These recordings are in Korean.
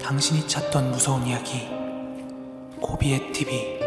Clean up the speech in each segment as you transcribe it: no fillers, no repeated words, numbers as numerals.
당신이 찾던 무서운 이야기 고비의 TV.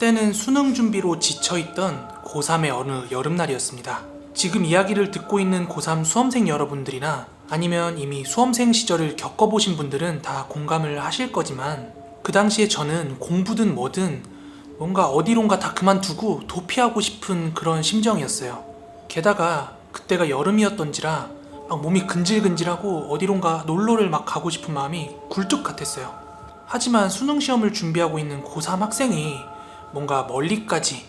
때는 수능 준비로 지쳐있던 고3의 어느 여름날이었습니다. 지금 이야기를 듣고 있는 고3 수험생 여러분들이나 아니면 이미 수험생 시절을 겪어보신 분들은 다 공감을 하실 거지만, 그 당시에 저는 공부든 뭐든 뭔가 어디론가 다 그만두고 도피하고 싶은 그런 심정이었어요. 게다가 그때가 여름이었던지라 막 몸이 근질근질하고 어디론가 놀러를 막 가고 싶은 마음이 굴뚝 같았어요. 하지만 수능 시험을 준비하고 있는 고3 학생이 뭔가 멀리까지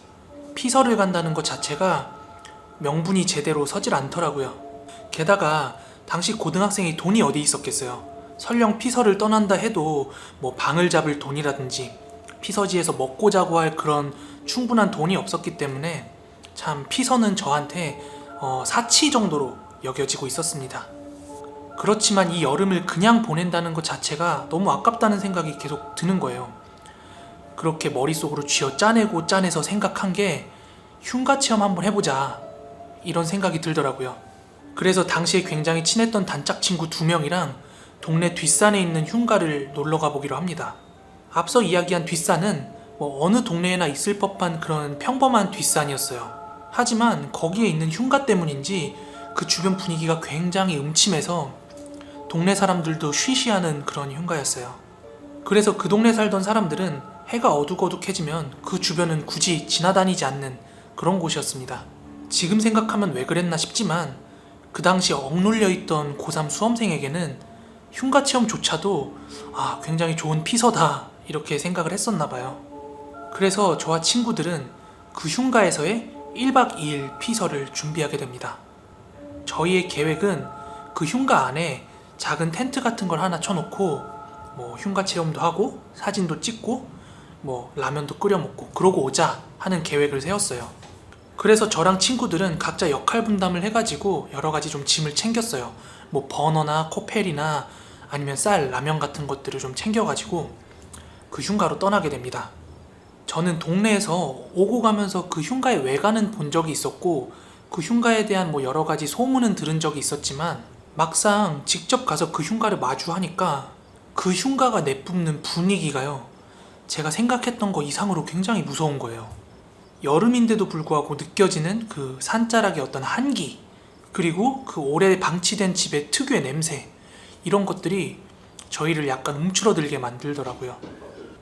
피서를 간다는 것 자체가 명분이 제대로 서질 않더라고요. 게다가 당시 고등학생이 돈이 어디 있었겠어요. 설령 피서를 떠난다 해도 뭐 방을 잡을 돈이라든지 피서지에서 먹고 자고 할 그런 충분한 돈이 없었기 때문에 참 피서는 저한테 사치 정도로 여겨지고 있었습니다. 그렇지만 이 여름을 그냥 보낸다는 것 자체가 너무 아깝다는 생각이 계속 드는 거예요. 그렇게 머릿속으로 쥐어 짜내고 짜내서 생각한 게 흉가 체험 한번 해보자, 이런 생각이 들더라고요. 그래서 당시에 굉장히 친했던 단짝 친구 2명이랑 동네 뒷산에 있는 흉가를 놀러 가보기로 합니다. 앞서 이야기한 뒷산은 뭐 어느 동네에나 있을 법한 그런 평범한 뒷산이었어요. 하지만 거기에 있는 흉가 때문인지 그 주변 분위기가 굉장히 음침해서 동네 사람들도 쉬쉬하는 그런 흉가였어요. 그래서 그 동네 살던 사람들은 해가 어둑어둑해지면 그 주변은 굳이 지나다니지 않는 그런 곳이었습니다. 지금 생각하면 왜 그랬나 싶지만 그 당시 억눌려 있던 고3 수험생에게는 흉가 체험조차도 굉장히 좋은 피서다, 이렇게 생각을 했었나 봐요. 그래서 저와 친구들은 그 흉가에서의 1박 2일 피서를 준비하게 됩니다. 저희의 계획은 그 흉가 안에 작은 텐트 같은 걸 하나 쳐놓고 뭐 흉가 체험도 하고 사진도 찍고 뭐 라면도 끓여 먹고 그러고 오자 하는 계획을 세웠어요. 그래서 저랑 친구들은 각자 역할 분담을 해가지고 여러 가지 좀 짐을 챙겼어요. 뭐 버너나 코펠이나 아니면 쌀, 라면 같은 것들을 좀 챙겨가지고 그 흉가로 떠나게 됩니다. 저는 동네에서 오고 가면서 그 흉가의 외관은 본 적이 있었고 그 흉가에 대한 뭐 여러 가지 소문은 들은 적이 있었지만 막상 직접 가서 그 흉가를 마주하니까 그 흉가가 내뿜는 분위기가요, 제가 생각했던 거 이상으로 굉장히 무서운 거예요. 여름인데도 불구하고 느껴지는 그 산자락의 어떤 한기, 그리고 그 오래 방치된 집의 특유의 냄새, 이런 것들이 저희를 약간 움츠러들게 만들더라고요.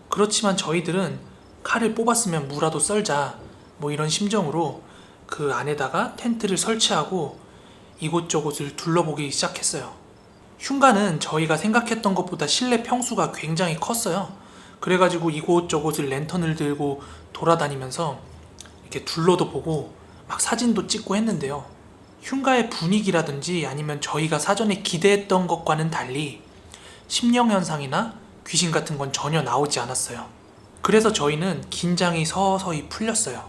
그렇지만 저희들은 칼을 뽑았으면 무라도 썰자, 뭐 이런 심정으로 그 안에다가 텐트를 설치하고 이곳저곳을 둘러보기 시작했어요. 흉가는 저희가 생각했던 것보다 실내 평수가 굉장히 컸어요. 그래가지고 이곳저곳을 랜턴을 들고 돌아다니면서 이렇게 둘러도 보고 막 사진도 찍고 했는데요. 흉가의 분위기라든지 아니면 저희가 사전에 기대했던 것과는 달리 심령현상이나 귀신 같은 건 전혀 나오지 않았어요. 그래서 저희는 긴장이 서서히 풀렸어요.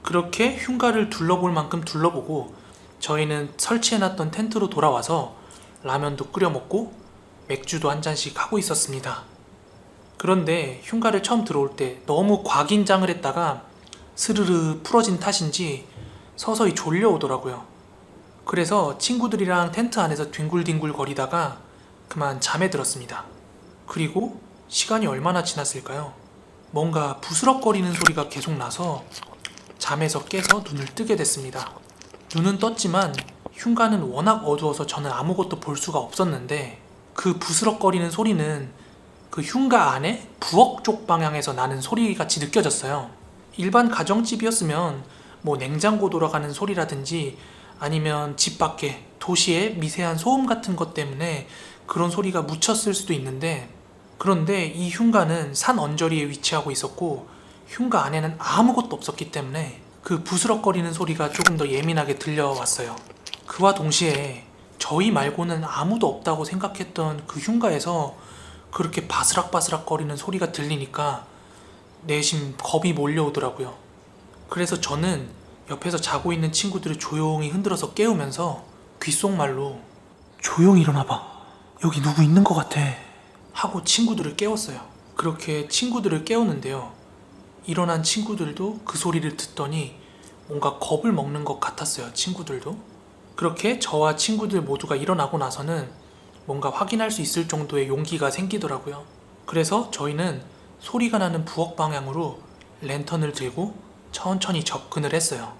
그렇게 흉가를 둘러볼 만큼 둘러보고 저희는 설치해놨던 텐트로 돌아와서 라면도 끓여 먹고 맥주도 한 잔씩 하고 있었습니다. 그런데 흉가를 처음 들어올 때 너무 과긴장을 했다가 스르르 풀어진 탓인지 서서히 졸려오더라고요. 그래서 친구들이랑 텐트 안에서 뒹굴뒹굴 거리다가 그만 잠에 들었습니다. 그리고 시간이 얼마나 지났을까요? 뭔가 부스럭거리는 소리가 계속 나서 잠에서 깨서 눈을 뜨게 됐습니다. 눈은 떴지만 흉가는 워낙 어두워서 저는 아무것도 볼 수가 없었는데 그 부스럭거리는 소리는 그 흉가 안에 부엌 쪽 방향에서 나는 소리같이 느껴졌어요. 일반 가정집이었으면 뭐 냉장고 돌아가는 소리라든지 아니면 집 밖에 도시의 미세한 소음 같은 것 때문에 그런 소리가 묻혔을 수도 있는데, 그런데 이 흉가는 산 언저리에 위치하고 있었고 흉가 안에는 아무것도 없었기 때문에 그 부스럭거리는 소리가 조금 더 예민하게 들려왔어요. 그와 동시에 저희 말고는 아무도 없다고 생각했던 그 흉가에서 그렇게 바스락바스락 거리는 소리가 들리니까 내심 겁이 몰려오더라고요. 그래서 저는 옆에서 자고 있는 친구들을 조용히 흔들어서 깨우면서 귓속말로 "조용히 일어나봐, 여기 누구 있는 것 같아" 하고 친구들을 깨웠어요. 그렇게 친구들을 깨우는데요. 일어난 친구들도 그 소리를 듣더니 뭔가 겁을 먹는 것 같았어요. 친구들도. 그렇게 저와 친구들 모두가 일어나고 나서는 뭔가 확인할 수 있을 정도의 용기가 생기더라고요. 그래서 저희는 소리가 나는 부엌 방향으로 랜턴을 들고 천천히 접근을 했어요.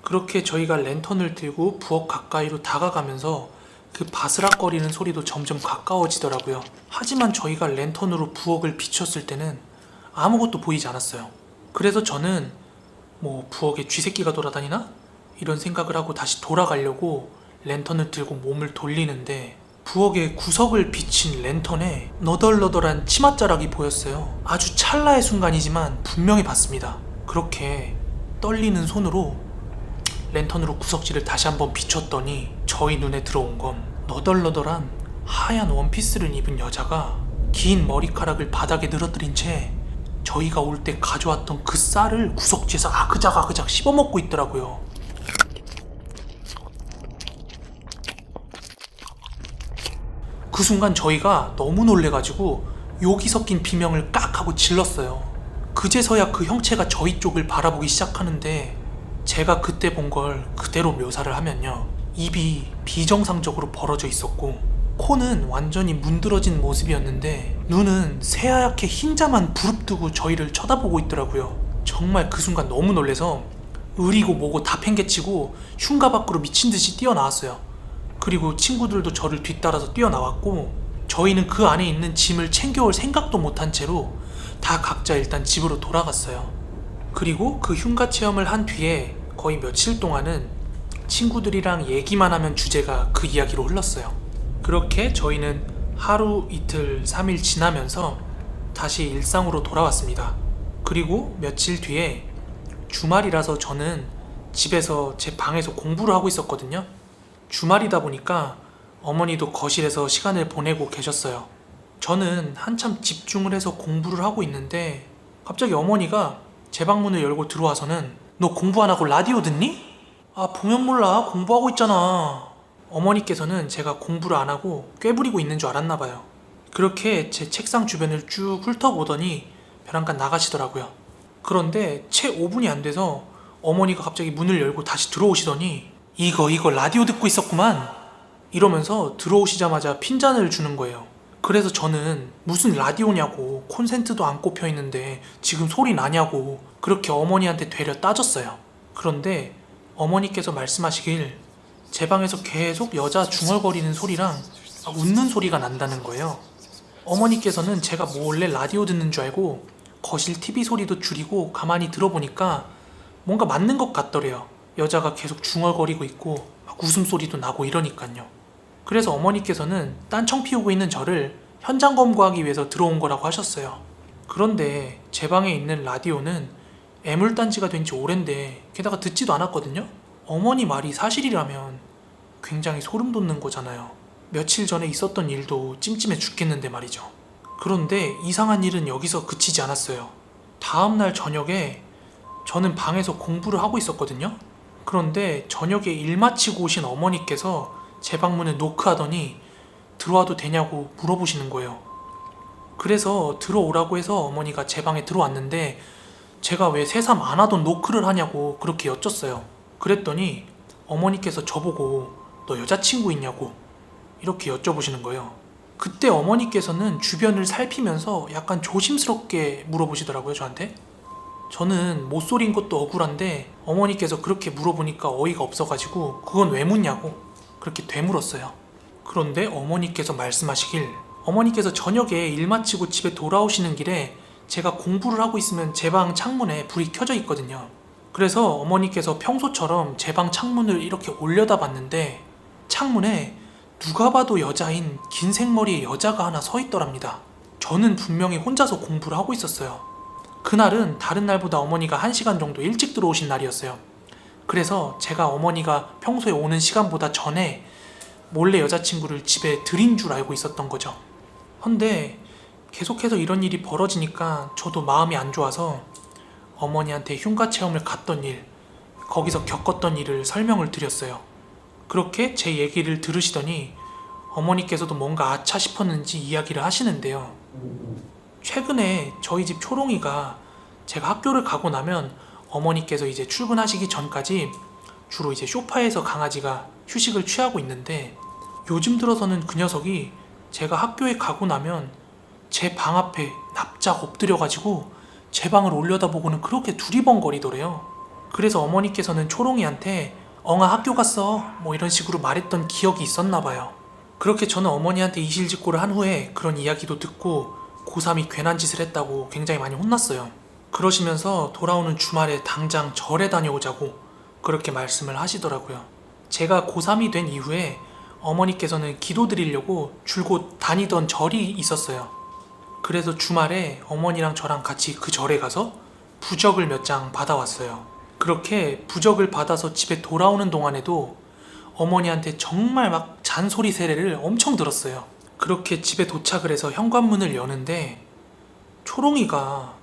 그렇게 저희가 랜턴을 들고 부엌 가까이로 다가가면서 그 바스락거리는 소리도 점점 가까워지더라고요. 하지만 저희가 랜턴으로 부엌을 비췄을 때는 아무것도 보이지 않았어요. 그래서 저는 부엌에 쥐새끼가 돌아다니나? 이런 생각을 하고 다시 돌아가려고 랜턴을 들고 몸을 돌리는데 부엌의 구석을 비친 랜턴에 너덜너덜한 치맛자락이 보였어요. 아주 찰나의 순간이지만 분명히 봤습니다. 그렇게 떨리는 손으로 랜턴으로 구석지를 다시 한번 비췄더니 저희 눈에 들어온 건 너덜너덜한 하얀 원피스를 입은 여자가 긴 머리카락을 바닥에 늘어뜨린 채 저희가 올 때 가져왔던 그 쌀을 구석지에서 아그작 씹어먹고 있더라고요. 그 순간 저희가 너무 놀래가지고 욕이 섞인 비명을 깍 하고 질렀어요. 그제서야 그 형체가 저희 쪽을 바라보기 시작하는데 제가 그때 본 걸 그대로 묘사를 하면요. 입이 비정상적으로 벌어져 있었고 코는 완전히 문드러진 모습이었는데 눈은 새하얗게 흰자만 부릅뜨고 저희를 쳐다보고 있더라고요. 정말 그 순간 너무 놀래서 으리고 뭐고 다 팽개치고 흉가 밖으로 미친듯이 뛰어나왔어요. 그리고 친구들도 저를 뒤따라서 뛰어나왔고 저희는 그 안에 있는 짐을 챙겨올 생각도 못한 채로 다 각자 일단 집으로 돌아갔어요. 그리고 그 흉가 체험을 한 뒤에 거의 며칠 동안은 친구들이랑 얘기만 하면 주제가 그 이야기로 흘렀어요. 그렇게 저희는 하루, 이틀, 3일 지나면서 다시 일상으로 돌아왔습니다. 그리고 며칠 뒤에 주말이라서 저는 집에서 제 방에서 공부를 하고 있었거든요. 주말이다 보니까 어머니도 거실에서 시간을 보내고 계셨어요. 저는 한참 집중을 해서 공부를 하고 있는데 갑자기 어머니가 제 방문을 열고 들어와서는 너 공부 안 하고 라디오 듣니? 아, 보면 몰라. 공부하고 있잖아. 어머니께서는 제가 공부를 안 하고 꾀부리고 있는 줄 알았나 봐요. 그렇게 제 책상 주변을 쭉 훑어보더니 벼랑간 나가시더라고요. 그런데 채 5분이 안 돼서 어머니가 갑자기 문을 열고 다시 들어오시더니 이거 라디오 듣고 있었구만 이러면서 들어오시자마자 핀잔을 주는 거예요. 그래서 저는 무슨 라디오냐고, 콘센트도 안 꼽혀 있는데 지금 소리 나냐고 그렇게 어머니한테 되려 따졌어요. 그런데 어머니께서 말씀하시길 제 방에서 계속 여자 중얼거리는 소리랑 웃는 소리가 난다는 거예요. 어머니께서는 제가 몰래 라디오 듣는 줄 알고 거실 TV 소리도 줄이고 가만히 들어보니까 뭔가 맞는 것 같더래요. 여자가 계속 중얼거리고 있고 막 웃음소리도 나고 이러니까요. 그래서 어머니께서는 딴청 피우고 있는 저를 현장 검거하기 위해서 들어온 거라고 하셨어요. 그런데 제 방에 있는 라디오는 애물단지가 된 지 오랜데 게다가 듣지도 않았거든요. 어머니 말이 사실이라면 굉장히 소름 돋는 거잖아요. 며칠 전에 있었던 일도 찜찜해 죽겠는데 말이죠. 그런데 이상한 일은 여기서 그치지 않았어요. 다음날 저녁에 저는 방에서 공부를 하고 있었거든요. 그런데 저녁에 일 마치고 오신 어머니께서 제 방문을 노크하더니 들어와도 되냐고 물어보시는 거예요. 그래서 들어오라고 해서 어머니가 제 방에 들어왔는데 제가 왜 새삼 안 하던 노크를 하냐고 그렇게 여쭸어요. 그랬더니 어머니께서 저보고 너 여자친구 있냐고 이렇게 여쭤보시는 거예요. 그때 어머니께서는 주변을 살피면서 약간 조심스럽게 물어보시더라고요, 저한테. 저는 못소린 것도 억울한데 어머니께서 그렇게 물어보니까 어이가 없어가지고 그건 왜 묻냐고 그렇게 되물었어요. 그런데 어머니께서 말씀하시길 어머니께서 저녁에 일 마치고 집에 돌아오시는 길에 제가 공부를 하고 있으면 제 방 창문에 불이 켜져 있거든요. 그래서 어머니께서 평소처럼 제 방 창문을 이렇게 올려다 봤는데 창문에 누가 봐도 여자인 긴 생머리의 여자가 하나 서 있더랍니다. 저는 분명히 혼자서 공부를 하고 있었어요. 그날은 다른 날보다 어머니가 1시간 정도 일찍 들어오신 날이었어요. 그래서 제가 어머니가 평소에 오는 시간보다 전에 몰래 여자친구를 집에 들인 줄 알고 있었던 거죠. 근데 계속해서 이런 일이 벌어지니까 저도 마음이 안 좋아서 어머니한테 흉가 체험을 갔던 일, 거기서 겪었던 일을 설명을 드렸어요. 그렇게 제 얘기를 들으시더니 어머니께서도 뭔가 아차 싶었는지 이야기를 하시는데요. 최근에 저희 집 초롱이가 제가 학교를 가고 나면 어머니께서 이제 출근하시기 전까지 주로 이제 소파에서 강아지가 휴식을 취하고 있는데, 요즘 들어서는 그 녀석이 제가 학교에 가고 나면 제 방 앞에 납작 엎드려가지고 제 방을 올려다보고는 그렇게 두리번거리더래요. 그래서 어머니께서는 초롱이한테 엉아 학교 갔어 뭐 이런 식으로 말했던 기억이 있었나 봐요. 그렇게 저는 어머니한테 이실직고를 한 후에 그런 이야기도 듣고 고3이 괜한 짓을 했다고 굉장히 많이 혼났어요. 그러시면서 돌아오는 주말에 당장 절에 다녀오자고 그렇게 말씀을 하시더라고요. 제가 고3이 된 이후에 어머니께서는 기도 드리려고 줄곧 다니던 절이 있었어요. 그래서 주말에 어머니랑 저랑 같이 그 절에 가서 부적을 몇 장 받아왔어요. 그렇게 부적을 받아서 집에 돌아오는 동안에도 어머니한테 정말 막 잔소리 세례를 엄청 들었어요. 그렇게 집에 도착을 해서 현관문을 여는데 초롱이가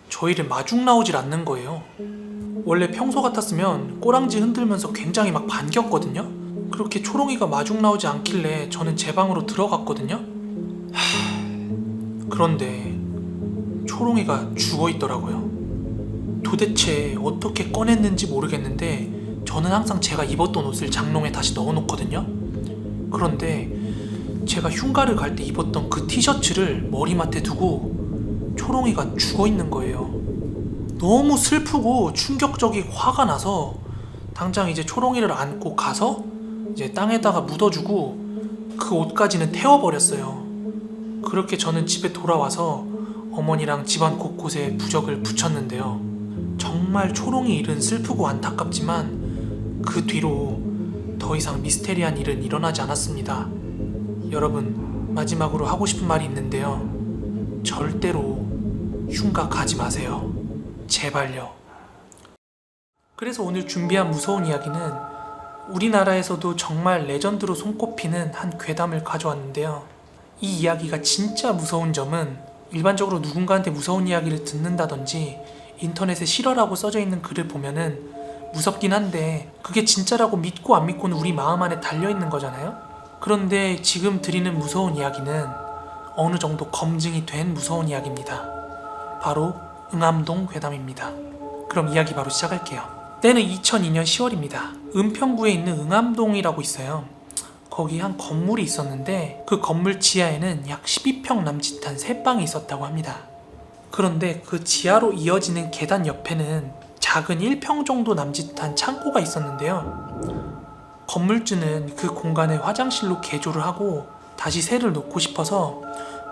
저희를 마중 나오질 않는 거예요. 원래 평소 같았으면 꼬랑지 흔들면서 굉장히 막 반겼거든요. 그렇게 초롱이가 마중 나오지 않길래 저는 제 방으로 들어갔거든요. 그런데 초롱이가 죽어있더라고요. 도대체 어떻게 꺼냈는지 모르겠는데 저는 항상 제가 입었던 옷을 장롱에 다시 넣어놓거든요. 그런데 제가 흉가를 갈 때 입었던 그 티셔츠를 머리맡에 두고 초롱이가 죽어있는 거예요. 너무 슬프고 충격적이고 화가 나서 당장 이제 초롱이를 안고 가서 이제 땅에다가 묻어주고 그 옷까지는 태워버렸어요. 그렇게 저는 집에 돌아와서 어머니랑 집안 곳곳에 부적을 붙였는데요. 정말 초롱이 일은 슬프고 안타깝지만 그 뒤로 더 이상 미스테리한 일은 일어나지 않았습니다. 여러분, 마지막으로 하고 싶은 말이 있는데요. 절대로 흉가 가지 마세요. 제발요. 그래서 오늘 준비한 무서운 이야기는 우리나라에서도 정말 레전드로 손꼽히는 한 괴담을 가져왔는데요. 이 이야기가 진짜 무서운 점은 일반적으로 누군가한테 무서운 이야기를 듣는다든지 인터넷에 실화라고 써져 있는 글을 보면은 무섭긴 한데 그게 진짜라고 믿고 안 믿고는 우리 마음 안에 달려있는 거잖아요. 그런데 지금 드리는 무서운 이야기는 어느 정도 검증이 된 무서운 이야기입니다. 바로 응암동 괴담입니다. 그럼 이야기 바로 시작할게요. 때는 2002년 10월입니다. 은평구에 있는 응암동이라고 있어요. 거기 한 건물이 있었는데 그 건물 지하에는 약 12평 남짓한 세 방이 있었다고 합니다. 그런데 그 지하로 이어지는 계단 옆에는 작은 1평 정도 남짓한 창고가 있었는데요. 건물주는 그 공간을 화장실로 개조를 하고 다시 새를 놓고 싶어서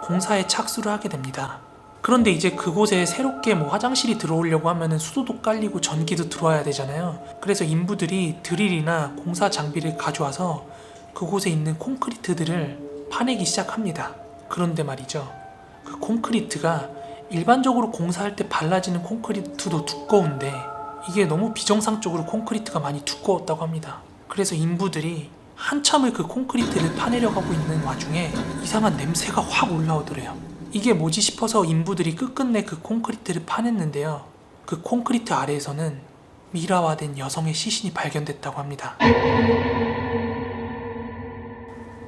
공사에 착수를 하게 됩니다. 그런데 이제 그곳에 새롭게 화장실이 들어오려고 하면은 수도도 깔리고 전기도 들어와야 되잖아요. 그래서 인부들이 드릴이나 공사 장비를 가져와서 그곳에 있는 콘크리트들을 파내기 시작합니다. 그런데 말이죠, 그 콘크리트가 일반적으로 공사할 때 발라지는 콘크리트도 두꺼운데 이게 너무 비정상적으로 콘크리트가 많이 두꺼웠다고 합니다. 그래서 인부들이 한참을 그 콘크리트를 파내려 가고 있는 와중에 이상한 냄새가 확 올라오더래요. 이게 뭐지 싶어서 인부들이 끝끝내 그 콘크리트를 파냈는데요. 그 콘크리트 아래에서는 미라화된 여성의 시신이 발견됐다고 합니다.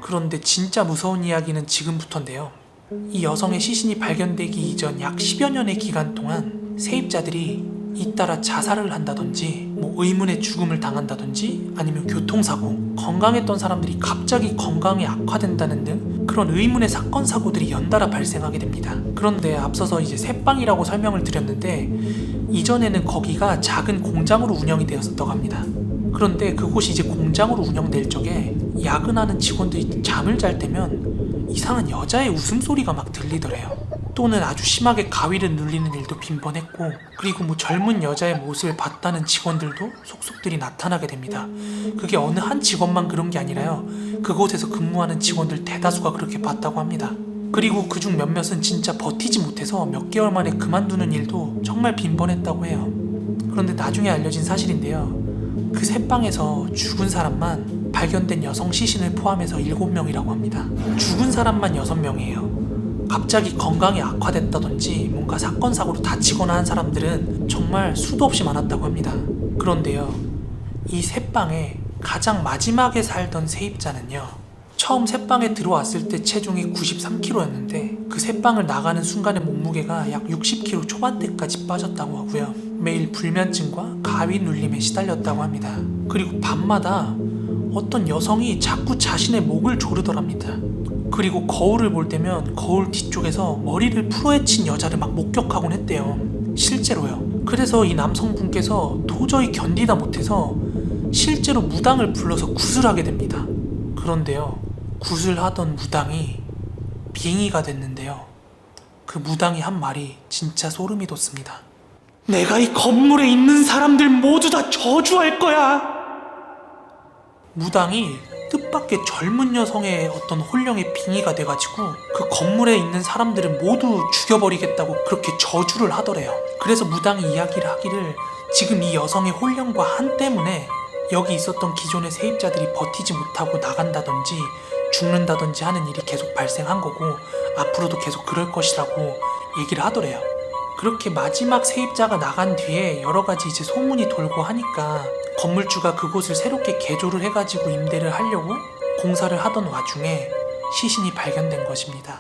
그런데 진짜 무서운 이야기는 지금부터인데요. 이 여성의 시신이 발견되기 이전 약 10여 년의 기간 동안 세입자들이 잇따라 자살을 한다든지 의문의 죽음을 당한다든지 아니면 교통사고, 건강했던 사람들이 갑자기 건강이 악화된다는 등 그런 의문의 사건 사고들이 연달아 발생하게 됩니다. 그런데 앞서서 이제 새빵이라고 설명을 드렸는데 이전에는 거기가 작은 공장으로 운영이 되었었다고 합니다. 그런데 그곳이 이제 공장으로 운영될 적에 야근하는 직원들이 잠을 잘 때면 이상한 여자의 웃음소리가 막 들리더래요. 또는 아주 심하게 가위를 눌리는 일도 빈번했고, 그리고 젊은 여자의 모습을 봤다는 직원들도 속속들이 나타나게 됩니다. 그게 어느 한 직원만 그런 게 아니라요, 그곳에서 근무하는 직원들 대다수가 그렇게 봤다고 합니다. 그리고 그중 몇몇은 진짜 버티지 못해서 몇 개월 만에 그만두는 일도 정말 빈번했다고 해요. 그런데 나중에 알려진 사실인데요, 그 새방에서 죽은 사람만 발견된 여성 시신을 포함해서 7명이라고 합니다. 죽은 사람만 6명이에요. 갑자기 건강이 악화됐다든지 뭔가 사건 사고로 다치거나 한 사람들은 정말 수도 없이 많았다고 합니다. 그런데요, 이 새방에 가장 마지막에 살던 세입자는요, 처음 새방에 들어왔을 때 체중이 93kg였는데 그 새방을 나가는 순간의 몸무게가 약 60kg 초반대까지 빠졌다고 하고요. 매일 불면증과 가위 눌림에 시달렸다고 합니다. 그리고 밤마다 어떤 여성이 자꾸 자신의 목을 조르더랍니다. 그리고 거울을 볼 때면 거울 뒤쪽에서 머리를 풀어헤친 여자를 막 목격하곤 했대요. 실제로요. 그래서 이 남성분께서 도저히 견디다 못해서 실제로 무당을 불러서 구슬하게 됩니다. 그런데요, 구슬하던 무당이 빙의가 됐는데요. 그 무당이 한 말이 진짜 소름이 돋습니다. 내가 이 건물에 있는 사람들 모두 다 저주할 거야. 무당이 뜻밖의 젊은 여성의 어떤 혼령의 빙의가 돼가지고 그 건물에 있는 사람들을 모두 죽여버리겠다고 그렇게 저주를 하더래요. 그래서 무당이 이야기를 하기를 지금 이 여성의 혼령과 한 때문에 여기 있었던 기존의 세입자들이 버티지 못하고 나간다든지 죽는다든지 하는 일이 계속 발생한 거고 앞으로도 계속 그럴 것이라고 얘기를 하더래요. 그렇게 마지막 세입자가 나간 뒤에 여러 가지 이제 소문이 돌고 하니까 건물주가 그곳을 새롭게 개조를 해가지고 임대를 하려고 공사를 하던 와중에 시신이 발견된 것입니다.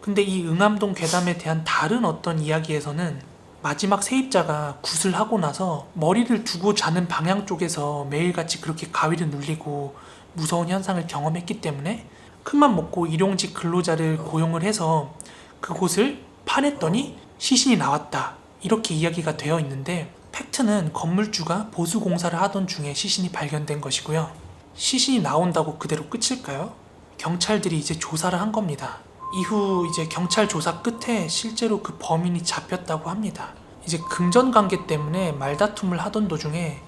근데 이 응암동 괴담에 대한 다른 어떤 이야기에서는 마지막 세입자가 굿을 나서 머리를 두고 자는 방향 쪽에서 매일같이 그렇게 가위를 눌리고 무서운 현상을 경험했기 때문에 큰맘 먹고 일용직 근로자를 고용을 해서 그곳을 파냈더니 시신이 나왔다, 이렇게 이야기가 되어 있는데 팩트는 건물주가 보수 공사를 하던 중에 시신이 발견된 것이고요. 시신이 나온다고 그대로 끝일까요? 경찰들이 이제 조사를 한 겁니다. 이후 이제 경찰 조사 끝에 실제로 그 범인이 잡혔다고 합니다. 이제 금전관계 때문에 말다툼을 하던 도중에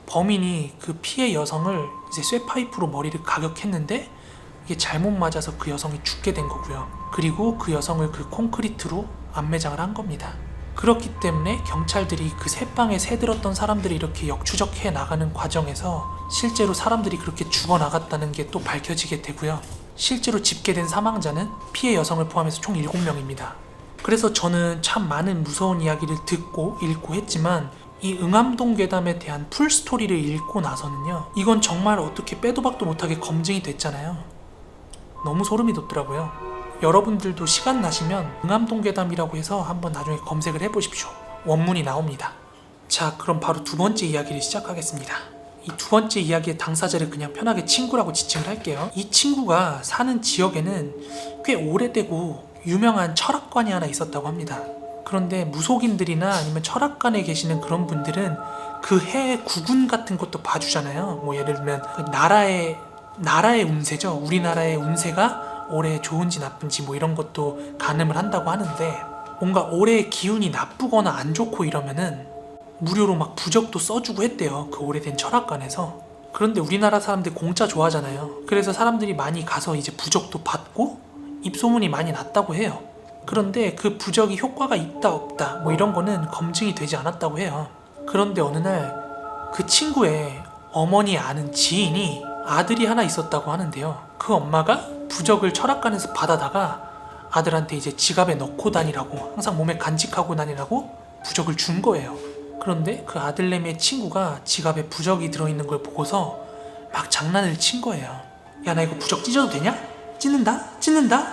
범인이 그 피해 여성을 이제 쇠파이프로 머리를 가격했는데 이게 잘못 맞아서 그 여성이 죽게 된 거고요. 그리고 그 여성을 그 콘크리트로 안매장을 한 겁니다. 그렇기 때문에 경찰들이 그 새방에 새들었던 사람들이 이렇게 역추적해 나가는 과정에서 실제로 사람들이 그렇게 죽어나갔다는 게 또 밝혀지게 되고요. 실제로 집계된 사망자는 피해 여성을 포함해서 총 7명입니다. 그래서 저는 참 많은 무서운 이야기를 듣고 읽고 했지만 이 응암동 괴담에 대한 풀스토리를 읽고 나서는요, 이건 정말 어떻게 빼도 박도 못하게 검증이 됐잖아요. 너무 소름이 돋더라고요. 여러분들도 시간 나시면 응암동 괴담이라고 해서 한번 나중에 검색을 해보십시오. 원문이 나옵니다. 자, 그럼 바로 두 번째 이야기를 시작하겠습니다. 이 두 번째 이야기의 당사자를 그냥 편하게 친구라고 지칭을 할게요. 이 친구가 사는 지역에는 꽤 오래되고 유명한 철학관이 하나 있었다고 합니다. 그런데 무속인들이나 아니면 철학관에 계시는 그런 분들은 그 해의 구군 같은 것도 봐주잖아요. 뭐 예를 들면 그 나라의 운세죠. 우리나라의 운세가 올해 좋은지 나쁜지 뭐 이런 것도 가늠을 한다고 하는데, 뭔가 올해의 기운이 나쁘거나 안 좋고 이러면은 무료로 막 부적도 써주고 했대요. 그 오래된 철학관에서. 그런데 우리나라 사람들 공짜 좋아하잖아요. 그래서 사람들이 많이 가서 이제 부적도 받고 입소문이 많이 났다고 해요. 그런데 그 부적이 효과가 있다 없다 뭐 이런 거는 검증이 되지 않았다고 해요. 그런데 어느 날 그 친구의 어머니 아는 지인이 아들이 하나 있었다고 하는데요. 그 엄마가 부적을 철학관에서 받아다가 아들한테 이제 지갑에 넣고 다니라고, 항상 몸에 간직하고 다니라고 부적을 준 거예요. 그런데 그 아들내미의 친구가 지갑에 부적이 들어있는 걸 보고서 막 장난을 친 거예요. 야, 나 이거 부적 찢어도 되냐? 찢는다?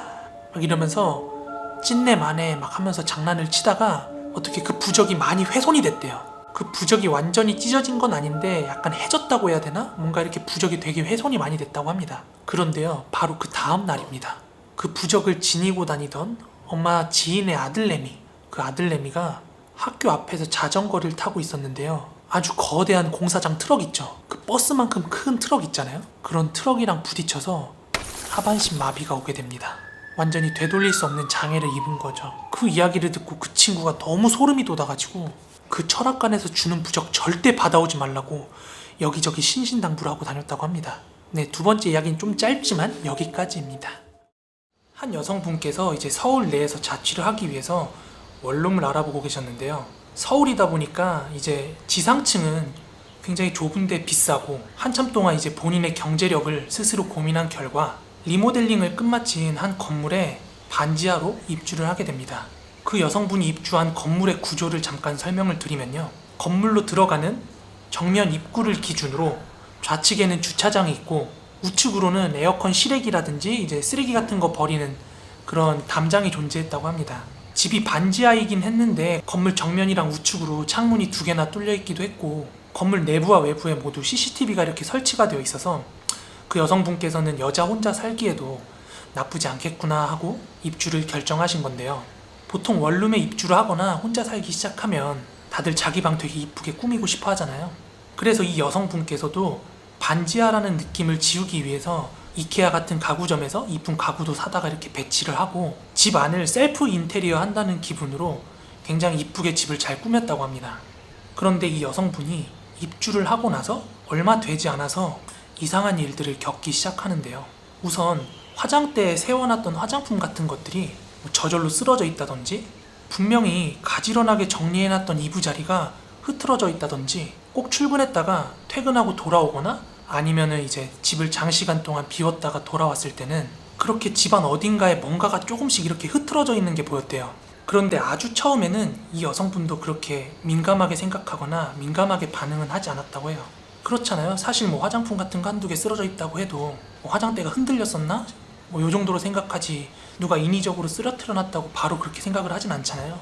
막 이러면서 찢네 마네 막 하면서 장난을 치다가 어떻게 그 부적이 많이 훼손이 됐대요. 그 부적이 완전히 찢어진 건 아닌데 약간 해졌다고 해야 되나? 뭔가 이렇게 부적이 되게 훼손이 많이 됐다고 합니다. 그런데요, 바로 그 다음 날입니다. 그 부적을 지니고 다니던 엄마 지인의 아들내미, 그 아들내미가 학교 앞에서 자전거를 타고 있었는데요. 아주 거대한 공사장 트럭 있죠. 그 버스만큼 큰 트럭 있잖아요. 그런 트럭이랑 부딪혀서 하반신 마비가 오게 됩니다. 완전히 되돌릴 수 없는 장애를 입은 거죠. 그 이야기를 듣고 그 친구가 너무 소름이 돋아가지고 그 철학관에서 주는 부적 절대 받아오지 말라고 여기저기 신신당부를 하고 다녔다고 합니다. 네, 두 번째 이야기는 좀 짧지만 여기까지입니다. 한 여성분께서 이제 서울 내에서 자취를 하기 위해서 원룸을 알아보고 계셨는데요. 서울이다 보니까 이제 지상층은 굉장히 좁은데 비싸고 한참 동안 이제 본인의 경제력을 스스로 고민한 결과 리모델링을 끝마친 한 건물에 반지하로 입주를 하게 됩니다. 그 여성분이 입주한 건물의 구조를 잠깐 설명을 드리면요. 건물로 들어가는 정면 입구를 기준으로 좌측에는 주차장이 있고 우측으로는 에어컨 실외기라든지 이제 쓰레기 같은 거 버리는 그런 담장이 존재했다고 합니다. 집이 반지하이긴 했는데 건물 정면이랑 우측으로 창문이 2개나 뚫려 있기도 했고 건물 내부와 외부에 모두 CCTV가 이렇게 설치가 되어 있어서 그 여성분께서는 여자 혼자 살기에도 나쁘지 않겠구나 하고 입주를 결정하신 건데요. 보통 원룸에 입주를 하거나 혼자 살기 시작하면 다들 자기 방 되게 이쁘게 꾸미고 싶어 하잖아요. 그래서 이 여성분께서도 반지하라는 느낌을 지우기 위해서 이케아 같은 가구점에서 이쁜 가구도 사다가 이렇게 배치를 하고 집 안을 셀프 인테리어 한다는 기분으로 굉장히 이쁘게 집을 잘 꾸몄다고 합니다. 그런데 이 여성분이 입주를 하고 나서 얼마 되지 않아서 이상한 일들을 겪기 시작하는데요. 우선 화장대에 세워놨던 화장품 같은 것들이 저절로 쓰러져 있다든지 분명히 가지런하게 정리해놨던 이부자리가 흐트러져 있다든지 꼭 출근했다가 퇴근하고 돌아오거나 아니면은 이제 집을 장시간 동안 비웠다가 돌아왔을 때는 그렇게 집안 어딘가에 뭔가가 조금씩 이렇게 흐트러져 있는 게 보였대요. 그런데 아주 처음에는 이 여성분도 그렇게 민감하게 생각하거나 민감하게 반응은 하지 않았다고 해요. 그렇잖아요. 사실 뭐 화장품 같은 거 한두 개 쓰러져 있다고 해도 뭐 화장대가 흔들렸었나? 뭐 요 정도로 생각하지 누가 인위적으로 쓰러뜨려 놨다고 바로 그렇게 생각을 하진 않잖아요.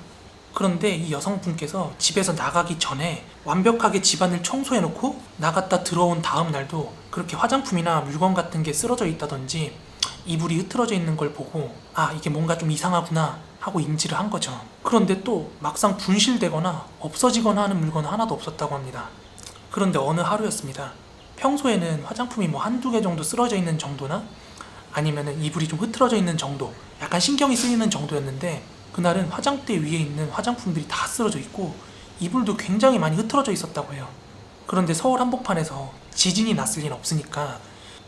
그런데 이 여성분께서 집에서 나가기 전에 완벽하게 집안을 청소해놓고 나갔다 들어온 다음 날도 그렇게 화장품이나 물건 같은 게 쓰러져 있다든지 이불이 흐트러져 있는 걸 보고 아 이게 뭔가 좀 이상하구나 하고 인지를 한 거죠. 그런데 또 막상 분실되거나 없어지거나 하는 물건은 하나도 없었다고 합니다. 그런데 어느 하루였습니다. 평소에는 화장품이 뭐 한두 개 정도 쓰러져 있는 정도나 아니면은 이불이 좀 흐트러져 있는 정도 약간 신경이 쓰이는 정도였는데 그날은 화장대 위에 있는 화장품들이 다 쓰러져 있고 이불도 굉장히 많이 흐트러져 있었다고 해요. 그런데 서울 한복판에서 지진이 났을 리는 없으니까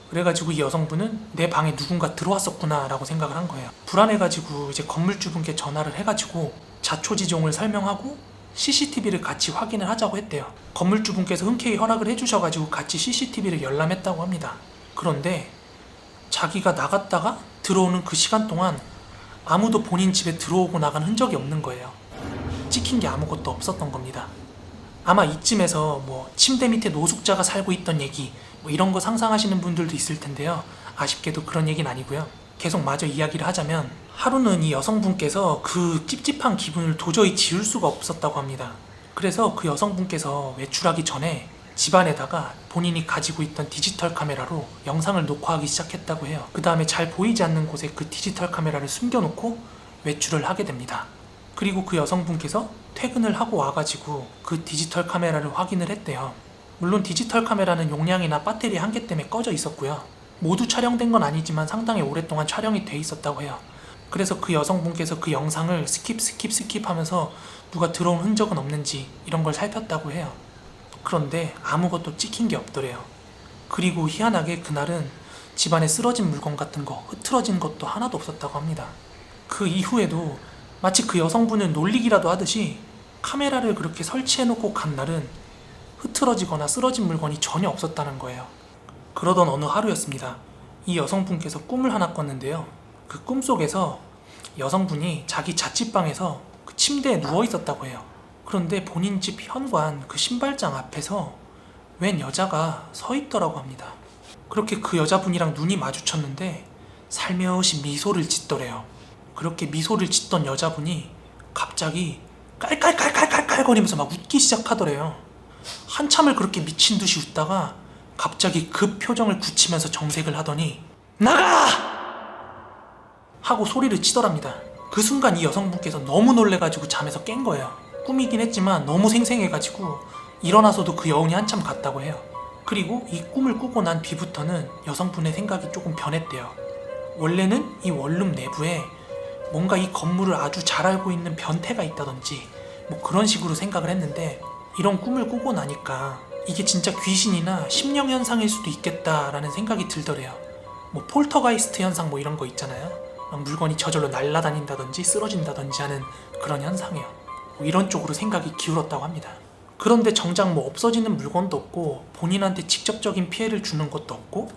그래가지고 이 여성분은 내 방에 누군가 들어왔었구나 라고 생각을 한 거예요. 불안해가지고 이제 건물주분께 전화를 해가지고 자초지종을 설명하고 CCTV를 같이 확인을 하자고 했대요. 건물주분께서 흔쾌히 허락을 해주셔가지고 같이 CCTV를 열람했다고 합니다. 그런데 자기가 나갔다가 들어오는 그 시간 동안 아무도 본인 집에 들어오고 나간 흔적이 없는 거예요. 찍힌 게 아무것도 없었던 겁니다. 아마 이쯤에서 뭐 침대 밑에 노숙자가 살고 있던 얘기 뭐 이런 거 상상하시는 분들도 있을 텐데요. 아쉽게도 그런 얘기는 아니고요. 계속 마저 이야기를 하자면 하루는 이 여성분께서 그 찝찝한 기분을 도저히 지울 수가 없었다고 합니다. 그래서 그 여성분께서 외출하기 전에 집안에다가 본인이 가지고 있던 디지털 카메라로 영상을 녹화하기 시작했다고 해요. 그 다음에 잘 보이지 않는 곳에 그 디지털 카메라를 숨겨놓고 외출을 하게 됩니다. 그리고 그 여성분께서 퇴근을 하고 와가지고 그 디지털 카메라를 확인을 했대요. 물론 디지털 카메라는 용량이나 배터리 한계 때문에 꺼져 있었고요. 모두 촬영된 건 아니지만 상당히 오랫동안 촬영이 돼 있었다고 해요. 그래서 그 여성분께서 그 영상을 스킵 하면서 누가 들어온 흔적은 없는지 이런 걸 살폈다고 해요. 그런데 아무것도 찍힌 게 없더래요. 그리고 희한하게 그날은 집안에 쓰러진 물건 같은 거, 흐트러진 것도 하나도 없었다고 합니다. 그 이후에도 마치 그 여성분을 놀리기라도 하듯이 카메라를 그렇게 설치해놓고 간 날은 흐트러지거나 쓰러진 물건이 전혀 없었다는 거예요. 그러던 어느 하루였습니다. 이 여성분께서 꿈을 하나 꿨는데요. 그 꿈속에서 여성분이 자기 자취방에서 그 침대에 누워 있었다고 해요. 그런데 본인 집 현관 그 신발장 앞에서 웬 여자가 서 있더라고 합니다. 그렇게 그 여자분이랑 눈이 마주쳤는데 살며시 미소를 짓더래요. 그렇게 미소를 짓던 여자분이 갑자기 깔깔깔깔깔깔거리면서 막 웃기 시작하더래요. 한참을 그렇게 미친 듯이 웃다가 갑자기 급 표정을 굳히면서 정색을 하더니 나가! 하고 소리를 치더랍니다. 그 순간 이 여성분께서 너무 놀래가지고 잠에서 깬 거예요. 꿈이긴 했지만 너무 생생해가지고 일어나서도 그 여운이 한참 갔다고 해요. 그리고 이 꿈을 꾸고 난 뒤부터는 여성분의 생각이 조금 변했대요. 원래는 이 원룸 내부에 뭔가 이 건물을 아주 잘 알고 있는 변태가 있다든지 뭐 그런 식으로 생각을 했는데 이런 꿈을 꾸고 나니까 이게 진짜 귀신이나 심령 현상일 수도 있겠다라는 생각이 들더래요. 뭐 폴터가이스트 현상 뭐 이런 거 있잖아요. 막 물건이 저절로 날아다닌다든지 쓰러진다든지 하는 그런 현상이요. 뭐 이런 쪽으로 생각이 기울었다고 합니다. 그런데 정작 뭐 없어지는 물건도 없고 본인한테 직접적인 피해를 주는 것도 없고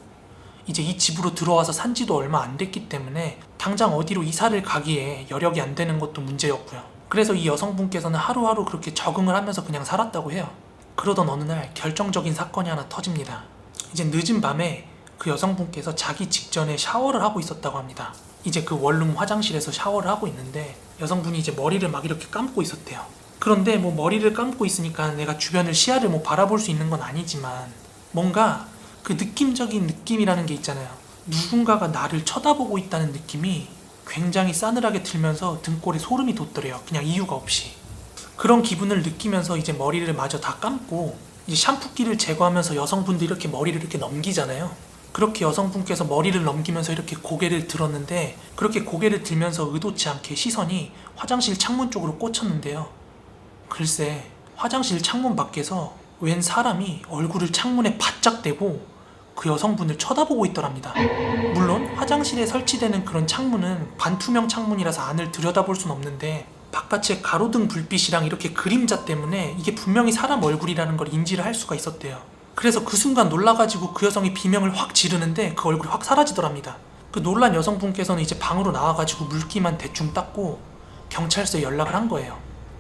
이제 이 집으로 들어와서 산 지도 얼마 안 됐기 때문에 당장 어디로 이사를 가기에 여력이 안 되는 것도 문제였고요. 그래서 이 여성분께서는 하루하루 그렇게 적응을 하면서 그냥 살았다고 해요. 그러던 어느 날 결정적인 사건이 하나 터집니다. 이제 늦은 밤에 그 여성분께서 자기 직전에 샤워를 하고 있었다고 합니다. 이제 그 원룸 화장실에서 샤워를 하고 있는데 여성분이 이제 머리를 막 이렇게 감고 있었대요. 그런데 뭐 머리를 감고 있으니까 내가 주변을 시야를 뭐 바라볼 수 있는 건 아니지만 뭔가 그 느낌적인 느낌이라는 게 있잖아요. 누군가가 나를 쳐다보고 있다는 느낌이 굉장히 싸늘하게 들면서 등골에 소름이 돋더래요. 그냥 이유가 없이. 그런 기분을 느끼면서 이제 머리를 마저 다 감고 이제 샴푸기를 제거하면서 여성분들이 이렇게 머리를 이렇게 넘기잖아요. 그렇게 여성분께서 머리를 넘기면서 이렇게 고개를 들었는데 그렇게 고개를 들면서 의도치 않게 시선이 화장실 창문 쪽으로 꽂혔는데요. 글쎄 화장실 창문 밖에서 웬 사람이 얼굴을 창문에 바짝 대고 그 여성분을 쳐다보고 있더랍니다. 물론 화장실에 설치되는 그런 창문은 반투명 창문이라서 안을 들여다볼 순 없는데 바깥의 가로등 불빛이랑 이렇게 그림자 때문에 이게 분명히 사람 얼굴이라는 걸 인지를 할 수가 있었대요. 그래서 그 순간 놀라가지고 그 여성이 비명을 확 지르는데 그 얼굴이 확 사라지더랍니다. 그 놀란 여성분께서는 이제 방으로 나와가지고 물기만 대충 닦고 경찰서에 연락을 한 거예요.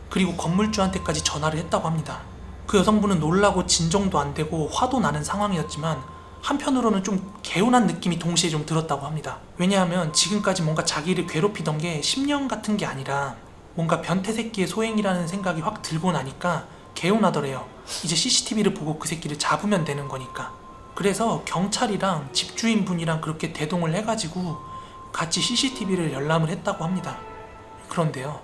그리고 건물주한테까지 전화를 했다고 합니다. 그 여성분은 놀라고 진정도 안 되고 화도 나는 상황이었지만 한편으로는 좀 개운한 느낌이 동시에 좀 들었다고 합니다. 왜냐하면 지금까지 뭔가 자기를 괴롭히던 게 심령 같은 게 아니라 뭔가 변태 새끼의 소행이라는 생각이 확 들고 나니까 개운하더래요. 이제 CCTV를 보고 그 새끼를 잡으면 되는 거니까. 그래서 경찰이랑 집주인분이랑 그렇게 대동을 해가지고 같이 CCTV를 열람을 했다고 합니다. 그런데요,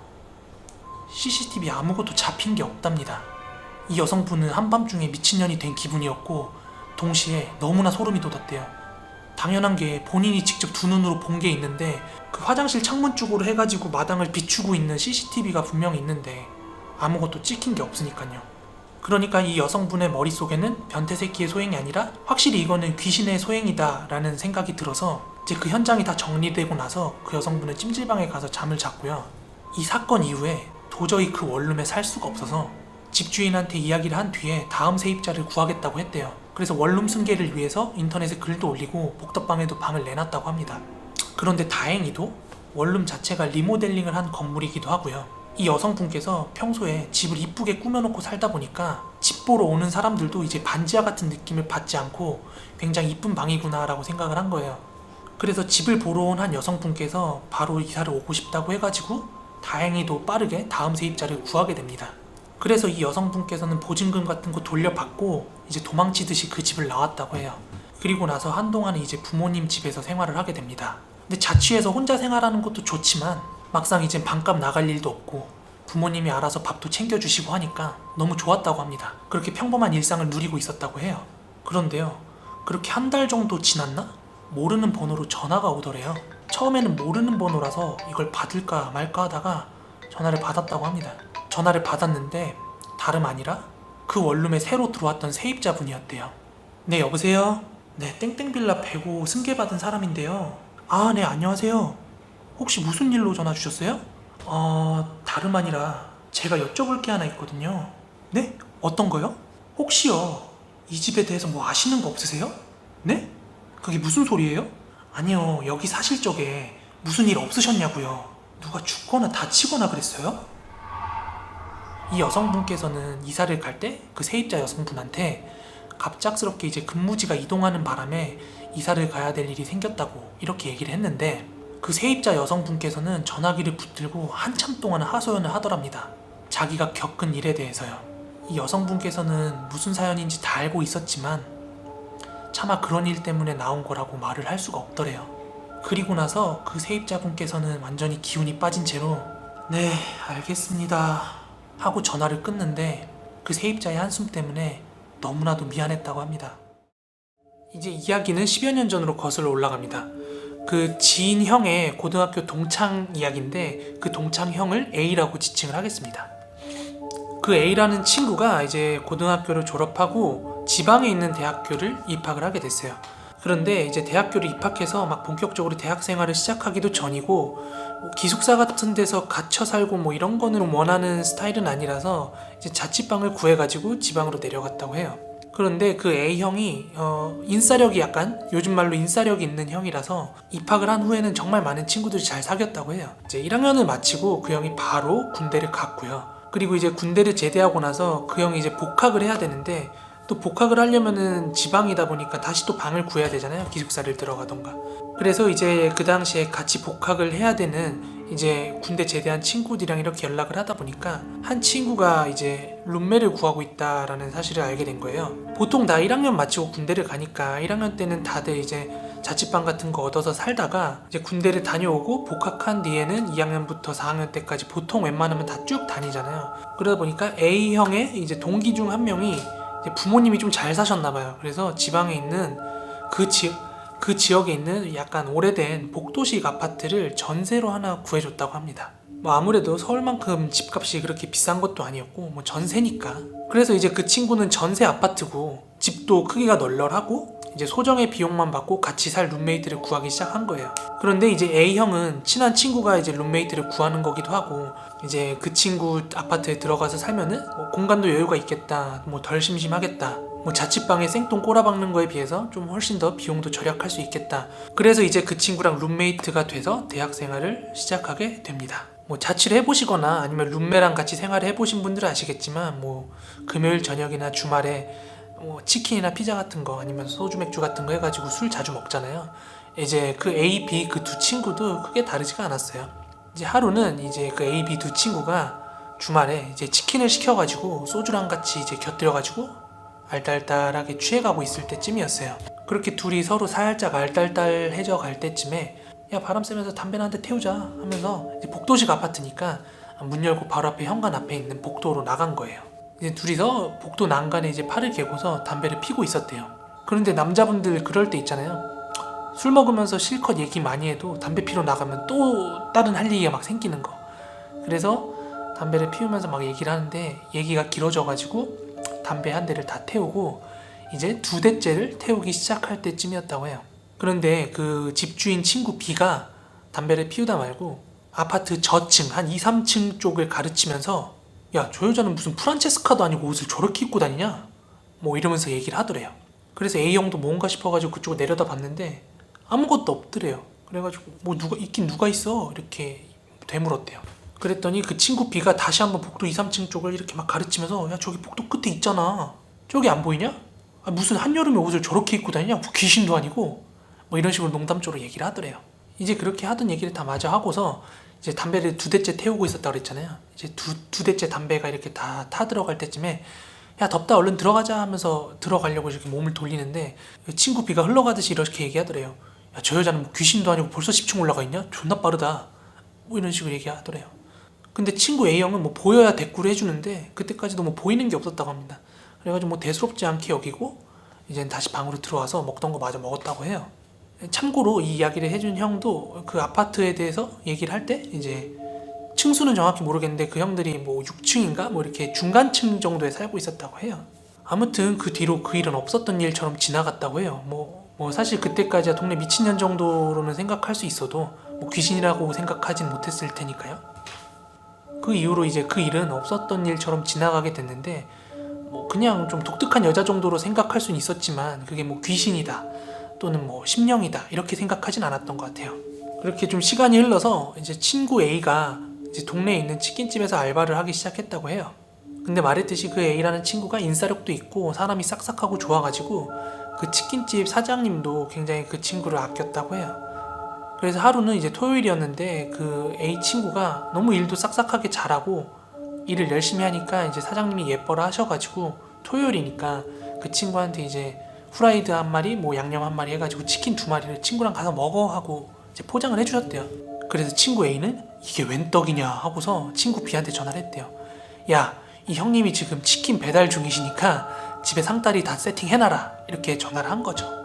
CCTV 아무것도 잡힌 게 없답니다. 이 여성분은 한밤중에 미친년이 된 기분이었고 동시에 너무나 소름이 돋았대요. 당연한 게 본인이 직접 두 눈으로 본 게 있는데 그 화장실 창문 쪽으로 해가지고 마당을 비추고 있는 CCTV가 분명히 있는데 아무것도 찍힌 게 없으니까요. 그러니까 이 여성분의 머릿속에는 변태 새끼의 소행이 아니라 확실히 이거는 귀신의 소행이다 라는 생각이 들어서 이제 그 현장이 다 정리되고 나서 그 여성분은 찜질방에 가서 잠을 잤고요. 이 사건 이후에 도저히 그 원룸에 살 수가 없어서 집주인한테 이야기를 한 뒤에 다음 세입자를 구하겠다고 했대요. 그래서 원룸 승계를 위해서 인터넷에 글도 올리고 복덕방에도 방을 내놨다고 합니다. 그런데 다행히도 원룸 자체가 리모델링을 한 건물이기도 하고요. 이 여성분께서 평소에 집을 이쁘게 꾸며놓고 살다 보니까 집 보러 오는 사람들도 이제 반지하 같은 느낌을 받지 않고 굉장히 이쁜 방이구나 라고 생각을 한 거예요. 그래서 집을 보러 온 한 여성분께서 바로 이사를 오고 싶다고 해가지고 다행히도 빠르게 다음 세입자를 구하게 됩니다. 그래서 이 여성분께서는 보증금 같은 거 돌려받고 이제 도망치듯이 그 집을 나왔다고 해요. 그리고 나서 한동안은 이제 부모님 집에서 생활을 하게 됩니다. 근데 자취해서 혼자 생활하는 것도 좋지만 막상 이제 반값 나갈 일도 없고 부모님이 알아서 밥도 챙겨주시고 하니까 너무 좋았다고 합니다. 그렇게 평범한 일상을 누리고 있었다고 해요. 그런데요, 그렇게 한 달 정도 지났나? 모르는 번호로 전화가 오더래요. 처음에는 모르는 번호라서 이걸 받을까 말까 하다가 전화를 받았다고 합니다. 전화를 받았는데 다름 아니라 그 원룸에 새로 들어왔던 세입자분이었대요. 네, 여보세요? 네, 땡땡빌라 105 승계받은 사람인데요. 아, 네, 안녕하세요. 혹시 무슨 일로 전화 주셨어요? 다름 아니라 제가 여쭤볼 게 하나 있거든요. 네? 어떤 거요? 혹시요, 이 집에 대해서 뭐 아시는 거 없으세요? 네? 그게 무슨 소리예요? 아니요, 여기 사실 적에 무슨 일 없으셨냐고요. 누가 죽거나 다치거나 그랬어요? 이 여성분께서는 이사를 갈 때 그 세입자 여성분한테 갑작스럽게 이제 근무지가 이동하는 바람에 이사를 가야 될 일이 생겼다고 이렇게 얘기를 했는데 그 세입자 여성분께서는 전화기를 붙들고 한참 동안 하소연을 하더랍니다. 자기가 겪은 일에 대해서요. 이 여성분께서는 무슨 사연인지 다 알고 있었지만 차마 그런 일 때문에 나온 거라고 말을 할 수가 없더래요. 그리고 나서 그 세입자분께서는 완전히 기운이 빠진 채로 네, 알겠습니다 하고 전화를 끊는데 그 세입자의 한숨 때문에 너무나도 미안했다고 합니다. 이제 이야기는 10여 년 전으로 거슬러 올라갑니다. 그 지인 형의 고등학교 동창 이야기인데 그 동창 형을 A라고 지칭을 하겠습니다. 그 A라는 친구가 이제 고등학교를 졸업하고 지방에 있는 대학교를 입학을 하게 됐어요. 그런데 이제 대학교를 입학해서 막 본격적으로 대학 생활을 시작하기도 전이고 뭐 기숙사 같은 데서 갇혀 살고 뭐 이런 거는 원하는 스타일은 아니라서 이제 자취방을 구해가지고 지방으로 내려갔다고 해요. 그런데 그 A형이 인싸력이 약간 요즘 말로 인싸력이 있는 형이라서 입학을 한 후에는 정말 많은 친구들이 잘 사귀었다고 해요. 이제 1학년을 마치고 그 형이 바로 군대를 갔고요. 그리고 이제 군대를 제대하고 나서 그 형이 이제 복학을 해야 되는데 또 복학을 하려면은 지방이다 보니까 다시 또 방을 구해야 되잖아요. 기숙사를 들어가던가. 그래서 이제 그 당시에 같이 복학을 해야 되는 이제 군대 제대한 친구들이랑 이렇게 연락을 하다 보니까 한 친구가 이제 룸메를 구하고 있다라는 사실을 알게 된 거예요. 보통 다 1학년 마치고 군대를 가니까 1학년 때는 다들 이제 자취방 같은 거 얻어서 살다가 이제 군대를 다녀오고 복학한 뒤에는 2학년부터 4학년 때까지 보통 웬만하면 다 쭉 다니잖아요. 그러다 보니까 A형의 이제 동기 중 한 명이 이제 부모님이 좀 잘 사셨나 봐요. 그래서 지방에 있는 그 지역에 있는 약간 오래된 복도식 아파트를 전세로 하나 구해줬다고 합니다. 뭐 아무래도 서울만큼 집값이 그렇게 비싼 것도 아니었고 뭐 전세니까. 그래서 이제 그 친구는 전세 아파트고 집도 크기가 널널하고 이제 소정의 비용만 받고 같이 살 룸메이트를 구하기 시작한 거예요. 그런데 이제 A형은 친한 친구가 이제 룸메이트를 구하는 거기도 하고 이제 그 친구 아파트에 들어가서 살면은 뭐 공간도 여유가 있겠다, 뭐 덜 심심하겠다, 뭐 자취방에 생똥 꼬라박는 거에 비해서 좀 훨씬 더 비용도 절약할 수 있겠다. 그래서 이제 그 친구랑 룸메이트가 돼서 대학 생활을 시작하게 됩니다. 뭐 자취를 해보시거나 아니면 룸메랑 같이 생활을 해보신 분들은 아시겠지만 뭐 금요일 저녁이나 주말에 뭐 치킨이나 피자 같은 거 아니면 소주 맥주 같은 거 해가지고 술 자주 먹잖아요. 이제 그 A, B 그 두 친구도 크게 다르지가 않았어요. 이제 하루는 이제 그 A, B 두 친구가 주말에 이제 치킨을 시켜가지고 소주랑 같이 이제 곁들여가지고 알딸딸하게 취해가고 있을 때쯤이었어요. 그렇게 둘이 서로 살짝 알딸딸해져 갈 때쯤에 야 바람 쐬면서 담배나 한 대 태우자 하면서 이제 복도식 아파트니까 문 열고 바로 앞에 현관 앞에 있는 복도로 나간 거예요. 이제 둘이서 복도 난간에 이제 팔을 개고서 담배를 피고 있었대요. 그런데 남자분들 그럴 때 있잖아요. 술 먹으면서 실컷 얘기 많이 해도 담배 피러 나가면 또 다른 할 얘기가 막 생기는 거. 그래서 담배를 피우면서 막 얘기를 하는데 얘기가 길어져가지고 담배 한 대를 다 태우고 이제 2대째를 태우기 시작할 때쯤이었다고 해요. 그런데 그 집주인 친구 B가 담배를 피우다 말고 아파트 저층 한 2, 3층 쪽을 가르치면서 야, 저 여자는 무슨 프란체스카도 아니고 옷을 저렇게 입고 다니냐? 뭐 이러면서 얘기를 하더래요. 그래서 A형도 뭔가 싶어가지고 그쪽을 내려다 봤는데 아무것도 없더래요. 그래가지고 뭐 누가 있어? 이렇게 되물었대요. 그랬더니 그 친구 B가 다시 한번 복도 2, 3층 쪽을 이렇게 막 가르치면서 야, 저기 복도 끝에 있잖아. 저기 안 보이냐? 아, 무슨 한여름에 옷을 저렇게 입고 다니냐? 뭐 귀신도 아니고 뭐 이런 식으로 농담적으로 얘기를 하더래요. 이제 그렇게 하던 얘기를 다 마저 하고서 이제 담배를 2대째 태우고 있었다고 그랬잖아요. 이제 두 대째 담배가 이렇게 다 타들어갈 때쯤에 야 덥다 얼른 들어가자 하면서 들어가려고 이렇게 몸을 돌리는데 친구 B가 흘러가듯이 이렇게 얘기하더래요. 야, 저 여자는 뭐 귀신도 아니고 벌써 10층 올라가 있냐? 존나 빠르다. 뭐 이런 식으로 얘기하더래요. 근데 친구 A형은 뭐 보여야 대꾸를 해주는데 그때까지도 뭐 보이는 게 없었다고 합니다. 그래가지고 뭐 대수롭지 않게 여기고 이제 다시 방으로 들어와서 먹던 거 마저 먹었다고 해요. 참고로 이 이야기를 해준 형도 그 아파트에 대해서 얘기를 할 때 이제 층수는 정확히 모르겠는데 그 형들이 뭐 6층인가 뭐 이렇게 중간층 정도에 살고 있었다고 해요. 아무튼 그 뒤로 그 일은 없었던 일처럼 지나갔다고 해요. 뭐 사실 그때까지야 동네 미친년 정도로는 생각할 수 있어도 뭐 귀신이라고 생각하진 못했을 테니까요. 그 이후로 이제 그 일은 없었던 일처럼 지나가게 됐는데 뭐 그냥 좀 독특한 여자 정도로 생각할 수는 있었지만 그게 뭐 귀신이다 또는 뭐 심령이다 이렇게 생각하진 않았던 것 같아요. 그렇게 좀 시간이 흘러서 이제 친구 A가 이제 동네에 있는 치킨집에서 알바를 하기 시작했다고 해요. 근데 말했듯이 그 A라는 친구가 인싸력도 있고 사람이 싹싹하고 좋아가지고 그 치킨집 사장님도 굉장히 그 친구를 아꼈다고 해요. 그래서 하루는 이제 토요일이었는데 그 A 친구가 너무 일도 싹싹하게 잘하고 일을 열심히 하니까 이제 사장님이 예뻐라 하셔가지고 토요일이니까 그 친구한테 이제 후라이드 한 마리 뭐 양념 한 마리 해가지고 치킨 2마리를 친구랑 가서 먹어 하고 이제 포장을 해주셨대요. 그래서 친구 A는 이게 웬 떡이냐 하고서 친구 B한테 전화를 했대요. 야, 이 형님이 지금 치킨 배달 중이시니까 집에 상다리 다 세팅해놔라 이렇게 전화를 한 거죠.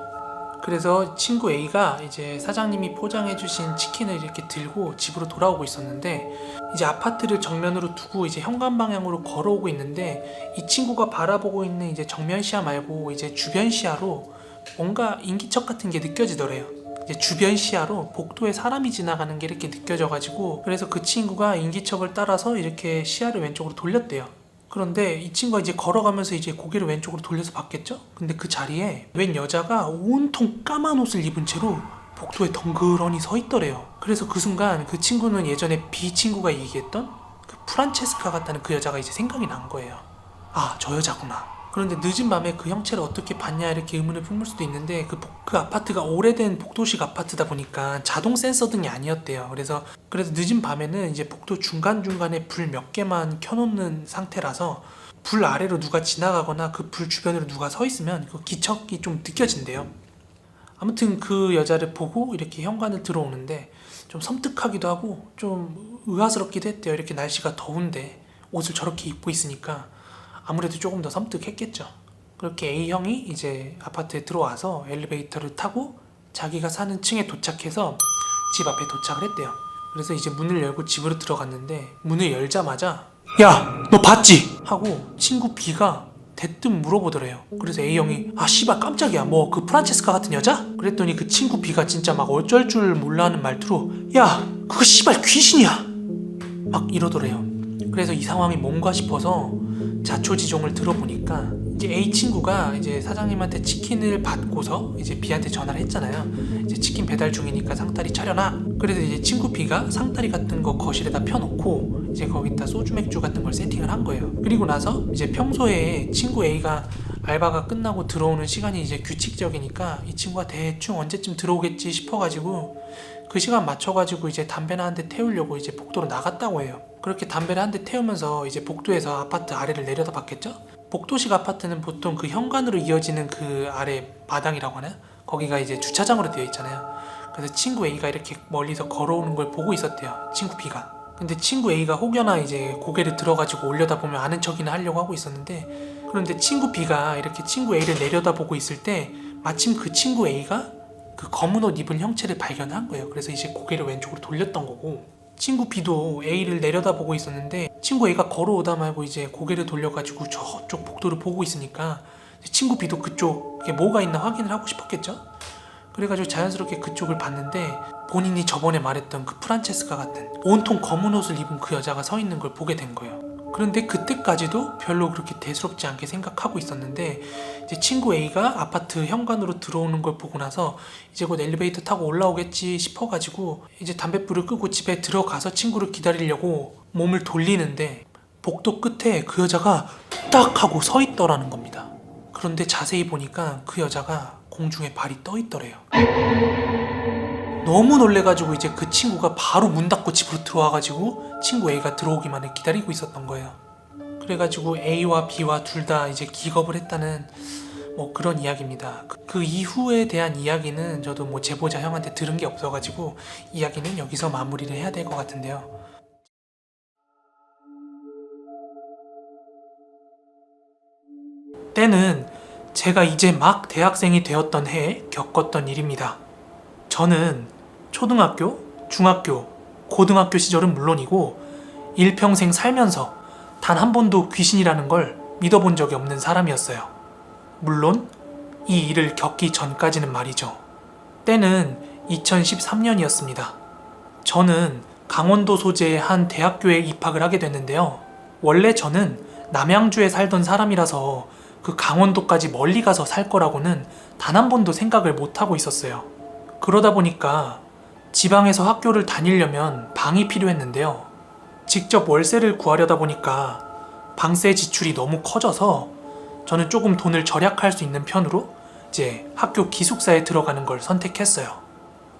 그래서 친구 A가 이제 사장님이 포장해주신 치킨을 이렇게 들고 집으로 돌아오고 있었는데 이제 아파트를 정면으로 두고 이제 현관 방향으로 걸어오고 있는데 이 친구가 바라보고 있는 이제 정면 시야 말고 이제 주변 시야로 뭔가 인기척 같은 게 느껴지더래요. 이제 주변 시야로 복도에 사람이 지나가는 게 이렇게 느껴져가지고 그래서 그 친구가 인기척을 따라서 이렇게 시야를 왼쪽으로 돌렸대요. 그런데 이 친구가 이제 걸어가면서 이제 고개를 왼쪽으로 돌려서 봤겠죠? 근데 그 자리에 웬 여자가 온통 까만 옷을 입은 채로 복도에 덩그러니 서 있더래요. 그래서 그 순간 그 친구는 예전에 B 친구가 얘기했던 그 프란체스카 같다는 그 여자가 이제 생각이 난 거예요. 아, 저 여자구나. 그런데 늦은 밤에 그 형체를 어떻게 봤냐 이렇게 의문을 품을 수도 있는데 그 아파트가 오래된 복도식 아파트다 보니까 자동 센서 등이 아니었대요. 그래서 늦은 밤에는 이제 복도 중간중간에 불 몇 개만 켜놓는 상태라서 불 아래로 누가 지나가거나 그 불 주변으로 누가 서 있으면 그 기척이 좀 느껴진대요. 아무튼 그 여자를 보고 이렇게 현관을 들어오는데 좀 섬뜩하기도 하고 좀 의아스럽기도 했대요. 이렇게 날씨가 더운데 옷을 저렇게 입고 있으니까 아무래도 조금 더 섬뜩했겠죠. 그렇게 A형이 이제 아파트에 들어와서 엘리베이터를 타고 자기가 사는 층에 도착해서 집 앞에 도착을 했대요. 그래서 이제 문을 열고 집으로 들어갔는데 문을 열자마자 야, 너 봤지? 하고 친구 B가 대뜸 물어보더래요. 그래서 A형이 아 씨발 깜짝이야 뭐 그 프란체스카 같은 여자? 그랬더니 그 친구 B가 진짜 막 어쩔 줄 몰라 하는 말투로 야 그거 씨발 귀신이야 막 이러더래요. 그래서 이 상황이 뭔가 싶어서 자초지종을 들어보니까 이제 A 친구가 이제 사장님한테 치킨을 받고서 이제 B한테 전화를 했잖아요. 이제 치킨 배달 중이니까 상다리 차려놔. 그래서 이제 친구 B가 상다리 같은 거 거실에다 펴놓고 이제 거기다 소주 맥주 같은 걸 세팅을 한 거예요. 그리고 나서 이제 평소에 친구 A가 알바가 끝나고 들어오는 시간이 이제 규칙적이니까 이 친구가 대충 언제쯤 들어오겠지 싶어가지고 그 시간 맞춰가지고 이제 담배나 한 대 태우려고 이제 복도로 나갔다고 해요. 그렇게 담배를 한 대 태우면서 이제 복도에서 아파트 아래를 내려다봤겠죠? 복도식 아파트는 보통 그 현관으로 이어지는 그 아래 마당이라고 하나요? 거기가 이제 주차장으로 되어 있잖아요. 그래서 친구 A가 이렇게 멀리서 걸어오는 걸 보고 있었대요. 친구 B가. 근데 친구 A가 혹여나 이제 고개를 들어가지고 올려다보면 아는 척이나 하려고 하고 있었는데 그런데 친구 B가 이렇게 친구 A를 내려다보고 있을 때 마침 그 친구 A가 그 검은 옷 입은 형체를 발견한 거예요. 그래서 이제 고개를 왼쪽으로 돌렸던 거고 친구 B도 A를 내려다보고 있었는데 친구 A가 걸어오다 말고 이제 고개를 돌려가지고 저쪽 복도를 보고 있으니까 친구 B도 그쪽에 뭐가 있나 확인을 하고 싶었겠죠? 그래가지고 자연스럽게 그쪽을 봤는데 본인이 저번에 말했던 그 프란체스카 같은 온통 검은 옷을 입은 그 여자가 서 있는 걸 보게 된 거예요. 그런데 그때까지도 별로 그렇게 대수롭지 않게 생각하고 있었는데 이제 친구 A가 아파트 현관으로 들어오는 걸 보고 나서 이제 곧 엘리베이터 타고 올라오겠지 싶어가지고 이제 담뱃불을 끄고 집에 들어가서 친구를 기다리려고 몸을 돌리는데 복도 끝에 그 여자가 딱 하고 서 있더라는 겁니다. 그런데 자세히 보니까 그 여자가 공중에 발이 떠 있더래요. 너무 놀래가지고 이제 그 친구가 바로 문 닫고 집으로 들어와가지고 친구 A가 들어오기만을 기다리고 있었던 거예요. 그래가지고 A와 B와 둘 다 이제 기겁을 했다는 뭐 그런 이야기입니다. 그 이후에 대한 이야기는 저도 뭐 제보자 형한테 들은 게 없어가지고 이야기는 여기서 마무리를 해야 될 것 같은데요. 때는 제가 이제 막 대학생이 되었던 해에 겪었던 일입니다. 저는 초등학교, 중학교, 고등학교 시절은 물론이고 일평생 살면서 단 한 번도 귀신이라는 걸 믿어본 적이 없는 사람이었어요. 물론 이 일을 겪기 전까지는 말이죠. 때는 2013년이었습니다. 저는 강원도 소재의 한 대학교에 입학을 하게 됐는데요. 원래 저는 남양주에 살던 사람이라서 그 강원도까지 멀리 가서 살 거라고는 단 한 번도 생각을 못하고 있었어요. 그러다 보니까 지방에서 학교를 다니려면 방이 필요했는데요. 직접 월세를 구하려다 보니까 방세 지출이 너무 커져서 저는 조금 돈을 절약할 수 있는 편으로 이제 학교 기숙사에 들어가는 걸 선택했어요.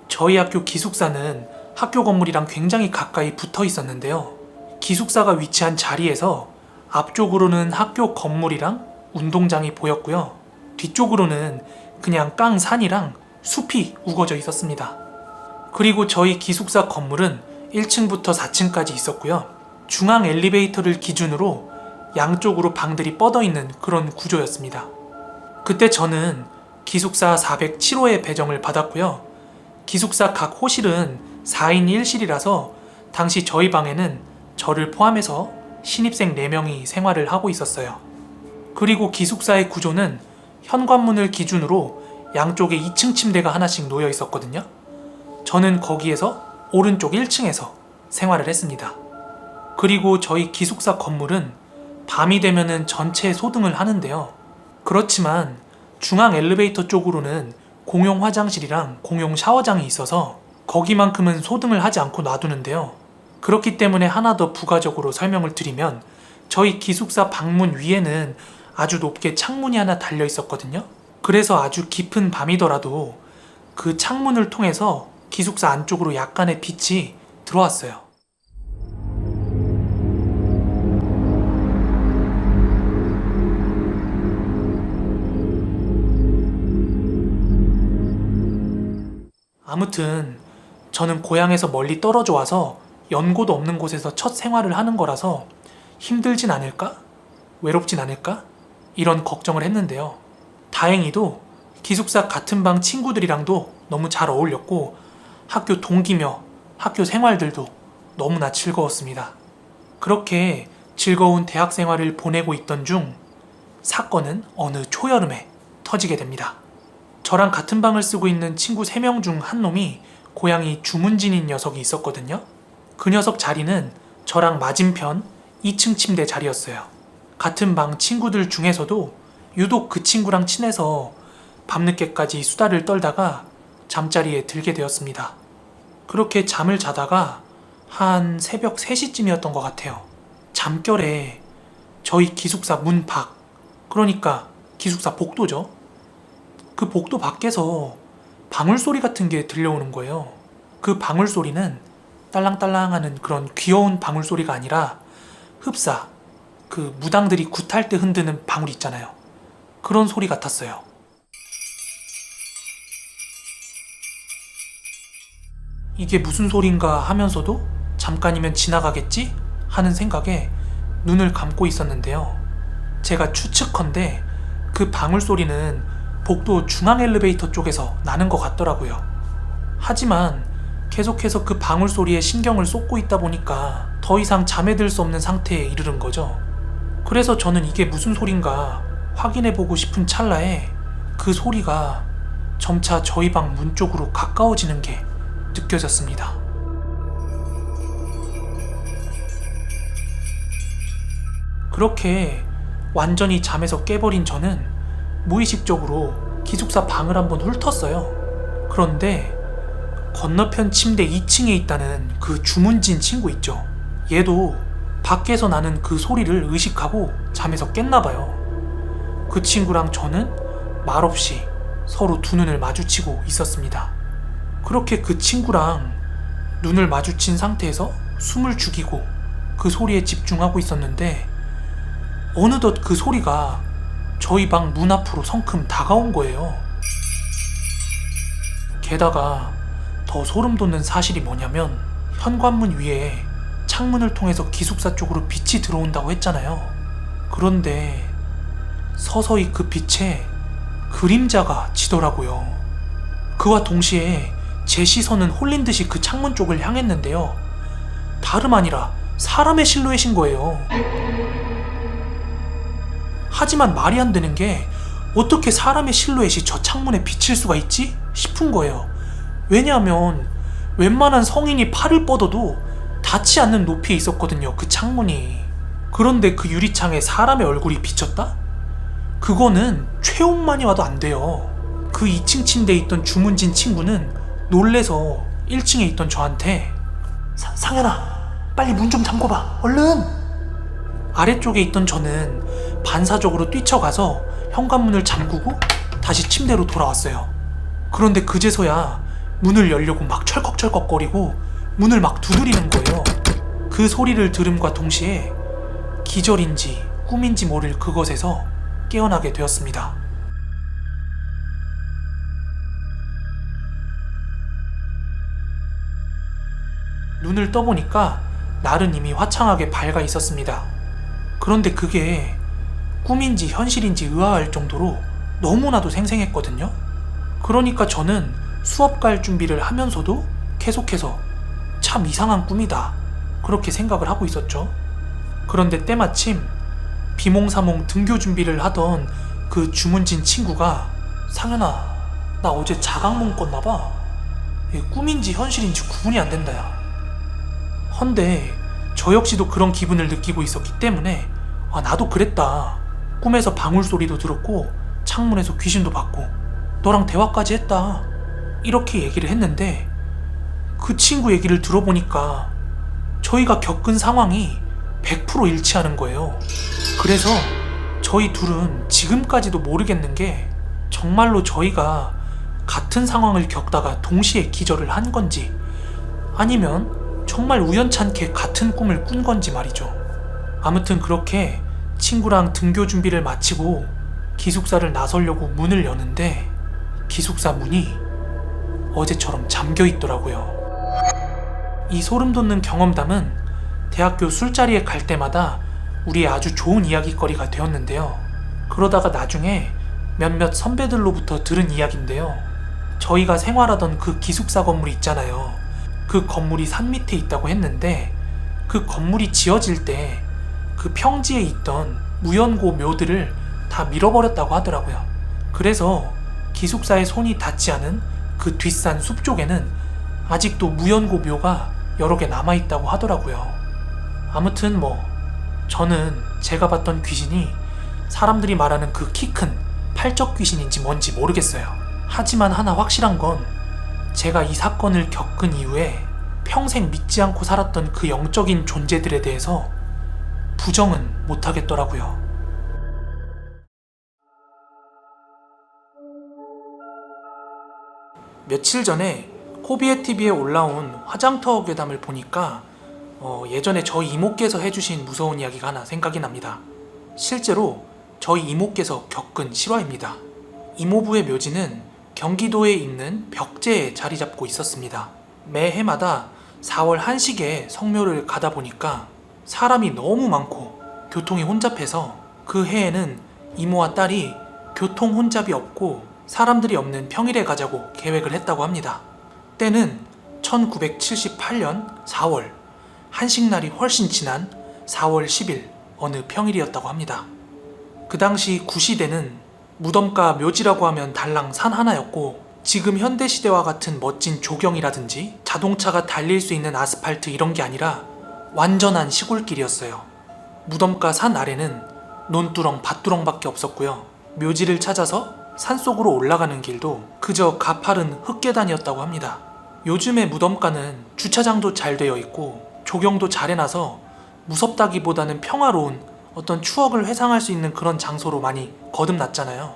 저희 학교 기숙사는 학교 건물이랑 굉장히 가까이 붙어 있었는데요. 기숙사가 위치한 자리에서 앞쪽으로는 학교 건물이랑 운동장이 보였고요. 뒤쪽으로는 그냥 깡산이랑 숲이 우거져 있었습니다. 그리고 저희 기숙사 건물은 1층부터 4층까지 있었고요. 중앙 엘리베이터를 기준으로 양쪽으로 방들이 뻗어 있는 그런 구조였습니다. 그때 저는 기숙사 407호에 배정을 받았고요. 기숙사 각 호실은 4인 1실이라서 당시 저희 방에는 저를 포함해서 신입생 4명이 생활을 하고 있었어요. 그리고 기숙사의 구조는 현관문을 기준으로 양쪽에 2층 침대가 하나씩 놓여 있었거든요. 저는 거기에서 오른쪽 1층에서 생활을 했습니다. 그리고 저희 기숙사 건물은 밤이 되면은 전체 소등을 하는데요. 그렇지만 중앙 엘리베이터 쪽으로는 공용 화장실이랑 공용 샤워장이 있어서 거기만큼은 소등을 하지 않고 놔두는데요. 그렇기 때문에 하나 더 부가적으로 설명을 드리면 저희 기숙사 방문 위에는 아주 높게 창문이 하나 달려 있었거든요. 그래서 아주 깊은 밤이더라도 그 창문을 통해서 기숙사 안쪽으로 약간의 빛이 들어왔어요. 아무튼 저는 고향에서 멀리 떨어져 와서 연고도 없는 곳에서 첫 생활을 하는 거라서 힘들진 않을까? 외롭진 않을까? 이런 걱정을 했는데요. 다행히도 기숙사 같은 방 친구들이랑도 너무 잘 어울렸고 학교 동기며 학교 생활들도 너무나 즐거웠습니다. 그렇게 즐거운 대학 생활을 보내고 있던 중 사건은 어느 초여름에 터지게 됩니다. 저랑 같은 방을 쓰고 있는 친구 3명 중 한 놈이 고향이 주문진인 녀석이 있었거든요. 그 녀석 자리는 저랑 맞은편 2층 침대 자리였어요. 같은 방 친구들 중에서도 유독 그 친구랑 친해서 밤늦게까지 수다를 떨다가 잠자리에 들게 되었습니다. 그렇게 잠을 자다가 한 새벽 3시쯤이었던 것 같아요. 잠결에 저희 기숙사 문 밖, 그러니까 기숙사 복도죠. 그 복도 밖에서 방울소리 같은 게 들려오는 거예요. 그 방울소리는 딸랑딸랑 하는 그런 귀여운 방울소리가 아니라 흡사, 그 무당들이 굿할 때 흔드는 방울 있잖아요. 그런 소리 같았어요. 이게 무슨 소린가 하면서도 잠깐이면 지나가겠지? 하는 생각에 눈을 감고 있었는데요. 제가 추측컨대 그 방울소리는 복도 중앙 엘리베이터 쪽에서 나는 것 같더라고요. 하지만 계속해서 그 방울소리에 신경을 쏟고 있다 보니까 더 이상 잠에 들 수 없는 상태에 이르는 거죠. 그래서 저는 이게 무슨 소린가 확인해보고 싶은 찰나에 그 소리가 점차 저희 방 문 쪽으로 가까워지는 게 느껴졌습니다. 그렇게 완전히 잠에서 깨버린 저는 무의식적으로 기숙사 방을 한번 훑었어요. 그런데 건너편 침대 2층에 있다는 그 주문진 친구 있죠. 얘도 밖에서 나는 그 소리를 의식하고 잠에서 깼나봐요. 그 친구랑 저는 말없이 서로 두 눈을 마주치고 있었습니다. 그렇게 그 친구랑 눈을 마주친 상태에서 숨을 죽이고 그 소리에 집중하고 있었는데 어느덧 그 소리가 저희 방 문 앞으로 성큼 다가온 거예요. 게다가 더 소름 돋는 사실이 뭐냐면 현관문 위에 창문을 통해서 기숙사 쪽으로 빛이 들어온다고 했잖아요. 그런데 서서히 그 빛에 그림자가 지더라고요. 그와 동시에 제 시선은 홀린 듯이 그 창문 쪽을 향했는데요. 다름 아니라 사람의 실루엣인 거예요. 하지만 말이 안 되는 게 어떻게 사람의 실루엣이 저 창문에 비칠 수가 있지? 싶은 거예요. 왜냐하면 웬만한 성인이 팔을 뻗어도 닿지 않는 높이에 있었거든요, 그 창문이. 그런데 그 유리창에 사람의 얼굴이 비쳤다? 그거는 최홍만이 와도 안 돼요. 그 2층 침대에 있던 주문진 친구는 놀래서 1층에 있던 저한테 상현아, 빨리 문 좀 잠궈봐, 얼른! 아래쪽에 있던 저는 반사적으로 뛰쳐가서 현관문을 잠그고 다시 침대로 돌아왔어요. 그런데 그제서야 문을 열려고 막 철컥철컥거리고 문을 막 두드리는 거예요. 그 소리를 들음과 동시에 기절인지 꿈인지 모를 그것에서 깨어나게 되었습니다. 눈을 떠보니까 날은 이미 화창하게 밝아 있었습니다. 그런데 그게 꿈인지 현실인지 의아할 정도로 너무나도 생생했거든요. 그러니까 저는 수업 갈 준비를 하면서도 계속해서 참 이상한 꿈이다, 그렇게 생각을 하고 있었죠. 그런데 때마침 비몽사몽 등교 준비를 하던 그 주문진 친구가 상현아, 나 어제 자각몽 꿨나봐. 꿈인지 현실인지 구분이 안 된다 야. 헌데 저 역시도 그런 기분을 느끼고 있었기 때문에 나도 그랬다. 꿈에서 방울소리도 들었고 창문에서 귀신도 봤고 너랑 대화까지 했다, 이렇게 얘기를 했는데 그 친구 얘기를 들어보니까 저희가 겪은 상황이 100% 일치하는 거예요. 그래서 저희 둘은 지금까지도 모르겠는 게 정말로 저희가 같은 상황을 겪다가 동시에 기절을 한 건지 아니면 정말 우연찮게 같은 꿈을 꾼 건지 말이죠. 아무튼 그렇게 친구랑 등교 준비를 마치고 기숙사를 나서려고 문을 여는데 기숙사 문이 어제처럼 잠겨 있더라고요. 이 소름 돋는 경험담은 대학교 술자리에 갈 때마다 우리의 아주 좋은 이야기거리가 되었는데요. 그러다가 나중에 몇몇 선배들로부터 들은 이야기인데요. 저희가 생활하던 그 기숙사 건물 있잖아요. 그 건물이 산 밑에 있다고 했는데 그 건물이 지어질 때 그 평지에 있던 무연고 묘들을 다 밀어버렸다고 하더라고요. 그래서 기숙사에 손이 닿지 않은 그 뒷산 숲 쪽에는 아직도 무연고 묘가 여러 개 남아있다고 하더라고요. 아무튼 저는 제가 봤던 귀신이 사람들이 말하는 그 키 큰 팔적 귀신인지 뭔지 모르겠어요. 하지만 하나 확실한 건 제가 이 사건을 겪은 이후에 평생 믿지 않고 살았던 그 영적인 존재들에 대해서 부정은 못하겠더라고요. 며칠 전에 코비에 TV에 올라온 화장터 괴담을 보니까 예전에 저희 이모께서 해주신 무서운 이야기가 하나 생각이 납니다. 실제로 저희 이모께서 겪은 실화입니다. 이모부의 묘지는 경기도에 있는 벽제에 자리 잡고 있었습니다. 매해마다 4월 한시기에 성묘를 가다 보니까 사람이 너무 많고 교통이 혼잡해서 그 해에는 이모와 딸이 교통 혼잡이 없고 사람들이 없는 평일에 가자고 계획을 했다고 합니다. 때는 1978년 4월, 한식날이 훨씬 지난 4월 10일 어느 평일이었다고 합니다. 그 당시 구시대는 무덤가 묘지라고 하면 달랑 산 하나였고 지금 현대시대와 같은 멋진 조경이라든지 자동차가 달릴 수 있는 아스팔트 이런 게 아니라 완전한 시골길이었어요. 무덤가 산 아래는 논두렁, 밭두렁밖에 없었고요. 묘지를 찾아서 산속으로 올라가는 길도 그저 가파른 흙계단이었다고 합니다. 요즘의 무덤가는 주차장도 잘 되어 있고 조경도 잘 해놔서 무섭다기보다는 평화로운 어떤 추억을 회상할 수 있는 그런 장소로 많이 거듭났잖아요.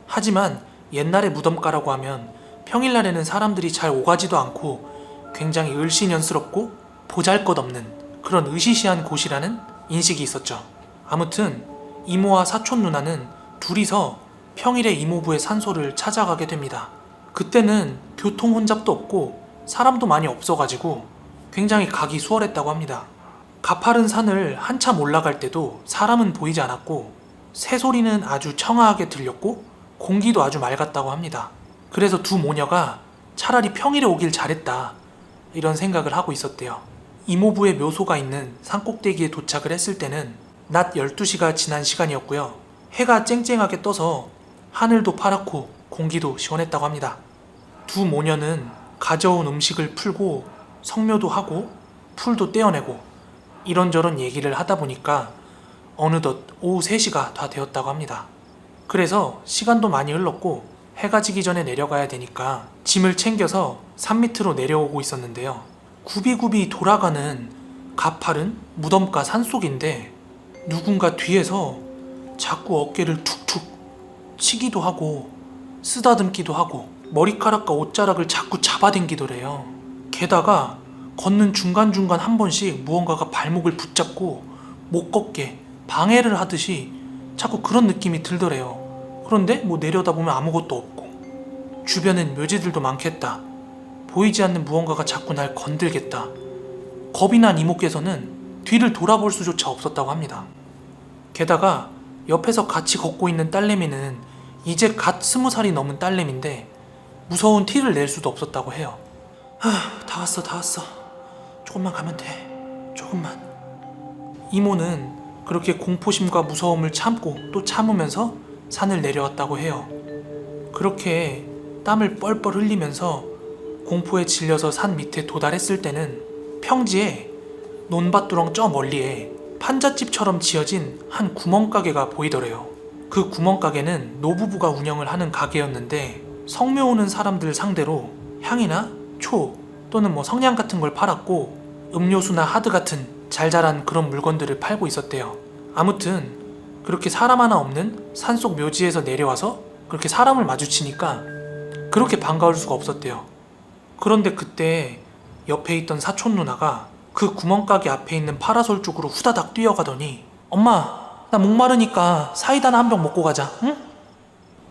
하지만 옛날의 무덤가라고 하면 평일날에는 사람들이 잘 오가지도 않고 굉장히 을씨년스럽고 보잘것없는 그런 으시시한 곳이라는 인식이 있었죠. 아무튼 이모와 사촌 누나는 둘이서 평일에 이모부의 산소를 찾아가게 됩니다. 그때는 교통 혼잡도 없고 사람도 많이 없어가지고 굉장히 가기 수월했다고 합니다. 가파른 산을 한참 올라갈 때도 사람은 보이지 않았고 새소리는 아주 청아하게 들렸고 공기도 아주 맑았다고 합니다. 그래서 두 모녀가 차라리 평일에 오길 잘했다 이런 생각을 하고 있었대요. 이모부의 묘소가 있는 산꼭대기에 도착을 했을 때는 낮 12시가 지난 시간이었고요. 해가 쨍쨍하게 떠서 하늘도 파랗고 공기도 시원했다고 합니다. 두 모녀는 가져온 음식을 풀고 성묘도 하고 풀도 떼어내고 이런저런 얘기를 하다 보니까 어느덧 오후 3시가 다 되었다고 합니다. 그래서 시간도 많이 흘렀고 해가 지기 전에 내려가야 되니까 짐을 챙겨서 산 밑으로 내려오고 있었는데요. 굽이굽이 돌아가는 가파른 무덤가 산속인데 누군가 뒤에서 자꾸 어깨를 툭툭 치기도 하고 쓰다듬기도 하고 머리카락과 옷자락을 자꾸 잡아당기더래요. 게다가 걷는 중간중간 한 번씩 무언가가 발목을 붙잡고 못 걷게 방해를 하듯이 자꾸 그런 느낌이 들더래요. 그런데 내려다보면 아무것도 없고 주변엔 묘지들도 많겠다. 보이지 않는 무언가가 자꾸 날 건들겠다. 겁이 난 이모께서는 뒤를 돌아볼 수조차 없었다고 합니다. 게다가 옆에서 같이 걷고 있는 딸내미는 이제 갓 20살이 넘은 딸내미인데 무서운 티를 낼 수도 없었다고 해요. 다 왔어. 조금만 가면 돼. 조금만. 이모는 그렇게 공포심과 무서움을 참고 또 참으면서 산을 내려왔다고 해요. 그렇게 땀을 뻘뻘 흘리면서 공포에 질려서 산 밑에 도달했을 때는 평지에 논밭두렁 저 멀리에 판잣집처럼 지어진 한 구멍가게가 보이더래요. 그 구멍가게는 노부부가 운영을 하는 가게였는데 성묘 오는 사람들 상대로 향이나 초 또는 성냥 같은 걸 팔았고 음료수나 하드 같은 잘 자란 그런 물건들을 팔고 있었대요. 아무튼 그렇게 사람 하나 없는 산속 묘지에서 내려와서 그렇게 사람을 마주치니까 그렇게 반가울 수가 없었대요. 그런데 그때 옆에 있던 사촌 누나가 그 구멍가게 앞에 있는 파라솔 쪽으로 후다닥 뛰어가더니 엄마, 나 목마르니까 사이다나 한 병 먹고 가자, 응?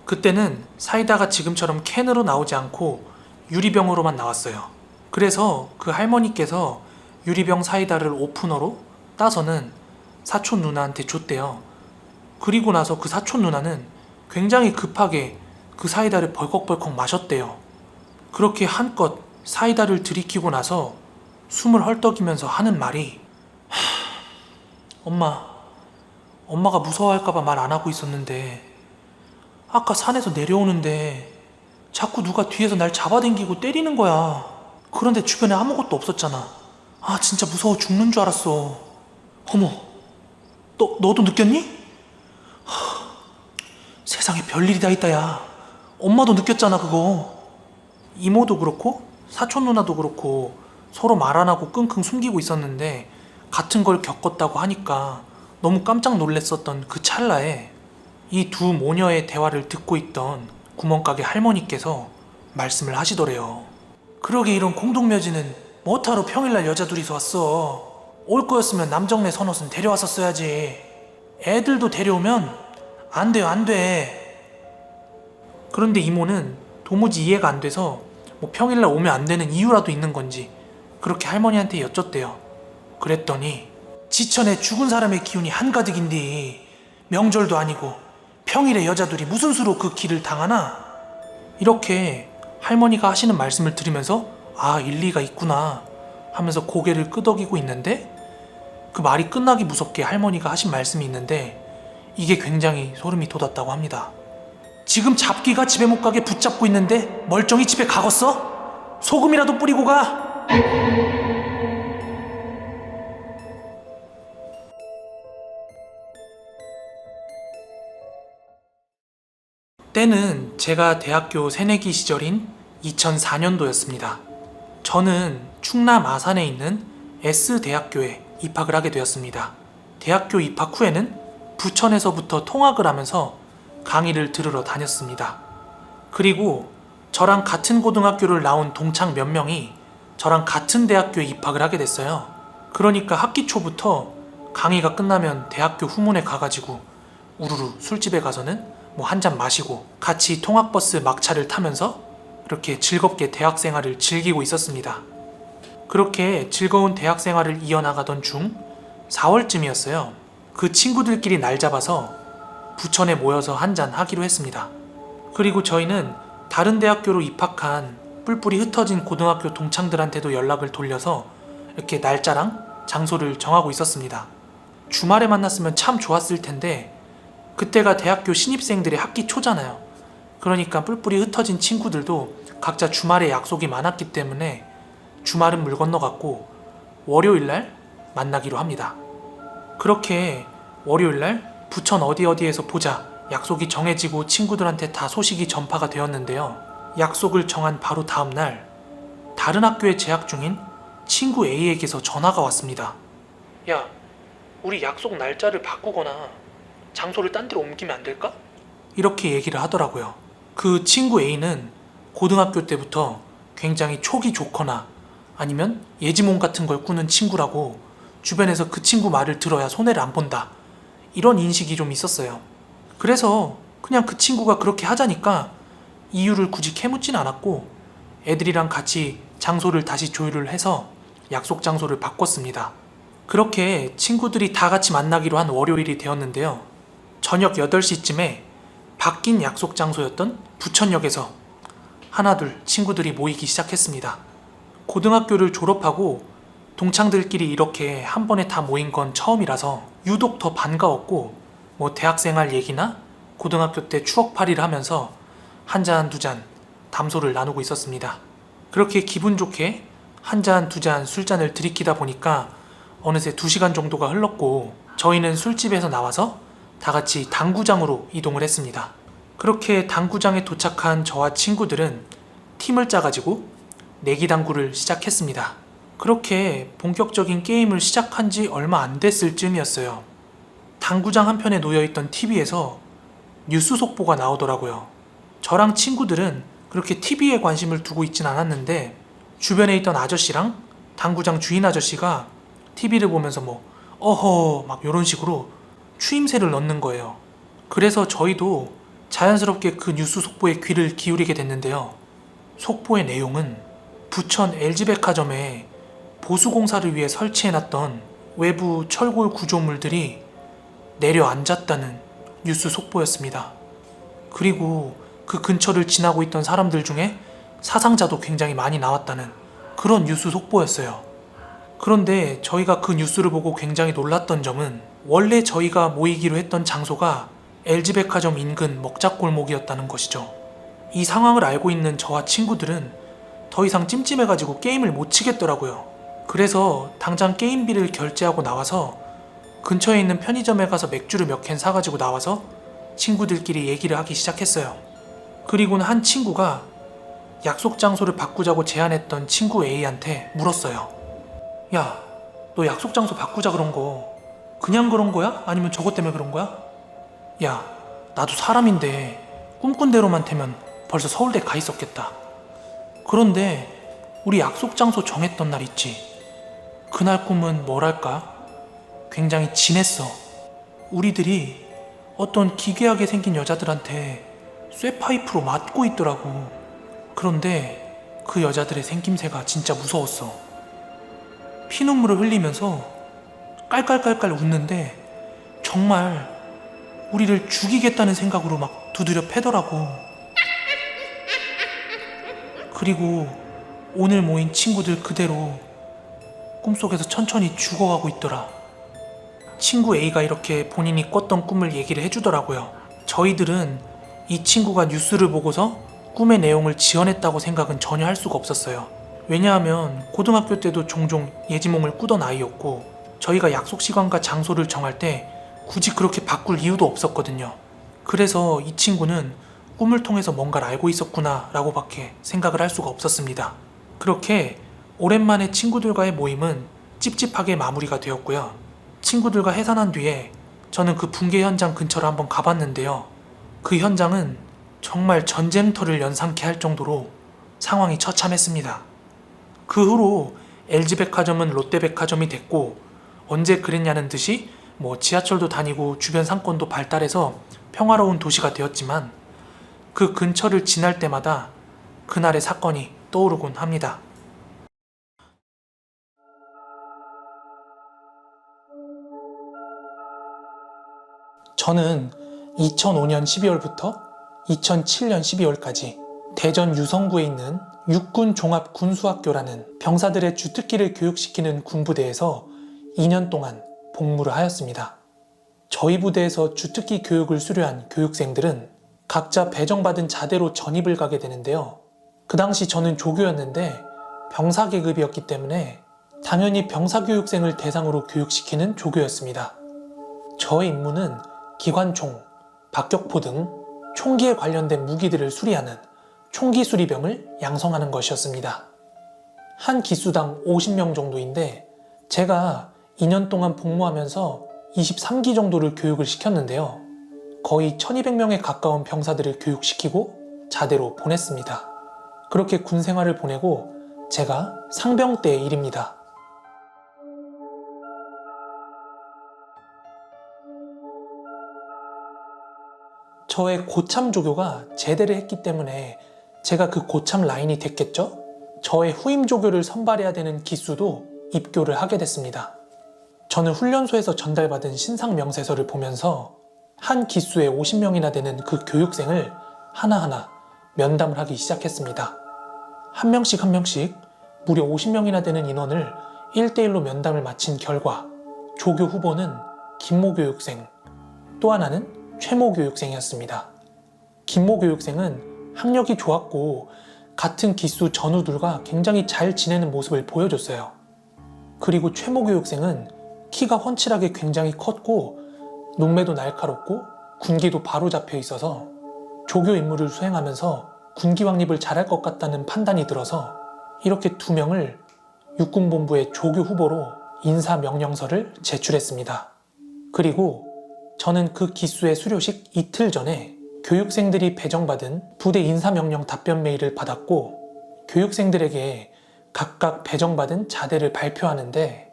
그때는 사이다가 지금처럼 캔으로 나오지 않고 유리병으로만 나왔어요. 그래서 그 할머니께서 유리병 사이다를 오프너로 따서는 사촌 누나한테 줬대요. 그리고 나서 그 사촌 누나는 굉장히 급하게 그 사이다를 벌컥벌컥 마셨대요. 그렇게 한껏 사이다를 들이키고 나서 숨을 헐떡이면서 하는 말이 엄마가 무서워할까봐 말 안 하고 있었는데 아까 산에서 내려오는데 자꾸 누가 뒤에서 날 잡아당기고 때리는 거야. 그런데 주변에 아무것도 없었잖아. 아, 진짜 무서워 죽는 줄 알았어. 어머, 너도 느꼈니? 세상에 별일이 다 있다 야. 엄마도 느꼈잖아 그거. 이모도 그렇고 사촌 누나도 그렇고 서로 말 안 하고 끙끙 숨기고 있었는데 같은 걸 겪었다고 하니까 너무 깜짝 놀랐었던 그 찰나에 이 두 모녀의 대화를 듣고 있던 구멍가게 할머니께서 말씀을 하시더래요. 그러게 이런 공동묘지는 뭐하러 평일날 여자 둘이서 왔어. 올 거였으면 남정네 선옷은 데려왔었어야지. 애들도 데려오면 안 돼요, 안 돼. 그런데 이모는 도무지 이해가 안 돼서 뭐 평일날 오면 안 되는 이유라도 있는 건지 그렇게 할머니한테 여쭸대요. 그랬더니 지천에 죽은 사람의 기운이 한가득인데 명절도 아니고 평일에 여자들이 무슨 수로 그 길을 당하나? 이렇게 할머니가 하시는 말씀을 들으면서 아, 일리가 있구나 하면서 고개를 끄덕이고 있는데 그 말이 끝나기 무섭게 할머니가 하신 말씀이 있는데 이게 굉장히 소름이 돋았다고 합니다. 지금 잡기가 집에 못 가게 붙잡고 있는데 멀쩡히 집에 가겄어? 소금이라도 뿌리고 가! 때는 제가 대학교 새내기 시절인 2004년도였습니다. 저는 충남 아산에 있는 S대학교에 입학을 하게 되었습니다. 대학교 입학 후에는 부천에서부터 통학을 하면서 강의를 들으러 다녔습니다. 그리고 저랑 같은 고등학교를 나온 동창 몇 명이 저랑 같은 대학교에 입학을 하게 됐어요. 그러니까 학기 초부터 강의가 끝나면 대학교 후문에 가가지고 우르르 술집에 가서는 뭐 한 잔 마시고 같이 통학버스 막차를 타면서 이렇게 즐겁게 대학 생활을 즐기고 있었습니다. 그렇게 즐거운 대학 생활을 이어나가던 중 4월쯤이었어요. 그 친구들끼리 날 잡아서 부천에 모여서 한잔 하기로 했습니다. 그리고 저희는 다른 대학교로 입학한 뿔뿔이 흩어진 고등학교 동창들한테도 연락을 돌려서 이렇게 날짜랑 장소를 정하고 있었습니다. 주말에 만났으면 참 좋았을 텐데 그때가 대학교 신입생들의 학기 초잖아요. 그러니까 뿔뿔이 흩어진 친구들도 각자 주말에 약속이 많았기 때문에 주말은 물 건너갔고 월요일날 만나기로 합니다. 그렇게 월요일날 부천 어디에서 보자 약속이 정해지고 친구들한테 다 소식이 전파가 되었는데요. 약속을 정한 바로 다음날 다른 학교에 재학 중인 친구 A에게서 전화가 왔습니다. 야, 우리 약속 날짜를 바꾸거나 장소를 딴 데로 옮기면 안 될까? 이렇게 얘기를 하더라고요. 그 친구 A는 고등학교 때부터 굉장히 촉이 좋거나 아니면 예지몽 같은 걸 꾸는 친구라고 주변에서 그 친구 말을 들어야 손해를 안 본다, 이런 인식이 좀 있었어요. 그래서 그냥 그 친구가 그렇게 하자니까 이유를 굳이 캐묻진 않았고 애들이랑 같이 장소를 다시 조율을 해서 약속 장소를 바꿨습니다. 그렇게 친구들이 다 같이 만나기로 한 월요일이 되었는데요. 저녁 8시쯤에 바뀐 약속 장소였던 부천역에서 하나둘 친구들이 모이기 시작했습니다. 고등학교를 졸업하고 동창들끼리 이렇게 한 번에 다 모인 건 처음이라서 유독 더 반가웠고 뭐 대학생활 얘기나 고등학교 때 추억팔이를 하면서 한 잔, 두 잔 담소를 나누고 있었습니다. 그렇게 기분 좋게 한 잔, 두 잔 술잔을 들이키다 보니까 어느새 2시간 정도가 흘렀고 저희는 술집에서 나와서 다 같이 당구장으로 이동을 했습니다. 그렇게 당구장에 도착한 저와 친구들은 팀을 짜가지고 내기당구를 시작했습니다. 그렇게 본격적인 게임을 시작한 지 얼마 안 됐을 쯤이었어요. 당구장 한편에 놓여있던 TV에서 뉴스 속보가 나오더라고요. 저랑 친구들은 그렇게 TV에 관심을 두고 있진 않았는데 주변에 있던 아저씨랑 당구장 주인 아저씨가 TV를 보면서 어허 막 이런 식으로 추임새를 넣는 거예요. 그래서 저희도 자연스럽게 그 뉴스 속보에 귀를 기울이게 됐는데요. 속보의 내용은 부천 LG백화점에 보수공사를 위해 설치해놨던 외부 철골 구조물들이 내려앉았다는 뉴스 속보였습니다. 그리고 그 근처를 지나고 있던 사람들 중에 사상자도 굉장히 많이 나왔다는 그런 뉴스 속보였어요. 그런데 저희가 그 뉴스를 보고 굉장히 놀랐던 점은 원래 저희가 모이기로 했던 장소가 LG백화점 인근 먹자골목이었다는 것이죠. 이 상황을 알고 있는 저와 친구들은 더 이상 찜찜해가지고 게임을 못 치겠더라고요. 그래서 당장 게임비를 결제하고 나와서 근처에 있는 편의점에 가서 맥주를 몇 캔 사가지고 나와서 친구들끼리 얘기를 하기 시작했어요. 그리고는 한 친구가 약속 장소를 바꾸자고 제안했던 친구 A한테 물었어요. 야, 너 약속 장소 바꾸자 그런 거 그냥 그런 거야? 아니면 저것 때문에 그런 거야? 야, 나도 사람인데 꿈꾼 대로만 되면 벌써 서울대 가 있었겠다. 그런데 우리 약속 장소 정했던 날 있지. 그날 꿈은 뭐랄까? 굉장히 진했어. 우리들이 어떤 기괴하게 생긴 여자들한테 쇠파이프로 맞고 있더라고. 그런데 그 여자들의 생김새가 진짜 무서웠어. 피눈물을 흘리면서 깔깔깔깔 웃는데 정말 우리를 죽이겠다는 생각으로 막 두드려 패더라고. 그리고 오늘 모인 친구들 그대로 꿈속에서 천천히 죽어가고 있더라. 친구 A가 이렇게 본인이 꿨던 꿈을 얘기를 해주더라고요. 저희들은 이 친구가 뉴스를 보고서 꿈의 내용을 지어냈다고 생각은 전혀 할 수가 없었어요. 왜냐하면 고등학교 때도 종종 예지몽을 꾸던 아이였고 저희가 약속 시간과 장소를 정할 때 굳이 그렇게 바꿀 이유도 없었거든요. 그래서 이 친구는 꿈을 통해서 뭔가를 알고 있었구나 라고 밖에 생각을 할 수가 없었습니다. 그렇게 오랜만에 친구들과의 모임은 찝찝하게 마무리가 되었고요. 친구들과 해산한 뒤에 저는 그 붕괴 현장 근처를 한번 가봤는데요. 그 현장은 정말 전쟁터를 연상케 할 정도로 상황이 처참했습니다. 그 후로 LG백화점은 롯데백화점이 됐고 언제 그랬냐는 듯이 지하철도 다니고 주변 상권도 발달해서 평화로운 도시가 되었지만 그 근처를 지날 때마다 그날의 사건이 떠오르곤 합니다. 저는 2005년 12월부터 2007년 12월까지 대전 유성구에 있는 육군 종합군수학교라는 병사들의 주특기를 교육시키는 군부대에서 2년 동안 복무를 하였습니다. 저희 부대에서 주특기 교육을 수료한 교육생들은 각자 배정받은 자대로 전입을 가게 되는데요. 그 당시 저는 조교였는데 병사 계급이었기 때문에 당연히 병사교육생을 대상으로 교육시키는 조교였습니다. 저의 임무는 기관총, 박격포 등 총기에 관련된 무기들을 수리하는 총기 수리병을 양성하는 것이었습니다. 한 기수당 50명 정도인데 제가 2년 동안 복무하면서 23기 정도를 교육을 시켰는데요. 거의 1200명에 가까운 병사들을 교육시키고 자대로 보냈습니다. 그렇게 군 생활을 보내고 제가 상병 때의 일입니다. 저의 고참 조교가 제대를 했기 때문에 제가 그 고참 라인이 됐겠죠? 저의 후임 조교를 선발해야 되는 기수도 입교를 하게 됐습니다. 저는 훈련소에서 전달받은 신상 명세서를 보면서 한 기수에 50명이나 되는 그 교육생을 하나하나 면담을 하기 시작했습니다. 한 명씩 무려 50명이나 되는 인원을 1대1로 면담을 마친 결과 조교 후보는 김모 교육생, 또 하나는 최모 교육생이었습니다. 김모 교육생은 학력이 좋았고 같은 기수 전우들과 굉장히 잘 지내는 모습을 보여줬어요. 그리고 최모 교육생은 키가 훤칠하게 굉장히 컸고 눈매도 날카롭고 군기도 바로 잡혀 있어서 조교 임무를 수행하면서 군기 확립을 잘할 것 같다는 판단이 들어서 이렇게 두 명을 육군본부의 조교 후보로 인사명령서를 제출했습니다. 그리고 저는 그 기수의 수료식 이틀 전에 교육생들이 배정받은 부대 인사명령 답변 메일을 받았고 교육생들에게 각각 배정받은 자대를 발표하는데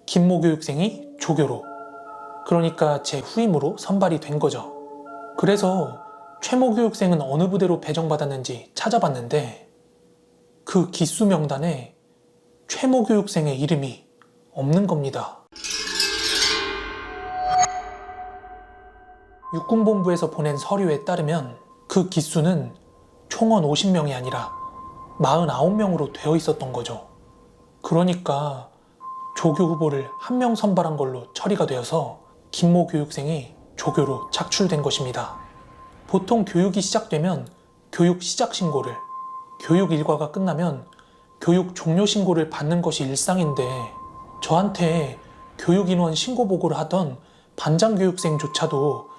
김모 교육생이 조교로, 그러니까 제 후임으로 선발이 된 거죠. 그래서 최모 교육생은 어느 부대로 배정받았는지 찾아봤는데 그 기수 명단에 최모 교육생의 이름이 없는 겁니다. 육군본부에서 보낸 서류에 따르면 그 기수는 총원 50명이 아니라 49명으로 되어 있었던 거죠. 그러니까 조교 후보를 1명 선발한 걸로 처리가 되어서 김모 교육생이 조교로 착출된 것입니다. 보통 교육이 시작되면 교육 시작 신고를, 교육 일과가 끝나면 교육 종료 신고를 받는 것이 일상인데 저한테 교육 인원 신고 보고를 하던 반장 교육생조차도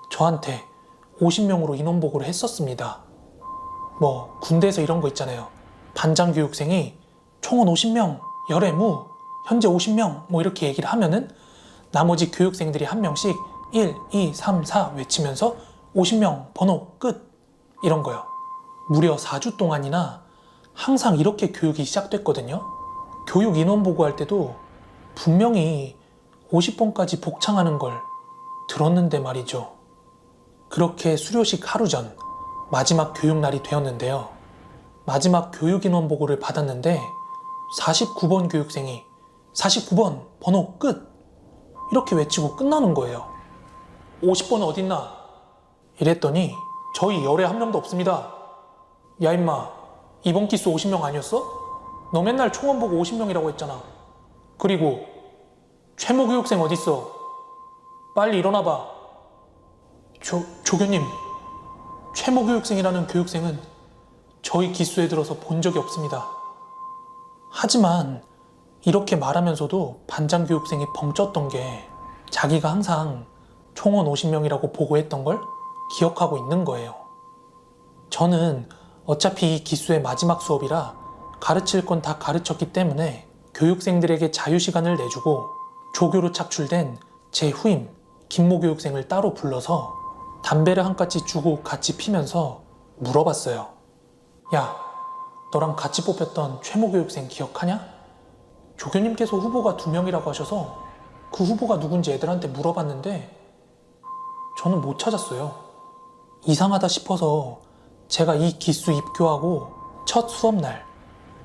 저한테 50명으로 인원 보고를 했었습니다. 뭐 군대에서 이런 거 있잖아요. 반장 교육생이 총원 50명, 열애무, 현재 50명 뭐 이렇게 얘기를 하면은 나머지 교육생들이 한 명씩 1, 2, 3, 4 외치면서 50명 번호 끝 이런 거요. 무려 4주 동안이나 항상 이렇게 교육이 시작됐거든요. 교육 인원 보고할 때도 분명히 50번까지 복창하는 걸 들었는데 말이죠. 그렇게 수료식 하루 전 마지막 교육날이 되었는데요. 마지막 교육 인원 보고를 받았는데 49번 교육생이 49번 번호 끝 이렇게 외치고 끝나는 거예요. 50번은 어딨나? 이랬더니 저희 열에 한 명도 없습니다. 야 임마, 이번 기수 50명 아니었어? 너 맨날 총원 보고 50명이라고 했잖아. 그리고 최모 교육생 어딨어? 빨리 일어나봐. 조교님, 최모 교육생이라는 교육생은 저희 기수에 들어서 본 적이 없습니다. 하지만 이렇게 말하면서도 반장 교육생이 벙쪘던 게 자기가 항상 총원 50명이라고 보고했던 걸 기억하고 있는 거예요. 저는 어차피 이 기수의 마지막 수업이라 가르칠 건 다 가르쳤기 때문에 교육생들에게 자유시간을 내주고 조교로 착출된 제 후임 김모 교육생을 따로 불러서 담배를 한 가지 주고 같이 피면서 물어봤어요. 야, 너랑 같이 뽑혔던 최모 교육생 기억하냐? 조교님께서 후보가 2명이라고 하셔서 그 후보가 누군지 애들한테 물어봤는데 저는 못 찾았어요. 이상하다 싶어서 제가 이 기수 입교하고 첫 수업날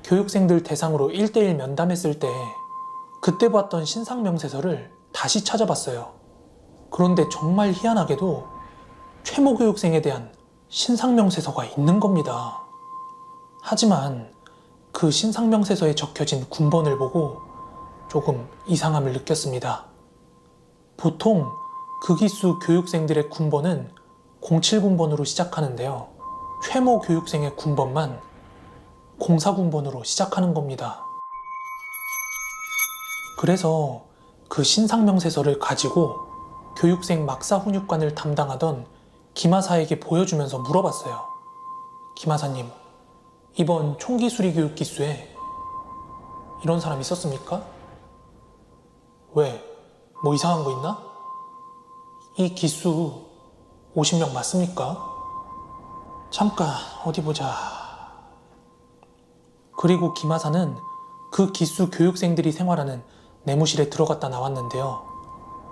교육생들 대상으로 1대1 면담했을 때 그때 봤던 신상명세서를 다시 찾아봤어요. 그런데 정말 희한하게도 최모 교육생에 대한 신상명세서가 있는 겁니다. 하지만 그 신상명세서에 적혀진 군번을 보고 조금 이상함을 느꼈습니다. 보통 그 기수 교육생들의 군번은 07군번으로 시작하는데요. 최모 교육생의 군번만 04군번으로 시작하는 겁니다. 그래서 그 신상명세서를 가지고 교육생 막사 훈육관을 담당하던 김하사에게 보여주면서 물어봤어요. 김하사님, 이번 총기수리 교육 기수에 이런 사람 있었습니까? 왜? 뭐 이상한 거 있나? 이 기수 50명 맞습니까? 잠깐 어디 보자. 그리고 김하사는 그 기수 교육생들이 생활하는 내무실에 들어갔다 나왔는데요.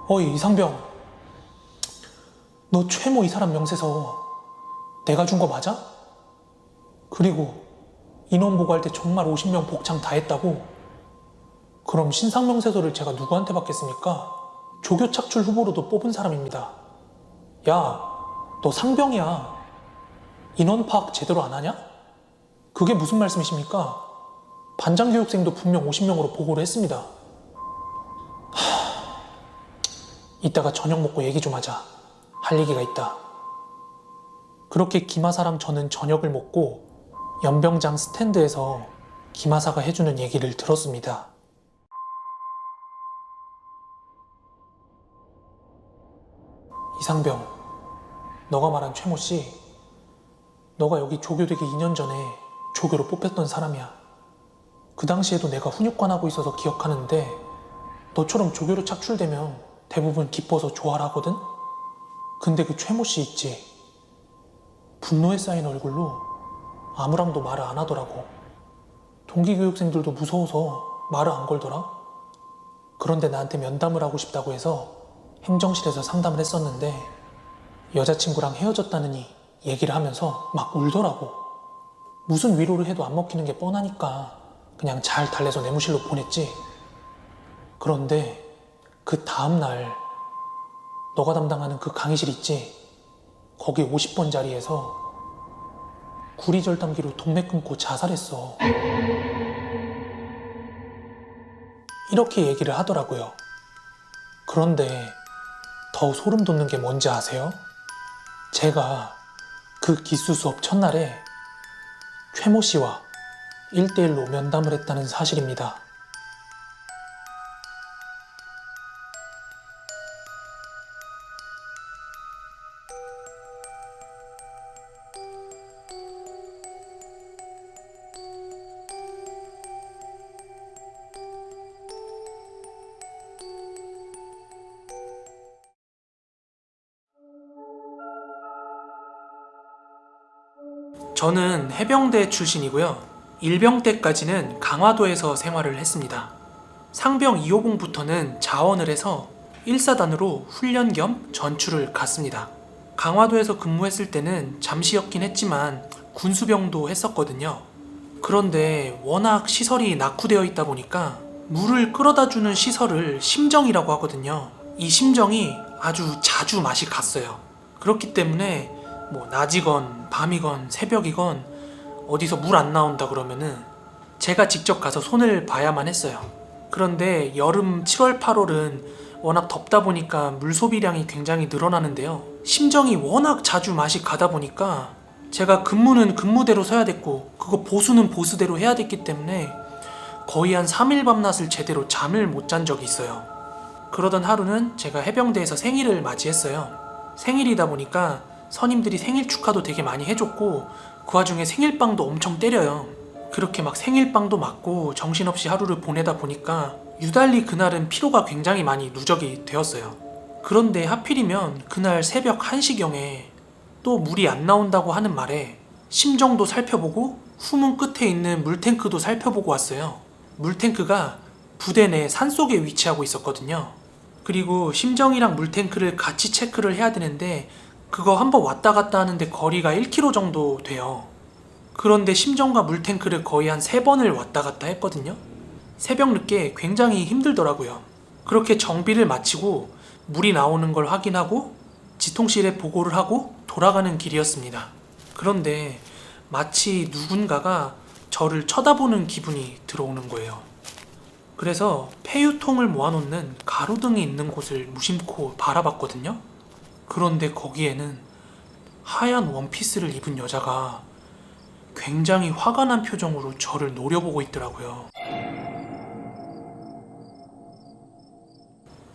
어이 이상병, 너 최모 이 사람 명세서 내가 준 거 맞아? 그리고 인원 보고할 때 정말 50명 복창 다 했다고? 그럼 신상명세서를 제가 누구한테 받겠습니까? 조교 착출 후보로도 뽑은 사람입니다. 야, 너 상병이야. 인원 파악 제대로 안 하냐? 그게 무슨 말씀이십니까? 반장 교육생도 분명 50명으로 보고를 했습니다. 이따가 저녁 먹고 얘기 좀 하자. 할 얘기가 있다. 그렇게 김하사랑 저는 저녁을 먹고 연병장 스탠드에서 김하사가 해주는 얘기를 들었습니다. 이상병, 너가 말한 최모 씨, 너가 여기 조교되기 2년 전에 조교로 뽑혔던 사람이야. 그 당시에도 내가 훈육관 하고 있어서 기억하는데 너처럼 조교로 착출되면 대부분 기뻐서 좋아라 하거든? 근데 그 최모 씨 있지? 분노에 쌓인 얼굴로 아무랑도 말을 안 하더라고. 동기교육생들도 무서워서 말을 안 걸더라. 그런데 나한테 면담을 하고 싶다고 해서 행정실에서 상담을 했었는데 여자친구랑 헤어졌다느니 얘기를 하면서 막 울더라고. 무슨 위로를 해도 안 먹히는 게 뻔하니까 그냥 잘 달래서 내무실로 보냈지. 그런데 그 다음날 너가 담당하는 그 강의실 있지? 거기 50번 자리에서 구리절단기로 동맥 끊고 자살했어. 이렇게 얘기를 하더라고요. 그런데 더 소름 돋는 게 뭔지 아세요? 제가 그 기수 수업 첫날에 최모 씨와 1대1로 면담을 했다는 사실입니다. 저는 해병대 출신이고요. 일병 때까지는 강화도에서 생활을 했습니다. 상병 2호봉부터는 자원을 해서 1사단으로 훈련 겸 전출을 갔습니다. 강화도에서 근무했을 때는 잠시였긴 했지만 군수병도 했었거든요. 그런데 워낙 시설이 낙후되어 있다 보니까 물을 끌어다주는 시설을 심정이라고 하거든요. 이 심정이 아주 자주 맛이 갔어요. 그렇기 때문에 낮이건 밤이건 새벽이건 어디서 물 안 나온다 그러면은 제가 직접 가서 손을 봐야만 했어요. 그런데 여름 7월 8월은 워낙 덥다 보니까 물 소비량이 굉장히 늘어나는데요. 심정이 워낙 자주 맛이 가다 보니까 제가 근무는 근무대로 서야 됐고 그거 보수는 보수대로 해야 됐기 때문에 거의 한 3일 밤낮을 제대로 잠을 못 잔 적이 있어요. 그러던 하루는 제가 해병대에서 생일을 맞이했어요. 생일이다 보니까 선임들이 생일 축하도 되게 많이 해줬고 그 와중에 생일빵도 엄청 때려요. 그렇게 막 생일빵도 맞고 정신없이 하루를 보내다 보니까 유달리 그날은 피로가 굉장히 많이 누적이 되었어요. 그런데 하필이면 그날 새벽 1시경에 또 물이 안 나온다고 하는 말에 심정도 살펴보고 후문 끝에 있는 물탱크도 살펴보고 왔어요. 물탱크가 부대 내 산속에 위치하고 있었거든요. 그리고 심정이랑 물탱크를 같이 체크를 해야 되는데 그거 한번 왔다 갔다 하는데 거리가 1km 정도 돼요. 그런데 심정과 물탱크를 거의 한 3번을 왔다 갔다 했거든요. 새벽 늦게 굉장히 힘들더라고요. 그렇게 정비를 마치고 물이 나오는 걸 확인하고 지통실에 보고를 하고 돌아가는 길이었습니다. 그런데 마치 누군가가 저를 쳐다보는 기분이 들어오는 거예요. 그래서 폐유통을 모아놓는 가로등이 있는 곳을 무심코 바라봤거든요. 그런데 거기에는 하얀 원피스를 입은 여자가 굉장히 화가 난 표정으로 저를 노려보고 있더라고요.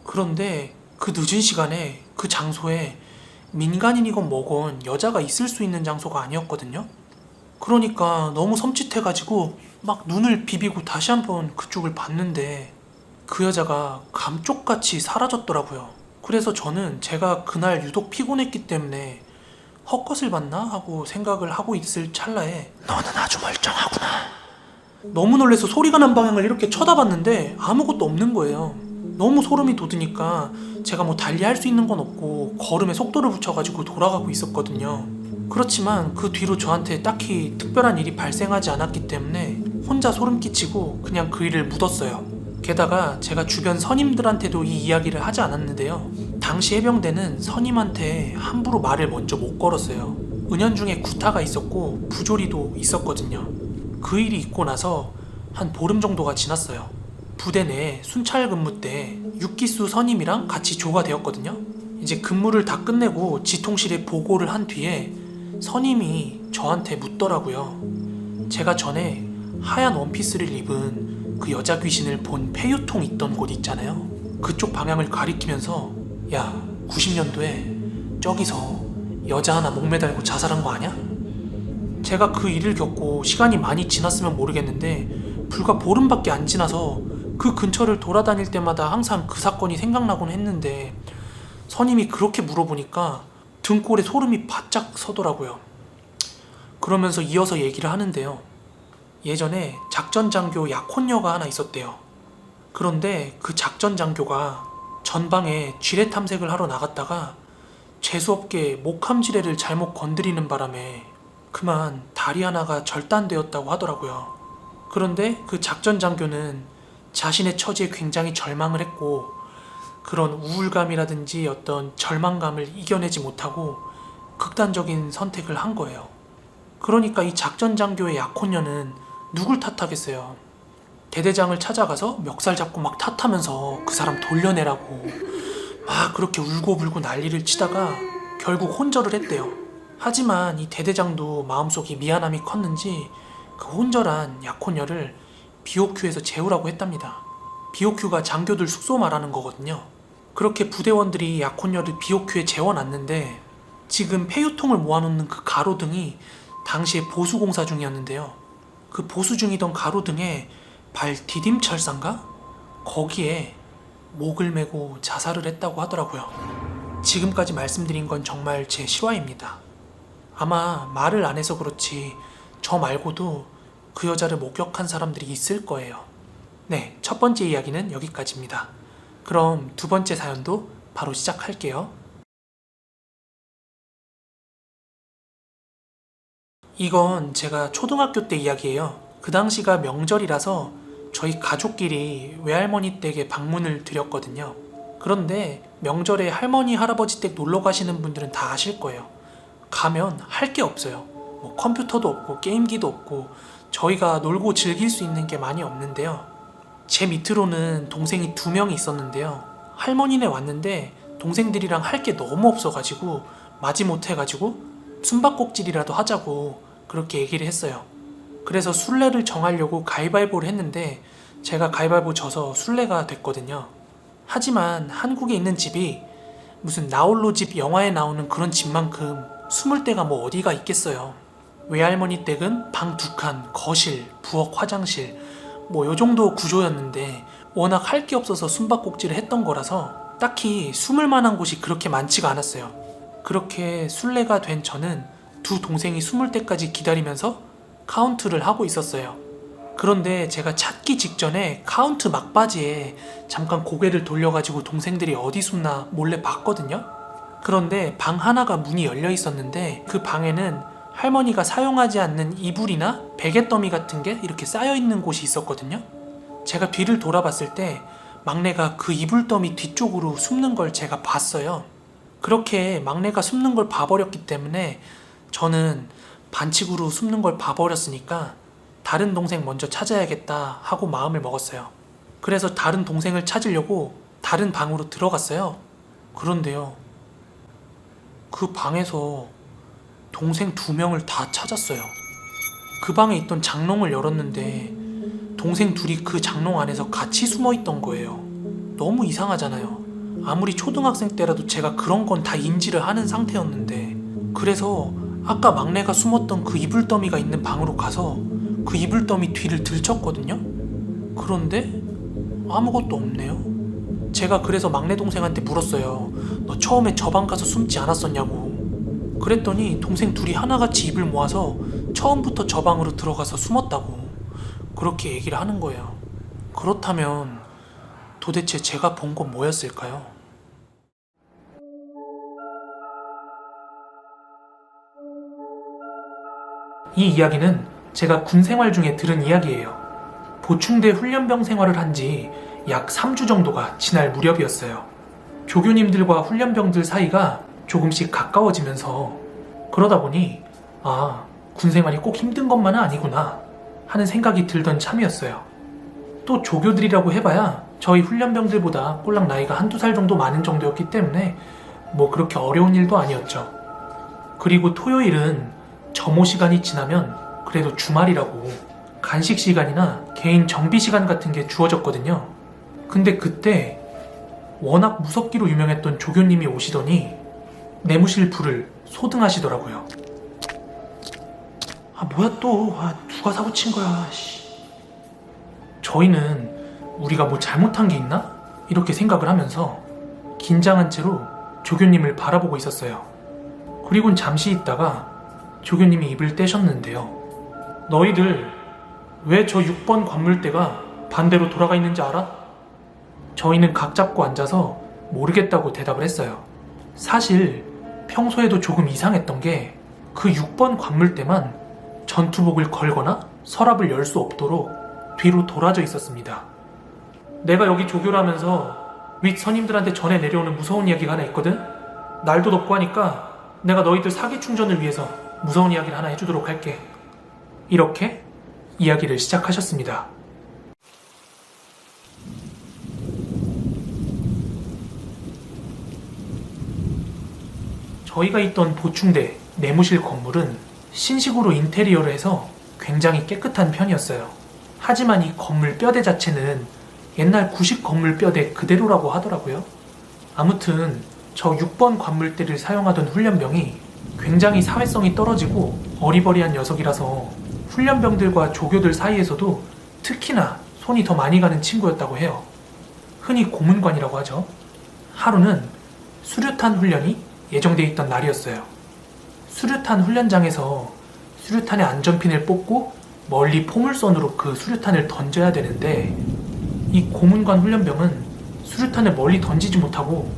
그런데 그 늦은 시간에 그 장소에 민간인이건 뭐건 여자가 있을 수 있는 장소가 아니었거든요. 그러니까 너무 섬찟해가지고 막 눈을 비비고 다시 한번 그쪽을 봤는데 그 여자가 감쪽같이 사라졌더라고요. 그래서 저는 제가 그날 유독 피곤했기 때문에 헛것을 봤나 하고 생각을 하고 있을 찰나에 너는 아주 멀쩡하구나. 너무 놀라서 소리가 난 방향을 이렇게 쳐다봤는데 아무것도 없는 거예요. 너무 소름이 돋으니까 제가 달리 할 수 있는 건 없고 걸음에 속도를 붙여가지고 돌아가고 있었거든요. 그렇지만 그 뒤로 저한테 딱히 특별한 일이 발생하지 않았기 때문에 혼자 소름 끼치고 그냥 그 일을 묻었어요. 게다가 제가 주변 선임들한테도 이 이야기를 하지 않았는데요. 당시 해병대는 선임한테 함부로 말을 먼저 못 걸었어요. 은연중에 구타가 있었고 부조리도 있었거든요. 그 일이 있고 나서 한 보름 정도가 지났어요. 부대 내 순찰 근무 때 6기수 선임이랑 같이 조가 되었거든요. 이제 근무를 다 끝내고 지통실에 보고를 한 뒤에 선임이 저한테 묻더라고요. 제가 전에 하얀 원피스를 입은 그 여자 귀신을 본 폐유통 있던 곳 있잖아요. 그쪽 방향을 가리키면서 야, 90년도에 저기서 여자 하나 목매달고 자살한 거 아냐? 제가 그 일을 겪고 시간이 많이 지났으면 모르겠는데 불과 보름밖에 안 지나서 그 근처를 돌아다닐 때마다 항상 그 사건이 생각나곤 했는데 선임이 그렇게 물어보니까 등골에 소름이 바짝 서더라고요. 그러면서 이어서 얘기를 하는데요. 예전에 작전 장교 약혼녀가 하나 있었대요. 그런데 그 작전 장교가 전방에 지뢰 탐색을 하러 나갔다가 재수없게 목함 지뢰를 잘못 건드리는 바람에 그만 다리 하나가 절단되었다고 하더라고요. 그런데 그 작전 장교는 자신의 처지에 굉장히 절망을 했고 그런 우울감이라든지 어떤 절망감을 이겨내지 못하고 극단적인 선택을 한 거예요. 그러니까 이 작전 장교의 약혼녀는 누굴 탓하겠어요. 대대장을 찾아가서 멱살 잡고 막 탓하면서 그 사람 돌려내라고 막 그렇게 울고불고 난리를 치다가 결국 혼절을 했대요. 하지만 이 대대장도 마음속에 미안함이 컸는지 그 혼절한 약혼녀를 BOQ에서 재우라고 했답니다. BOQ가 장교들 숙소 말하는 거거든요. 그렇게 부대원들이 약혼녀를 BOQ에 재워놨는데 지금 폐유통을 모아놓는 그 가로등이 당시에 보수공사 중이었는데요. 그 보수 중이던 가로등에 발 디딤철사인가? 거기에 목을 메고 자살을 했다고 하더라고요. 지금까지 말씀드린 건 정말 제 실화입니다. 아마 말을 안 해서 그렇지 저 말고도 그 여자를 목격한 사람들이 있을 거예요. 네, 첫 번째 이야기는 여기까지입니다. 그럼 두 번째 사연도 바로 시작할게요. 이건 제가 초등학교 때 이야기예요. 그 당시가 명절이라서 저희 가족끼리 외할머니 댁에 방문을 드렸거든요. 그런데 명절에 할머니, 할아버지 댁 놀러 가시는 분들은 다 아실 거예요. 가면 할 게 없어요. 뭐 컴퓨터도 없고 게임기도 없고 저희가 놀고 즐길 수 있는 게 많이 없는데요. 제 밑으로는 동생이 2명이 있었는데요. 할머니네 왔는데 동생들이랑 할 게 너무 없어가지고 마지못해가지고 숨바꼭질이라도 하자고 그렇게 얘기를 했어요. 그래서 술래를 정하려고 가위바위보를 했는데 제가 가위바위보 져서 술래가 됐거든요. 하지만 한국에 있는 집이 무슨 나홀로 집 영화에 나오는 그런 집만큼 숨을 데가 뭐 어디가 있겠어요. 외할머니 댁은 방 2칸, 거실, 부엌, 화장실 뭐 요 정도 구조였는데 워낙 할 게 없어서 숨바꼭질을 했던 거라서 딱히 숨을 만한 곳이 그렇게 많지가 않았어요. 그렇게 술래가 된 저는 두 동생이 숨을 때까지 기다리면서 카운트를 하고 있었어요. 그런데 제가 찾기 직전에 카운트 막바지에 잠깐 고개를 돌려가지고 동생들이 어디 숨나 몰래 봤거든요. 그런데 방 하나가 문이 열려 있었는데 그 방에는 할머니가 사용하지 않는 이불이나 베갯더미 같은 게 이렇게 쌓여있는 곳이 있었거든요. 제가 뒤를 돌아봤을 때 막내가 그 이불더미 뒤쪽으로 숨는 걸 제가 봤어요. 그렇게 막내가 숨는 걸 봐버렸기 때문에 저는 반칙으로 숨는 걸 봐버렸으니까 다른 동생 먼저 찾아야겠다 하고 마음을 먹었어요. 그래서 다른 동생을 찾으려고 다른 방으로 들어갔어요. 그런데요, 그 방에서 동생 2명을 다 찾았어요. 그 방에 있던 장롱을 열었는데 동생 둘이 그 장롱 안에서 같이 숨어있던 거예요. 너무 이상하잖아요. 아무리 초등학생 때라도 제가 그런 건 다 인지를 하는 상태였는데, 그래서 아까 막내가 숨었던 그 이불더미가 있는 방으로 가서 그 이불더미 뒤를 들쳤거든요. 그런데 아무것도 없네요. 제가 그래서 막내 동생한테 물었어요. 너 처음에 저 방 가서 숨지 않았었냐고. 그랬더니 동생 둘이 하나같이 입을 모아서 처음부터 저 방으로 들어가서 숨었다고 그렇게 얘기를 하는 거예요. 그렇다면 도대체 제가 본 건 뭐였을까요? 이 이야기는 제가 군 생활 중에 들은 이야기예요. 보충대 훈련병 생활을 한 지 약 3주 정도가 지날 무렵이었어요. 조교님들과 훈련병들 사이가 조금씩 가까워지면서 그러다 보니 군 생활이 꼭 힘든 것만은 아니구나 하는 생각이 들던 참이었어요. 또 조교들이라고 해봐야 저희 훈련병들보다 꼴랑 나이가 1~2살 정도 많은 정도였기 때문에 뭐 그렇게 어려운 일도 아니었죠. 그리고 토요일은 점호 시간이 지나면 그래도 주말이라고 간식 시간이나 개인 정비 시간 같은 게 주어졌거든요. 근데 그때 워낙 무섭기로 유명했던 조교님이 오시더니 내무실 불을 소등하시더라고요. 뭐야 또 누가 사고 친 거야. 저희는 우리가 뭐 잘못한 게 있나? 이렇게 생각을 하면서 긴장한 채로 조교님을 바라보고 있었어요. 그리곤 잠시 있다가 조교님이 입을 떼셨는데요. 너희들 왜 저 6번 관물대가 반대로 돌아가 있는지 알아? 저희는 각 잡고 앉아서 모르겠다고 대답을 했어요. 사실 평소에도 조금 이상했던 게 그 6번 관물대만 전투복을 걸거나 서랍을 열 수 없도록 뒤로 돌아져 있었습니다. 내가 여기 조교라면서 윗 선임들한테 전해 내려오는 무서운 이야기가 하나 있거든? 날도 덥고 하니까 내가 너희들 사기 충전을 위해서 무서운 이야기를 하나 해주도록 할게. 이렇게 이야기를 시작하셨습니다. 저희가 있던 보충대 내무실 건물은 신식으로 인테리어를 해서 굉장히 깨끗한 편이었어요. 하지만 이 건물 뼈대 자체는 옛날 구식 건물 뼈대 그대로라고 하더라고요. 아무튼 저 6번 관물대를 사용하던 훈련병이 굉장히 사회성이 떨어지고 어리버리한 녀석이라서 훈련병들과 조교들 사이에서도 특히나 손이 더 많이 가는 친구였다고 해요. 흔히 고문관이라고 하죠. 하루는 수류탄 훈련이 예정돼 있던 날이었어요. 수류탄 훈련장에서 수류탄의 안전핀을 뽑고 멀리 포물선으로 그 수류탄을 던져야 되는데 이 고문관 훈련병은 수류탄을 멀리 던지지 못하고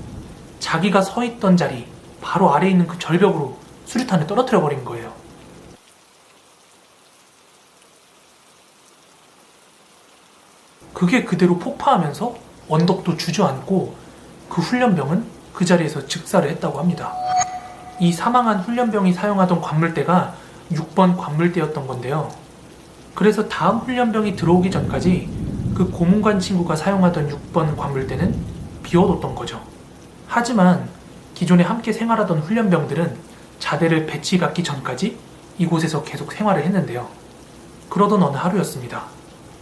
자기가 서 있던 자리 바로 아래에 있는 그 절벽으로 수류탄을 떨어뜨려 버린 거예요. 그게 그대로 폭파하면서 언덕도 주저앉고 그 훈련병은 그 자리에서 즉사를 했다고 합니다. 이 사망한 훈련병이 사용하던 관물대가 6번 관물대였던 건데요. 그래서 다음 훈련병이 들어오기 전까지 그 고문관 친구가 사용하던 6번 관물대는 비워뒀던 거죠. 하지만 기존에 함께 생활하던 훈련병들은 자대를 배치 갖기 전까지 이곳에서 계속 생활을 했는데요. 그러던 어느 하루였습니다.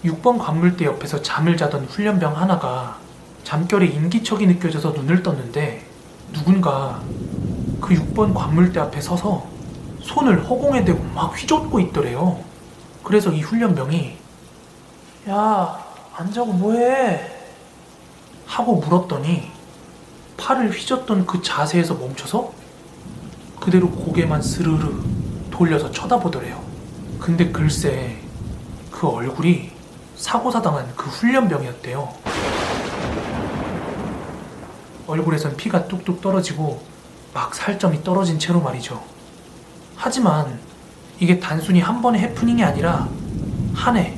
6번 관물대 옆에서 잠을 자던 훈련병 하나가 잠결에 인기척이 느껴져서 눈을 떴는데 누군가 그 6번 관물대 앞에 서서 손을 허공에 대고 막 휘젓고 있더래요. 그래서 이 훈련병이 야, 안 자고 뭐해? 하고 물었더니 팔을 휘젓던 그 자세에서 멈춰서 그대로 고개만 스르르 돌려서 쳐다보더래요. 근데 글쎄 그 얼굴이 사고사당한 그 훈련병이었대요. 얼굴에선 피가 뚝뚝 떨어지고 막 살점이 떨어진 채로 말이죠. 하지만 이게 단순히 한 번의 해프닝이 아니라 한 해,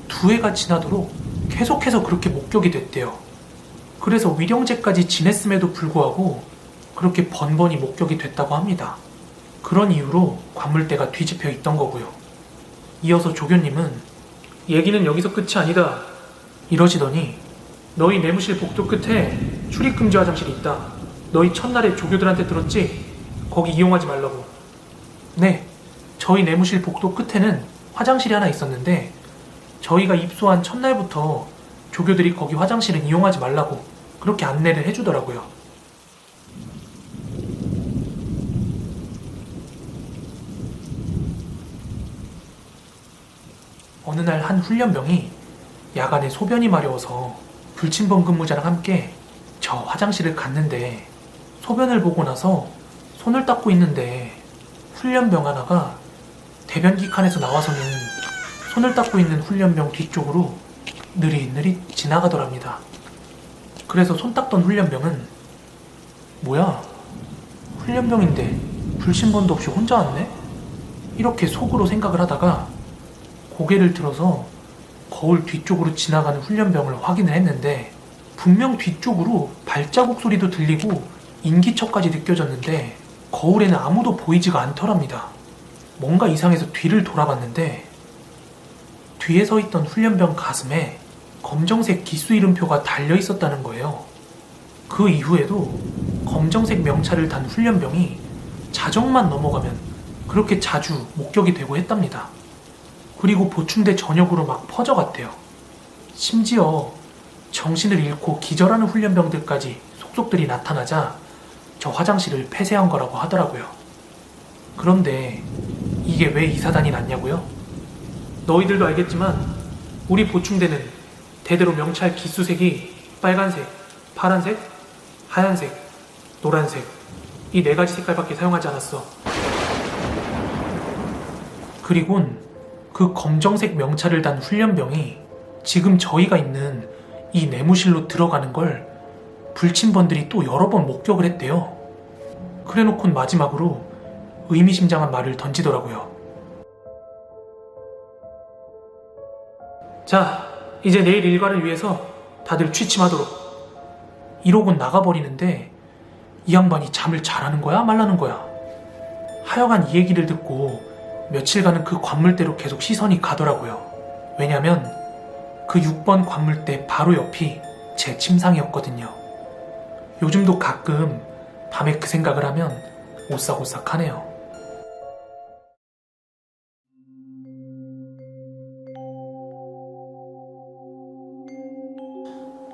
두 해가 지나도록 계속해서 그렇게 목격이 됐대요. 그래서 위령제까지 지냈음에도 불구하고 그렇게 번번이 목격이 됐다고 합니다. 그런 이유로 관물대가 뒤집혀 있던 거고요. 이어서 조교님은 얘기는 여기서 끝이 아니다 이러시더니 너희 내무실 복도 끝에 출입금지 화장실이 있다. 너희 첫날에 조교들한테 들었지? 거기 이용하지 말라고. 네, 저희 내무실 복도 끝에는 화장실이 하나 있었는데 저희가 입소한 첫날부터 조교들이 거기 화장실은 이용하지 말라고 그렇게 안내를 해주더라고요. 어느 날 한 훈련병이 야간에 소변이 마려워서 불침번 근무자랑 함께 저 화장실을 갔는데 소변을 보고 나서 손을 닦고 있는데 훈련병 하나가 대변기 칸에서 나와서는 손을 닦고 있는 훈련병 뒤쪽으로 느릿느릿 지나가더랍니다. 그래서 손 닦던 훈련병은 뭐야? 훈련병인데 불신번도 없이 혼자 왔네? 이렇게 속으로 생각을 하다가 고개를 들어서 거울 뒤쪽으로 지나가는 훈련병을 확인을 했는데 분명 뒤쪽으로 발자국 소리도 들리고 인기척까지 느껴졌는데 거울에는 아무도 보이지가 않더랍니다. 뭔가 이상해서 뒤를 돌아봤는데 뒤에 서 있던 훈련병 가슴에 검정색 기수 이름표가 달려 있었다는 거예요. 그 이후에도 검정색 명찰을 단 훈련병이 자정만 넘어가면 그렇게 자주 목격이 되고 했답니다. 그리고 보충대 전역으로 막 퍼져갔대요. 심지어 정신을 잃고 기절하는 훈련병들까지 속속들이 나타나자 저 화장실을 폐쇄한 거라고 하더라고요. 그런데 이게 왜 이 사단이 났냐고요? 너희들도 알겠지만 우리 보충대는 대대로 명찰 기수색이 빨간색, 파란색, 하얀색, 노란색, 이 4가지 색깔밖에 사용하지 않았어. 그리곤 그 검정색 명찰을 단 훈련병이 지금 저희가 있는 이 내무실로 들어가는 걸 불침번들이 또 여러 번 목격을 했대요. 그래놓곤 마지막으로 의미심장한 말을 던지더라고요. 자, 이제 내일 일과를 위해서 다들 취침하도록. 이러곤 나가버리는데 이 양반이 잠을 잘하는 거야 말라는 거야. 하여간 이 얘기를 듣고 며칠간은 그 관물대로 계속 시선이 가더라고요. 왜냐면 그 6번 관물대 바로 옆이 제 침상이었거든요. 요즘도 가끔 밤에 그 생각을 하면 오싹오싹하네요.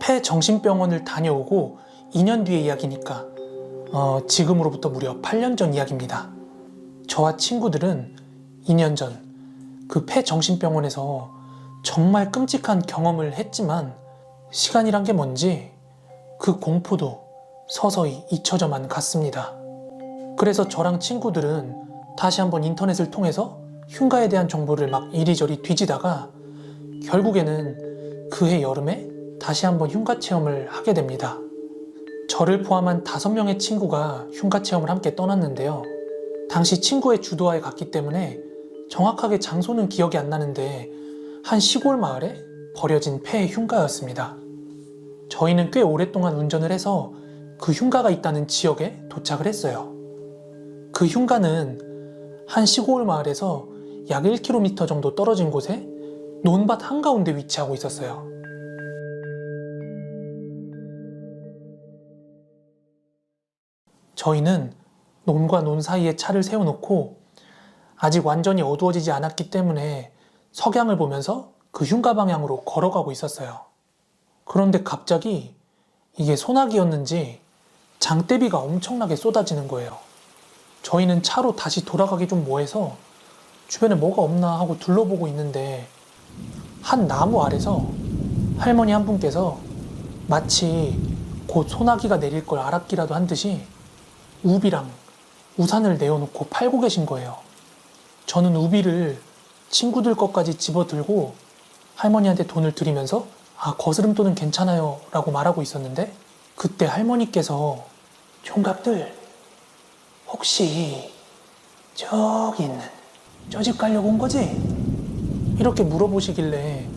폐정신병원을 다녀오고 2년 뒤의 이야기니까 지금으로부터 무려 8년 전 이야기입니다. 저와 친구들은 2년 전 그 폐정신병원에서 정말 끔찍한 경험을 했지만 시간이란 게 뭔지 그 공포도 서서히 잊혀져만 갔습니다. 그래서 저랑 친구들은 다시 한번 인터넷을 통해서 흉가에 대한 정보를 막 이리저리 뒤지다가 결국에는 그해 여름에 다시 한번 흉가 체험을 하게 됩니다. 저를 포함한 5명의 친구가 흉가 체험을 함께 떠났는데요. 당시 친구의 주도하에 갔기 때문에 정확하게 장소는 기억이 안 나는데 한 시골 마을에 버려진 폐의 흉가였습니다. 저희는 꽤 오랫동안 운전을 해서 그 흉가가 있다는 지역에 도착을 했어요. 그 흉가는 한 시골 마을에서 약 1km 정도 떨어진 곳에 논밭 한가운데 위치하고 있었어요. 저희는 논과 논 사이에 차를 세워놓고 아직 완전히 어두워지지 않았기 때문에 석양을 보면서 그 흉가 방향으로 걸어가고 있었어요. 그런데 갑자기 이게 소나기였는지 장대비가 엄청나게 쏟아지는 거예요. 저희는 차로 다시 돌아가기 좀 뭐해서 주변에 뭐가 없나 하고 둘러보고 있는데 한 나무 아래서 할머니 한 분께서 마치 곧 소나기가 내릴 걸 알았기라도 한 듯이 우비랑 우산을 내어놓고 팔고 계신 거예요. 저는 우비를 친구들 것까지 집어들고 할머니한테 돈을 드리면서 거스름돈은 괜찮아요 라고 말하고 있었는데 그때 할머니께서 총각들 혹시 저기 있는 저 집 가려고 온 거지? 이렇게 물어보시길래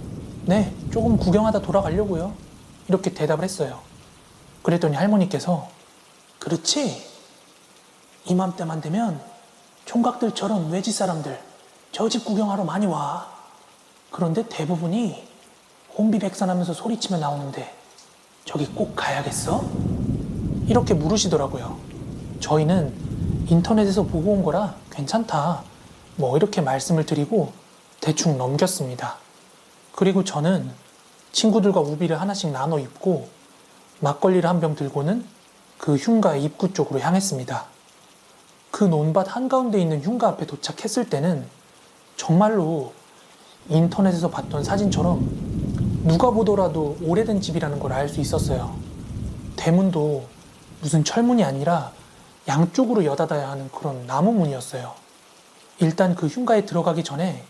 네, 조금 구경하다 돌아가려고요 이렇게 대답을 했어요. 그랬더니 할머니께서 그렇지? 이맘때만 되면 총각들처럼 외지 사람들 저 집 구경하러 많이 와. 그런데 대부분이 혼비백산하면서 소리치며 나오는데 저기 꼭 가야겠어? 이렇게 물으시더라고요. 저희는 인터넷에서 보고 온 거라 괜찮다 뭐 이렇게 말씀을 드리고 대충 넘겼습니다. 그리고 저는 친구들과 우비를 하나씩 나눠 입고 막걸리를 한 병 들고는 그 흉가의 입구 쪽으로 향했습니다. 그 논밭 한가운데 있는 흉가 앞에 도착했을 때는 정말로 인터넷에서 봤던 사진처럼 누가 보더라도 오래된 집이라는 걸 알 수 있었어요. 대문도 무슨 철문이 아니라 양쪽으로 여닫아야 하는 그런 나무 문이었어요. 일단 그 흉가에 들어가기 전에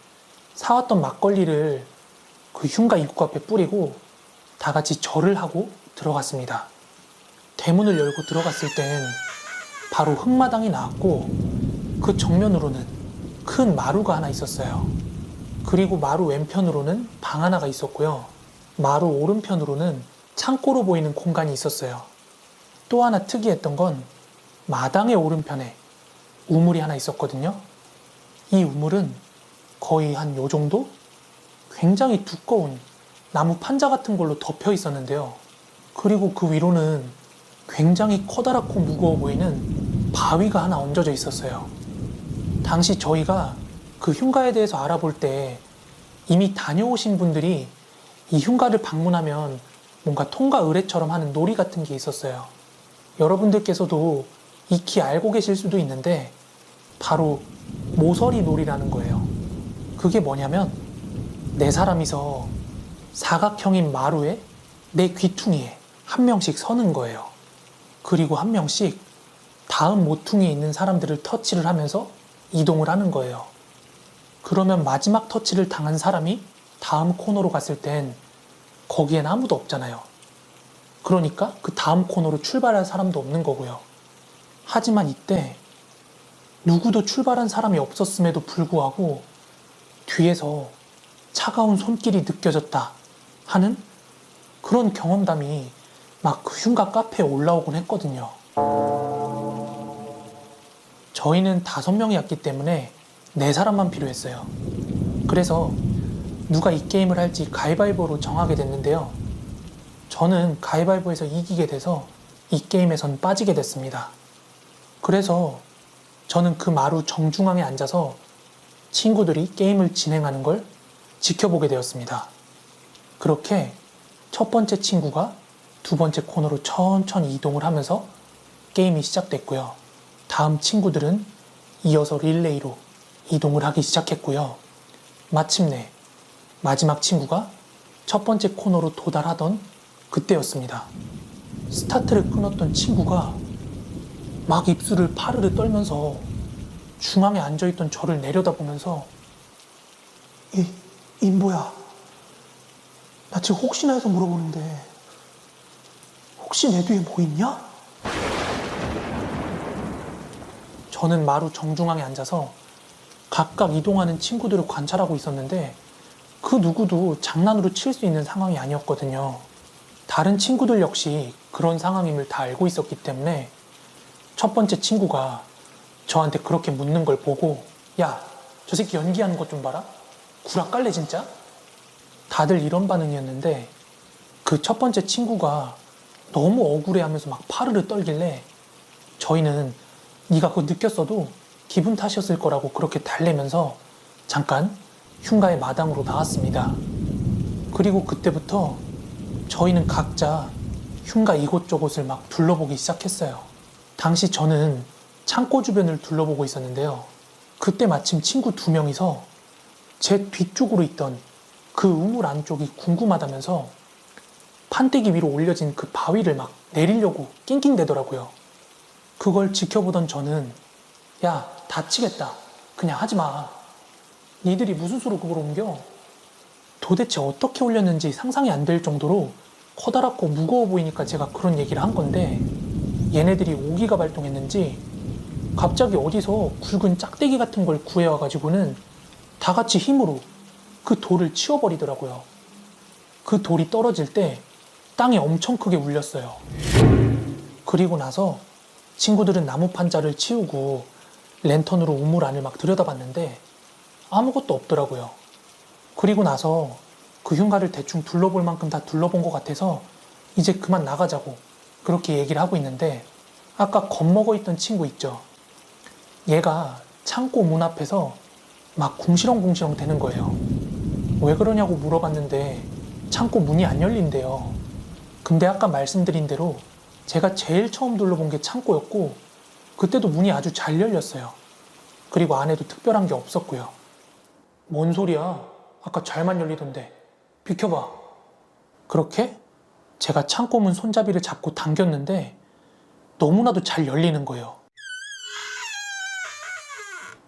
사왔던 막걸리를 그 흉가 입구 앞에 뿌리고 다 같이 절을 하고 들어갔습니다. 대문을 열고 들어갔을 땐 바로 흙마당이 나왔고 그 정면으로는 큰 마루가 하나 있었어요. 그리고 마루 왼편으로는 방 하나가 있었고요. 마루 오른편으로는 창고로 보이는 공간이 있었어요. 또 하나 특이했던 건 마당의 오른편에 우물이 하나 있었거든요. 이 우물은 거의 한 요 정도? 굉장히 두꺼운 나무 판자 같은 걸로 덮여 있었는데요. 그리고 그 위로는 굉장히 커다랗고 무거워 보이는 바위가 하나 얹어져 있었어요. 당시 저희가 그 흉가에 대해서 알아볼 때 이미 다녀오신 분들이 이 흉가를 방문하면 뭔가 통과 의례처럼 하는 놀이 같은 게 있었어요. 여러분들께서도 익히 알고 계실 수도 있는데 바로 모서리 놀이라는 거예요. 그게 뭐냐면 4사람이서 사각형인 마루에 내 귀퉁이에 한 명씩 서는 거예요. 그리고 한 명씩 다음 모퉁이에 있는 사람들을 터치를 하면서 이동을 하는 거예요. 그러면 마지막 터치를 당한 사람이 다음 코너로 갔을 땐 거기엔 아무도 없잖아요. 그러니까 그 다음 코너로 출발할 사람도 없는 거고요. 하지만 이때 누구도 출발한 사람이 없었음에도 불구하고 뒤에서 차가운 손길이 느껴졌다 하는 그런 경험담이 막 그 흉가 카페에 올라오곤 했거든요. 저희는 5명이었기 때문에 4사람만 필요했어요. 그래서 누가 이 게임을 할지 가위바위보로 정하게 됐는데요. 저는 가위바위보에서 이기게 돼서 이 게임에선 빠지게 됐습니다. 그래서 저는 그 마루 정중앙에 앉아서 친구들이 게임을 진행하는 걸 지켜보게 되었습니다. 그렇게 첫 번째 친구가 두 번째 코너로 천천히 이동을 하면서 게임이 시작됐고요. 다음 친구들은 이어서 릴레이로 이동을 하기 시작했고요. 마침내 마지막 친구가 첫 번째 코너로 도달하던 그때였습니다. 스타트를 끊었던 친구가 막 입술을 파르르 떨면서 중앙에 앉아있던 저를 내려다보면서 인보야, 나 지금 혹시나 해서 물어보는데 혹시 내 뒤에 뭐 있냐? 저는 마루 정중앙에 앉아서 각각 이동하는 친구들을 관찰하고 있었는데 그 누구도 장난으로 칠 수 있는 상황이 아니었거든요. 다른 친구들 역시 그런 상황임을 다 알고 있었기 때문에 첫 번째 친구가 저한테 그렇게 묻는 걸 보고 야, 저 새끼 연기하는 것 좀 봐라? 구라깔래 진짜? 다들 이런 반응이었는데 그 첫 번째 친구가 너무 억울해하면서 막 파르르 떨길래 저희는 네가 그거 느꼈어도 기분 탓이었을 거라고 그렇게 달래면서 잠깐 흉가의 마당으로 나왔습니다. 그리고 그때부터 저희는 각자 흉가 이곳저곳을 막 둘러보기 시작했어요. 당시 저는 창고 주변을 둘러보고 있었는데요. 그때 마침 친구 2명이서 제 뒤쪽으로 있던 그 우물 안쪽이 궁금하다면서 판때기 위로 올려진 그 바위를 막 내리려고 낑낑대더라고요. 그걸 지켜보던 저는 야, 다치겠다. 그냥 하지 마. 니들이 무슨 수로 그걸 옮겨? 도대체 어떻게 올렸는지 상상이 안 될 정도로 커다랗고 무거워 보이니까 제가 그런 얘기를 한 건데 얘네들이 오기가 발동했는지 갑자기 어디서 굵은 짝대기 같은 걸 구해와가지고는 다 같이 힘으로 그 돌을 치워버리더라고요. 그 돌이 떨어질 때 땅이 엄청 크게 울렸어요. 그리고 나서 친구들은 나무 판자를 치우고 랜턴으로 우물 안을 막 들여다봤는데 아무것도 없더라고요. 그리고 나서 그 흉가를 대충 둘러볼 만큼 다 둘러본 것 같아서 이제 그만 나가자고 그렇게 얘기를 하고 있는데 아까 겁먹어 있던 친구 있죠? 얘가 창고 문 앞에서 막 궁시렁궁시렁 대는 거예요. 왜 그러냐고 물어봤는데 창고 문이 안 열린대요. 근데 아까 말씀드린 대로 제가 제일 처음 둘러본 게 창고였고 그때도 문이 아주 잘 열렸어요. 그리고 안에도 특별한 게 없었고요. 뭔 소리야? 아까 잘만 열리던데. 비켜봐. 그렇게 제가 창고 문 손잡이를 잡고 당겼는데 너무나도 잘 열리는 거예요.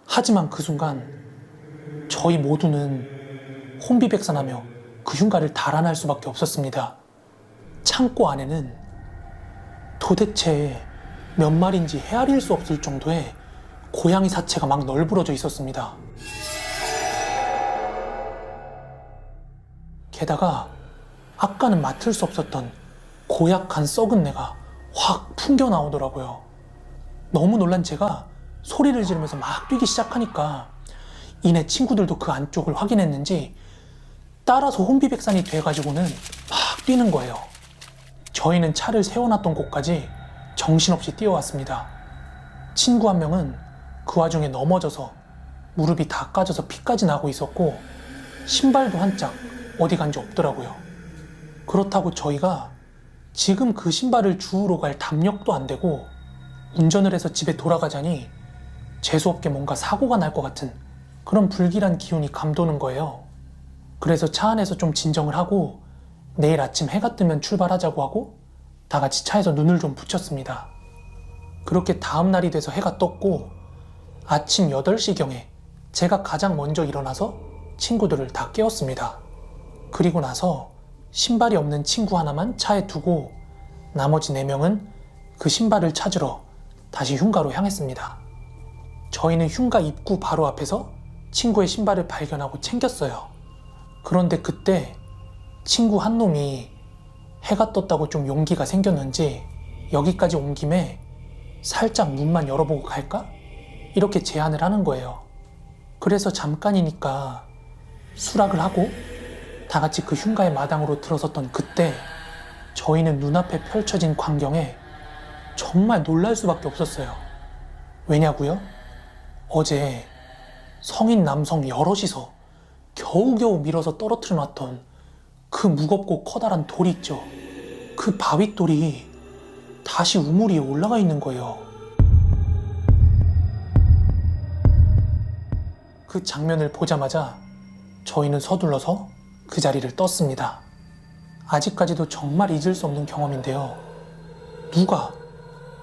하지만 그 순간 저희 모두는 혼비백산하며 그 흉가를 달아날 수밖에 없었습니다. 창고 안에는 도대체 몇 마리인지 헤아릴 수 없을 정도의 고양이 사체가 막 널브러져 있었습니다. 게다가 아까는 맡을 수 없었던 고약한 썩은 내가 확 풍겨 나오더라고요. 너무 놀란 제가 소리를 지르면서 막 뛰기 시작하니까 이내 친구들도 그 안쪽을 확인했는지 따라서 혼비백산이 돼가지고는 막 뛰는 거예요. 저희는 차를 세워놨던 곳까지 정신없이 뛰어왔습니다. 친구 한 명은 그 와중에 넘어져서 무릎이 다 까져서 피까지 나고 있었고 신발도 한 짝 어디 간지 없더라고요. 그렇다고 저희가 지금 그 신발을 주우러 갈 담력도 안 되고 운전을 해서 집에 돌아가자니 재수없게 뭔가 사고가 날 것 같은 그런 불길한 기운이 감도는 거예요. 그래서 차 안에서 좀 진정을 하고 내일 아침 해가 뜨면 출발하자고 하고 다 같이 차에서 눈을 좀 붙였습니다. 그렇게 다음 날이 돼서 해가 떴고 아침 8시경에 제가 가장 먼저 일어나서 친구들을 다 깨웠습니다. 그리고 나서 신발이 없는 친구 하나만 차에 두고 나머지 4명은 그 신발을 찾으러 다시 흉가로 향했습니다. 저희는 흉가 입구 바로 앞에서 친구의 신발을 발견하고 챙겼어요. 그런데 그때 친구 한 놈이 해가 떴다고 좀 용기가 생겼는지 여기까지 온 김에 살짝 문만 열어보고 갈까? 이렇게 제안을 하는 거예요. 그래서 잠깐이니까 수락을 하고 다 같이 그 흉가의 마당으로 들어섰던 그때 저희는 눈앞에 펼쳐진 광경에 정말 놀랄 수밖에 없었어요. 왜냐고요? 어제 성인 남성 여럿이서 겨우겨우 밀어서 떨어뜨려 놨던 그 무겁고 커다란 돌 있죠. 그 바윗돌이 다시 우물 위에 올라가 있는 거예요. 그 장면을 보자마자 저희는 서둘러서 그 자리를 떴습니다. 아직까지도 정말 잊을 수 없는 경험인데요. 누가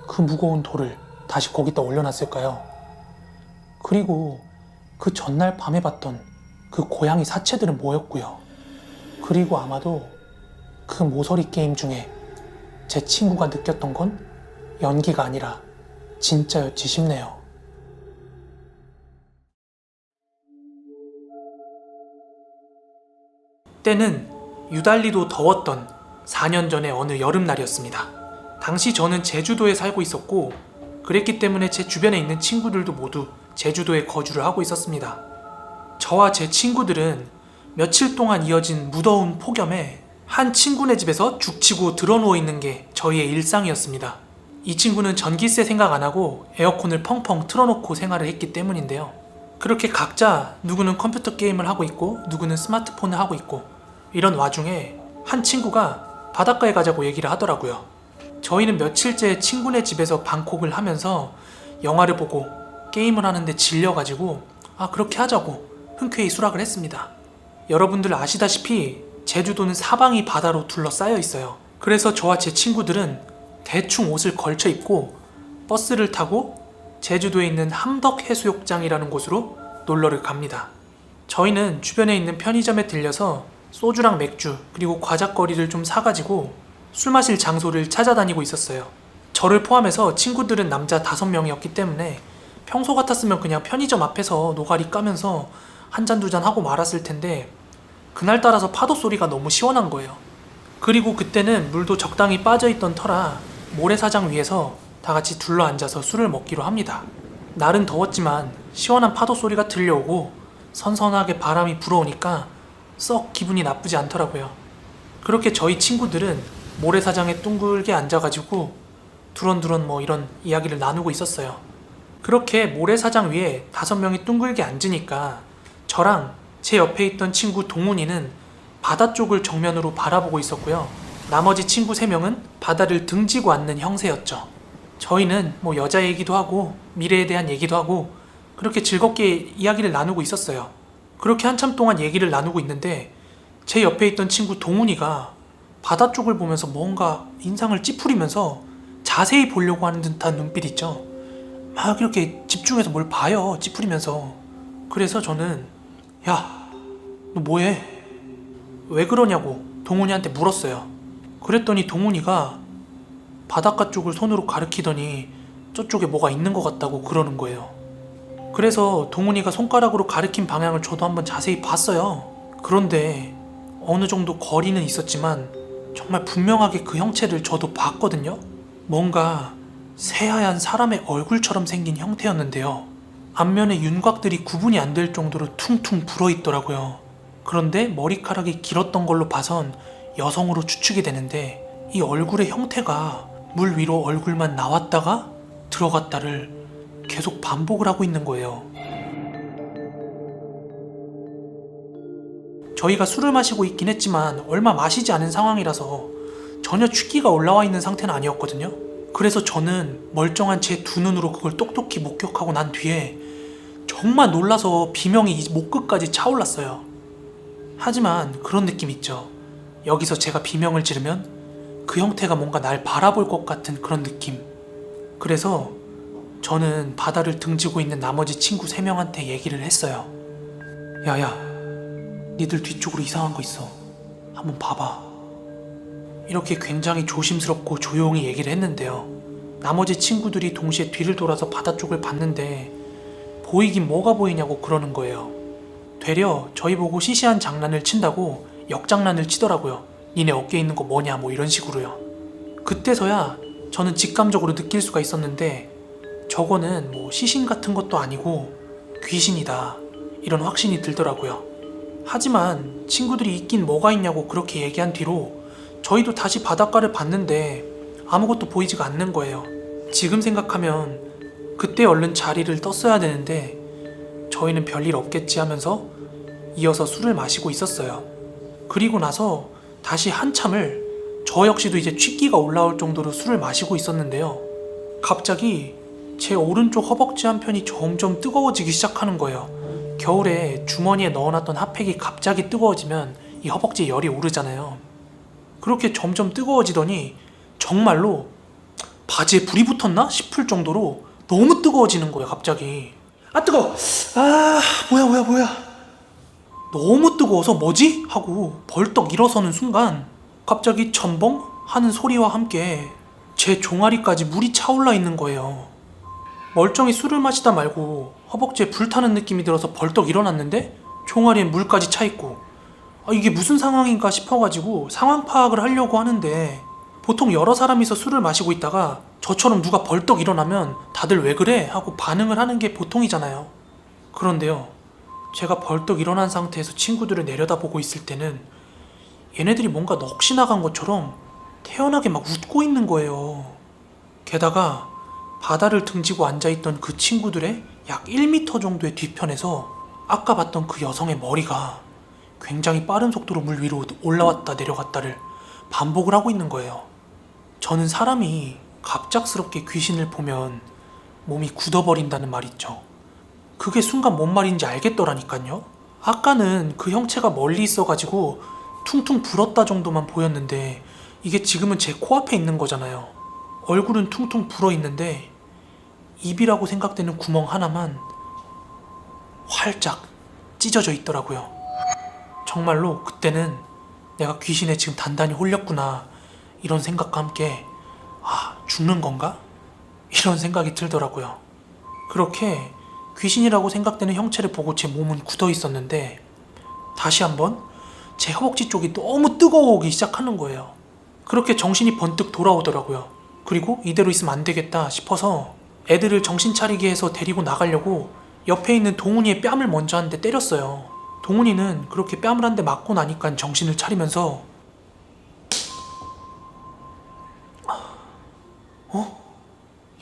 그 무거운 돌을 다시 거기다 올려놨을까요? 그리고 그 전날 밤에 봤던 그 고양이 사체들은 뭐였고요? 그리고 아마도 그 모서리 게임 중에 제 친구가 느꼈던 건 연기가 아니라 진짜였지 싶네요. 때는 유달리도 더웠던 4년 전의 어느 여름날이었습니다. 당시 저는 제주도에 살고 있었고 그랬기 때문에 제 주변에 있는 친구들도 모두 제주도에 거주를 하고 있었습니다. 저와 제 친구들은 며칠 동안 이어진 무더운 폭염에 한 친구네 집에서 죽치고 드러누워 있는 게 저희의 일상이었습니다. 이 친구는 전기세 생각 안 하고 에어컨을 펑펑 틀어놓고 생활을 했기 때문인데요. 그렇게 각자 누구는 컴퓨터 게임을 하고 있고 누구는 스마트폰을 하고 있고 이런 와중에 한 친구가 바닷가에 가자고 얘기를 하더라고요. 저희는 며칠째 친구네 집에서 방콕을 하면서 영화를 보고 게임을 하는데 질려가지고 그렇게 하자고 흔쾌히 수락을 했습니다. 여러분들 아시다시피 제주도는 사방이 바다로 둘러싸여 있어요. 그래서 저와 제 친구들은 대충 옷을 걸쳐 입고 버스를 타고 제주도에 있는 함덕해수욕장이라는 곳으로 놀러를 갑니다. 저희는 주변에 있는 편의점에 들려서 소주랑 맥주 그리고 과자거리를 좀 사가지고 술 마실 장소를 찾아다니고 있었어요. 저를 포함해서 친구들은 남자 5명이었기 때문에 평소 같았으면 그냥 편의점 앞에서 노가리 까면서 한 잔 두 잔 하고 말았을 텐데 그날따라서 파도 소리가 너무 시원한 거예요. 그리고 그때는 물도 적당히 빠져있던 터라 모래사장 위에서 다 같이 둘러앉아서 술을 먹기로 합니다. 날은 더웠지만 시원한 파도 소리가 들려오고 선선하게 바람이 불어오니까 썩 기분이 나쁘지 않더라고요. 그렇게 저희 친구들은 모래사장에 둥글게 앉아가지고 두런두런 이런 이야기를 나누고 있었어요. 그렇게 모래사장 위에 5명이 둥글게 앉으니까 저랑 제 옆에 있던 친구 동훈이는 바다 쪽을 정면으로 바라보고 있었고요. 나머지 친구 3명은 바다를 등지고 앉는 형세였죠. 저희는 여자 얘기도 하고 미래에 대한 얘기도 하고 그렇게 즐겁게 이야기를 나누고 있었어요. 그렇게 한참 동안 얘기를 나누고 있는데 제 옆에 있던 친구 동훈이가 바다 쪽을 보면서 뭔가 인상을 찌푸리면서 자세히 보려고 하는 듯한 눈빛 있죠. 막 이렇게 집중해서 뭘 봐요, 찌푸리면서. 그래서 저는 야, 너 뭐해? 왜 그러냐고 동훈이한테 물었어요. 그랬더니 동훈이가 바닷가 쪽을 손으로 가리키더니 저쪽에 뭐가 있는 것 같다고 그러는 거예요. 그래서 동훈이가 손가락으로 가리킨 방향을 저도 한번 자세히 봤어요. 그런데 어느 정도 거리는 있었지만 정말 분명하게 그 형체를 저도 봤거든요. 뭔가 새하얀 사람의 얼굴처럼 생긴 형태였는데요. 앞면에 윤곽들이 구분이 안 될 정도로 퉁퉁 불어있더라고요. 그런데 머리카락이 길었던 걸로 봐선 여성으로 추측이 되는데 이 얼굴의 형태가 물 위로 얼굴만 나왔다가 들어갔다를 계속 반복을 하고 있는 거예요. 저희가 술을 마시고 있긴 했지만 얼마 마시지 않은 상황이라서 전혀 취기가 올라와 있는 상태는 아니었거든요. 그래서 저는 멀쩡한 제 두 눈으로 그걸 똑똑히 목격하고 난 뒤에 정말 놀라서 비명이 목 끝까지 차올랐어요. 하지만 그런 느낌 있죠. 여기서 제가 비명을 지르면 그 형태가 뭔가 날 바라볼 것 같은 그런 느낌. 그래서 저는 바다를 등지고 있는 나머지 친구 3명한테 얘기를 했어요. 야야, 니들 뒤쪽으로 이상한 거 있어. 한번 봐봐. 이렇게 굉장히 조심스럽고 조용히 얘기를 했는데요. 나머지 친구들이 동시에 뒤를 돌아서 바다 쪽을 봤는데 보이긴 뭐가 보이냐고 그러는 거예요. 되려 저희 보고 시시한 장난을 친다고 역장난을 치더라고요. 니네 어깨에 있는 거 뭐냐 뭐 이런 식으로요. 그때서야 저는 직감적으로 느낄 수가 있었는데 저거는 뭐 시신 같은 것도 아니고 귀신이다 이런 확신이 들더라고요. 하지만 친구들이 있긴 뭐가 있냐고 그렇게 얘기한 뒤로 저희도 다시 바닷가를 봤는데 아무것도 보이지가 않는 거예요. 지금 생각하면 그때 얼른 자리를 떴어야 되는데 저희는 별일 없겠지 하면서 이어서 술을 마시고 있었어요. 그리고 나서 다시 한참을 저 역시도 이제 취기가 올라올 정도로 술을 마시고 있었는데요. 갑자기 제 오른쪽 허벅지 한편이 점점 뜨거워지기 시작하는 거예요. 겨울에 주머니에 넣어놨던 핫팩이 갑자기 뜨거워지면 이 허벅지에 열이 오르잖아요. 그렇게 점점 뜨거워지더니 정말로 바지에 불이 붙었나 싶을 정도로 너무 뜨거워지는 거예요. 갑자기 아 뜨거워. 아 뭐야 너무 뜨거워서 뭐지? 하고 벌떡 일어서는 순간 갑자기 첨벙 하는 소리와 함께 제 종아리까지 물이 차올라 있는 거예요. 멀쩡히 술을 마시다 말고 허벅지에 불타는 느낌이 들어서 벌떡 일어났는데 종아리에 물까지 차 있고 이게 무슨 상황인가 싶어가지고 상황 파악을 하려고 하는데 보통 여러 사람이서 술을 마시고 있다가 저처럼 누가 벌떡 일어나면 다들 왜 그래? 하고 반응을 하는 게 보통이잖아요. 그런데요, 제가 벌떡 일어난 상태에서 친구들을 내려다보고 있을 때는 얘네들이 뭔가 넋이 나간 것처럼 태연하게 막 웃고 있는 거예요. 게다가 바다를 등지고 앉아있던 그 친구들의 약 1m 정도의 뒤편에서 아까 봤던 그 여성의 머리가 굉장히 빠른 속도로 물 위로 올라왔다 내려갔다를 반복을 하고 있는 거예요. 저는 사람이 갑작스럽게 귀신을 보면 몸이 굳어버린다는 말 있죠. 그게 순간 뭔 말인지 알겠더라니까요. 아까는 그 형체가 멀리 있어가지고 퉁퉁 불었다 정도만 보였는데 이게 지금은 제 코앞에 있는 거잖아요. 얼굴은 퉁퉁 불어 있는데 입이라고 생각되는 구멍 하나만 활짝 찢어져 있더라고요. 정말로 그때는 내가 귀신에 지금 단단히 홀렸구나 이런 생각과 함께 죽는 건가? 이런 생각이 들더라고요. 그렇게 귀신이라고 생각되는 형체를 보고 제 몸은 굳어 있었는데 다시 한번 제 허벅지 쪽이 너무 뜨거워오기 시작하는 거예요. 그렇게 정신이 번뜩 돌아오더라고요. 그리고 이대로 있으면 안 되겠다 싶어서 애들을 정신 차리게 해서 데리고 나가려고 옆에 있는 동훈이의 뺨을 먼저 한 대 때렸어요. 동훈이는 그렇게 뺨을 한 대 맞고 나니까 정신을 차리면서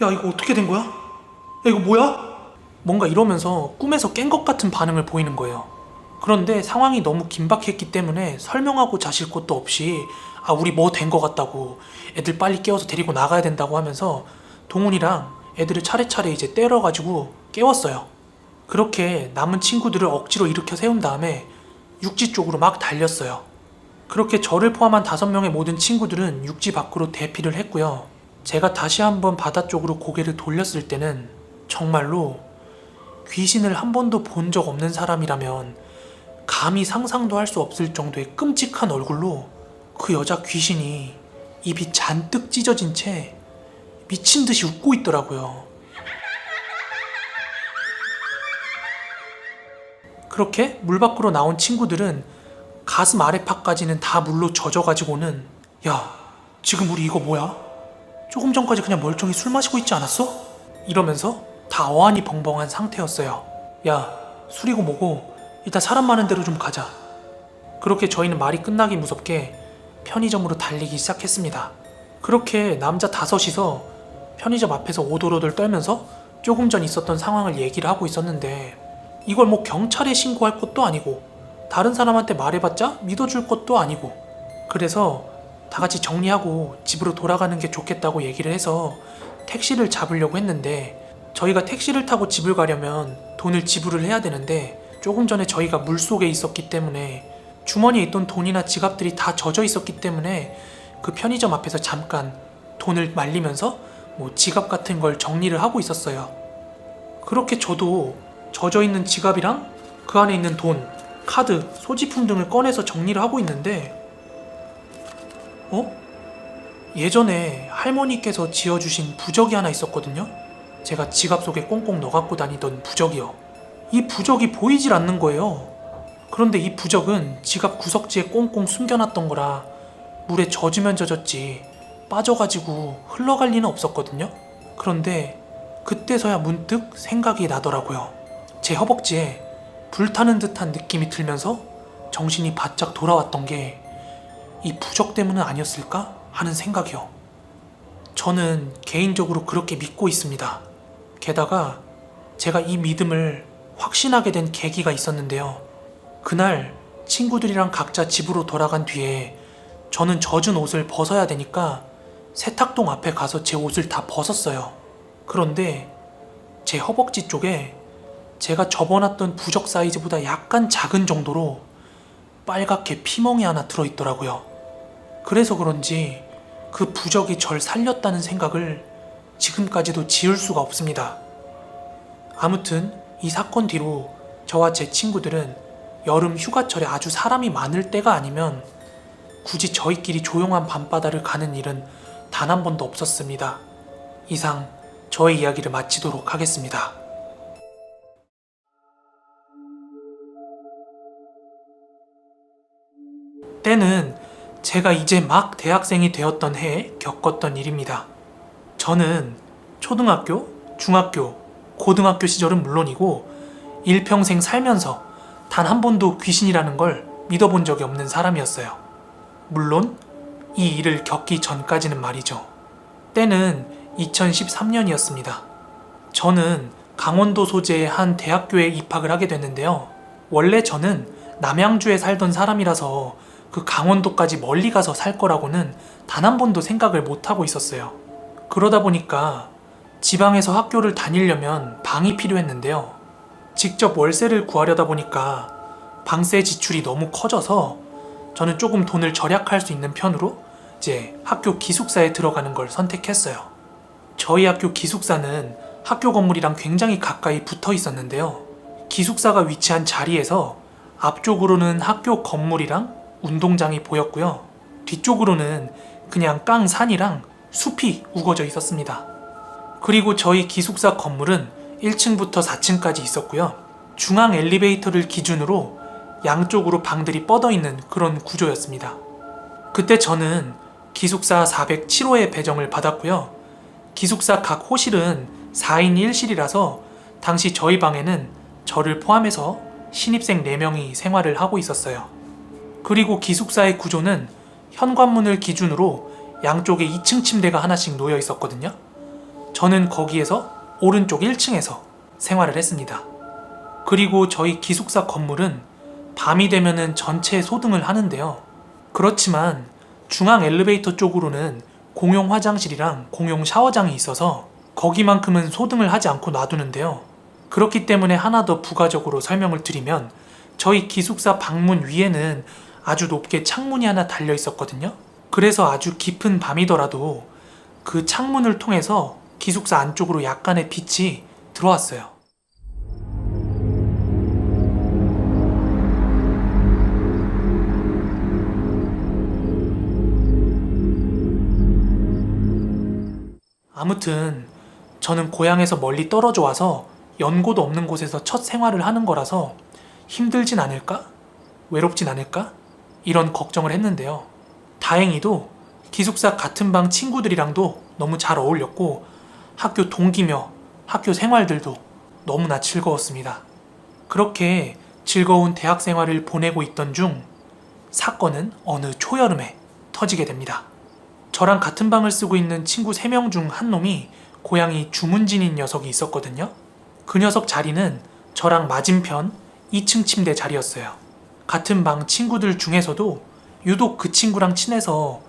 야 이거 어떻게 된 거야? 야 이거 뭐야? 뭔가 이러면서 꿈에서 깬 것 같은 반응을 보이는 거예요. 그런데 상황이 너무 긴박했기 때문에 설명하고 자실 것도 없이 우리 뭐 된 것 같다고 애들 빨리 깨워서 데리고 나가야 된다고 하면서 동훈이랑 애들을 차례차례 이제 때려가지고 깨웠어요. 그렇게 남은 친구들을 억지로 일으켜 세운 다음에 육지 쪽으로 막 달렸어요. 그렇게 저를 포함한 5명의 모든 친구들은 육지 밖으로 대피를 했고요. 제가 다시 한번 바다 쪽으로 고개를 돌렸을 때는 정말로 귀신을 한 번도 본 적 없는 사람이라면 감히 상상도 할 수 없을 정도의 끔찍한 얼굴로 그 여자 귀신이 입이 잔뜩 찢어진 채 미친 듯이 웃고 있더라고요. 그렇게 물 밖으로 나온 친구들은 가슴 아래파까지는 다 물로 젖어가지고는 야, 지금 우리 이거 뭐야? 조금 전까지 그냥 멀쩡히 술 마시고 있지 않았어? 이러면서 다 어안이 벙벙한 상태였어요. 야, 술이고 뭐고 일단 사람 많은 데로 좀 가자. 그렇게 저희는 말이 끝나기 무섭게 편의점으로 달리기 시작했습니다. 그렇게 남자 5이서 편의점 앞에서 오돌오돌 떨면서 조금 전 있었던 상황을 얘기를 하고 있었는데 이걸 뭐 경찰에 신고할 것도 아니고 다른 사람한테 말해봤자 믿어줄 것도 아니고 그래서 다 같이 정리하고 집으로 돌아가는 게 좋겠다고 얘기를 해서 택시를 잡으려고 했는데 저희가 택시를 타고 집을 가려면 돈을 지불을 해야 되는데 조금 전에 저희가 물속에 있었기 때문에 주머니에 있던 돈이나 지갑들이 다 젖어 있었기 때문에 그 편의점 앞에서 잠깐 돈을 말리면서 뭐 지갑 같은 걸 정리를 하고 있었어요. 그렇게 저도 젖어 있는 지갑이랑 그 안에 있는 돈, 카드, 소지품 등을 꺼내서 정리를 하고 있는데 예전에 할머니께서 지어주신 부적이 하나 있었거든요. 제가 지갑 속에 꽁꽁 넣어갖고 다니던 부적이요. 이 부적이 보이질 않는 거예요. 그런데 이 부적은 지갑 구석지에 꽁꽁 숨겨놨던 거라 물에 젖으면 젖었지 빠져가지고 흘러갈 리는 없었거든요. 그런데 그때서야 문득 생각이 나더라고요. 제 허벅지에 불타는 듯한 느낌이 들면서 정신이 바짝 돌아왔던 게 이 부적 때문은 아니었을까 하는 생각이요. 저는 개인적으로 그렇게 믿고 있습니다. 게다가 제가 이 믿음을 확신하게 된 계기가 있었는데요. 그날 친구들이랑 각자 집으로 돌아간 뒤에 저는 젖은 옷을 벗어야 되니까 세탁동 앞에 가서 제 옷을 다 벗었어요. 그런데 제 허벅지 쪽에 제가 접어놨던 부적 사이즈보다 약간 작은 정도로 빨갛게 피멍이 하나 들어있더라고요. 그래서 그런지 그 부적이 절 살렸다는 생각을 지금까지도 지울 수가 없습니다. 아무튼 이 사건 뒤로 저와 제 친구들은 여름 휴가철에 아주 사람이 많을 때가 아니면 굳이 저희끼리 조용한 밤바다를 가는 일은 단 한 번도 없었습니다. 이상 저의 이야기를 마치도록 하겠습니다. 때는 제가 이제 막 대학생이 되었던 해에 겪었던 일입니다. 저는 초등학교, 중학교, 고등학교 시절은 물론이고 일평생 살면서 단 한 번도 귀신이라는 걸 믿어본 적이 없는 사람이었어요. 물론 이 일을 겪기 전까지는 말이죠. 때는 2013년이었습니다. 저는 강원도 소재의 한 대학교에 입학을 하게 됐는데요. 원래 저는 남양주에 살던 사람이라서 그 강원도까지 멀리 가서 살 거라고는 단 한 번도 생각을 못하고 있었어요. 그러다 보니까 지방에서 학교를 다니려면 방이 필요했는데요. 직접 월세를 구하려다 보니까 방세 지출이 너무 커져서 저는 조금 돈을 절약할 수 있는 편으로 이제 학교 기숙사에 들어가는 걸 선택했어요. 저희 학교 기숙사는 학교 건물이랑 굉장히 가까이 붙어 있었는데요. 기숙사가 위치한 자리에서 앞쪽으로는 학교 건물이랑 운동장이 보였고요. 뒤쪽으로는 그냥 깡산이랑 숲이 우거져 있었습니다. 그리고 저희 기숙사 건물은 1층부터 4층까지 있었고요. 중앙 엘리베이터를 기준으로 양쪽으로 방들이 뻗어 있는 그런 구조였습니다. 그때 저는 기숙사 407호에 배정을 받았고요. 기숙사 각 호실은 4인 1실이라서 당시 저희 방에는 저를 포함해서 신입생 4명이 생활을 하고 있었어요. 그리고 기숙사의 구조는 현관문을 기준으로 양쪽에 2층 침대가 하나씩 놓여 있었거든요. 저는 거기에서 오른쪽 1층에서 생활을 했습니다. 그리고 저희 기숙사 건물은 밤이 되면은 전체 소등을 하는데요. 그렇지만 중앙 엘리베이터 쪽으로는 공용 화장실이랑 공용 샤워장이 있어서 거기만큼은 소등을 하지 않고 놔두는데요. 그렇기 때문에 하나 더 부가적으로 설명을 드리면 저희 기숙사 방문 위에는 아주 높게 창문이 하나 달려 있었거든요. 그래서 아주 깊은 밤이더라도 그 창문을 통해서 기숙사 안쪽으로 약간의 빛이 들어왔어요. 아무튼 저는 고향에서 멀리 떨어져 와서 연고도 없는 곳에서 첫 생활을 하는 거라서 힘들진 않을까? 외롭진 않을까? 이런 걱정을 했는데요. 다행히도 기숙사 같은 방 친구들이랑도 너무 잘 어울렸고 학교 동기며 학교 생활들도 너무나 즐거웠습니다. 그렇게 즐거운 대학 생활을 보내고 있던 중 사건은 어느 초여름에 터지게 됩니다. 저랑 같은 방을 쓰고 있는 친구 3명 중 한 놈이 고향이 주문진인 녀석이 있었거든요. 그 녀석 자리는 저랑 맞은편 2층 침대 자리였어요. 같은 방 친구들 중에서도 유독 그 친구랑 친해서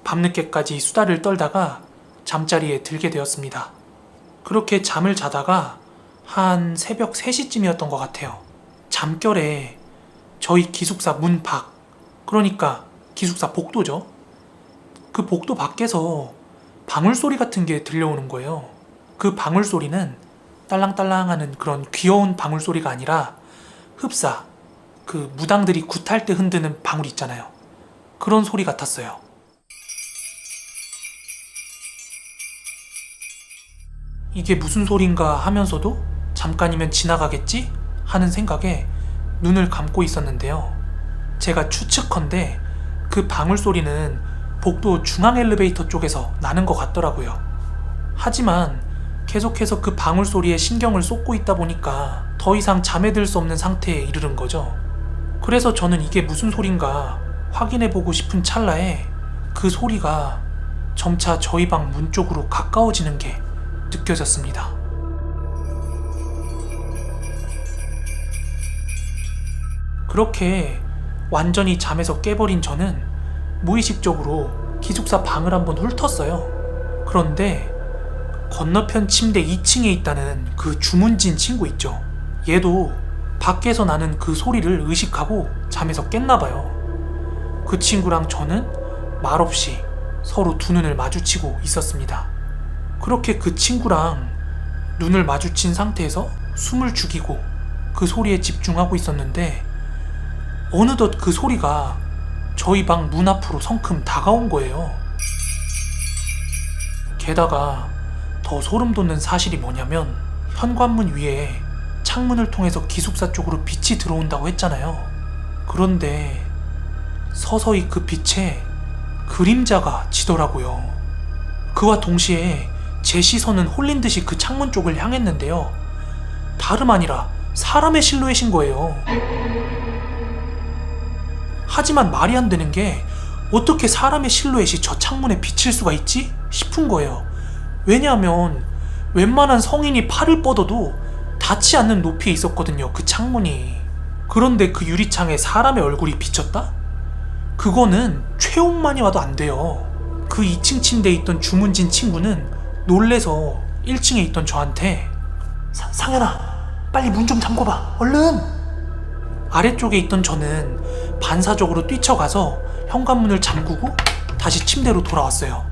밤늦게까지 수다를 떨다가 잠자리에 들게 되었습니다. 그렇게 잠을 자다가 한 새벽 3시쯤이었던 것 같아요. 잠결에 저희 기숙사 문 밖, 그러니까 기숙사 복도죠. 그 복도 밖에서 방울 소리 같은 게 들려오는 거예요. 그 방울 소리는 딸랑딸랑하는 그런 귀여운 방울 소리가 아니라 흡사, 그 무당들이 굿할 때 흔드는 방울 있잖아요. 그런 소리 같았어요. 이게 무슨 소린가 하면서도 잠깐이면 지나가겠지? 하는 생각에 눈을 감고 있었는데요. 제가 추측컨대 그 방울 소리는 복도 중앙 엘리베이터 쪽에서 나는 것 같더라고요. 하지만 계속해서 그 방울 소리에 신경을 쏟고 있다 보니까 더 이상 잠에 들 수 없는 상태에 이르는 거죠. 그래서 저는 이게 무슨 소린가 확인해보고 싶은 찰나에 그 소리가 점차 저희 방 문 쪽으로 가까워지는 게 느껴졌습니다. 그렇게 완전히 잠에서 깨버린 저는 무의식적으로 기숙사 방을 한번 훑었어요. 그런데 건너편 침대 2층에 있다는 그 주문진 친구 있죠. 얘도 밖에서 나는 그 소리를 의식하고 잠에서 깼나봐요. 그 친구랑 저는 말없이 서로 두 눈을 마주치고 있었습니다. 그렇게 그 친구랑 눈을 마주친 상태에서 숨을 죽이고 그 소리에 집중하고 있었는데 어느덧 그 소리가 저희 방 문 앞으로 성큼 다가온 거예요. 게다가 더 소름 돋는 사실이 뭐냐면 현관문 위에 창문을 통해서 기숙사 쪽으로 빛이 들어온다고 했잖아요. 그런데 서서히 그 빛에 그림자가 지더라고요. 그와 동시에 제 시선은 홀린 듯이 그 창문 쪽을 향했는데요. 다름 아니라 사람의 실루엣인 거예요. 하지만 말이 안 되는 게 어떻게 사람의 실루엣이 저 창문에 비칠 수가 있지? 싶은 거예요. 왜냐하면 웬만한 성인이 팔을 뻗어도 닿지 않는 높이에 있었거든요, 그 창문이. 그런데 그 유리창에 사람의 얼굴이 비쳤다? 그거는 최홍만이 와도 안 돼요. 그 2층 침대에 있던 주문진 친구는 놀래서 1층에 있던 저한테 상현아, 빨리 문 좀 잠궈봐, 얼른! 아래쪽에 있던 저는 반사적으로 뛰쳐가서 현관문을 잠그고 다시 침대로 돌아왔어요.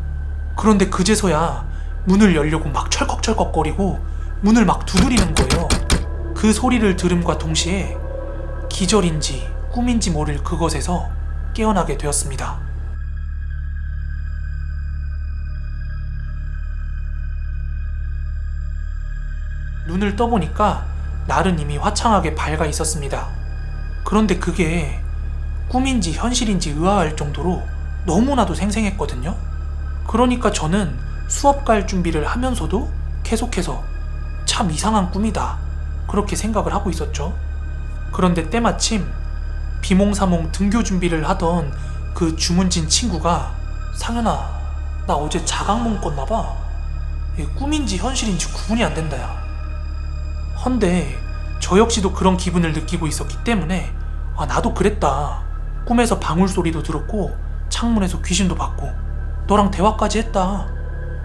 그런데 그제서야 문을 열려고 막 철컥철컥거리고 문을 막 두드리는 거예요. 그 소리를 들음과 동시에 기절인지 꿈인지 모를 그것에서 깨어나게 되었습니다. 눈을 떠보니까 날은 이미 화창하게 밝아 있었습니다. 그런데 그게 꿈인지 현실인지 의아할 정도로 너무나도 생생했거든요. 그러니까 저는 수업 갈 준비를 하면서도 계속해서 참 이상한 꿈이다, 그렇게 생각을 하고 있었죠. 그런데 때마침 비몽사몽 등교 준비를 하던 그 주문진 친구가 상현아, 나 어제 자각몽 꿨나봐. 이게 꿈인지 현실인지 구분이 안 된다 야. 헌데 저 역시도 그런 기분을 느끼고 있었기 때문에 나도 그랬다. 꿈에서 방울 소리도 들었고 창문에서 귀신도 봤고 너랑 대화까지 했다,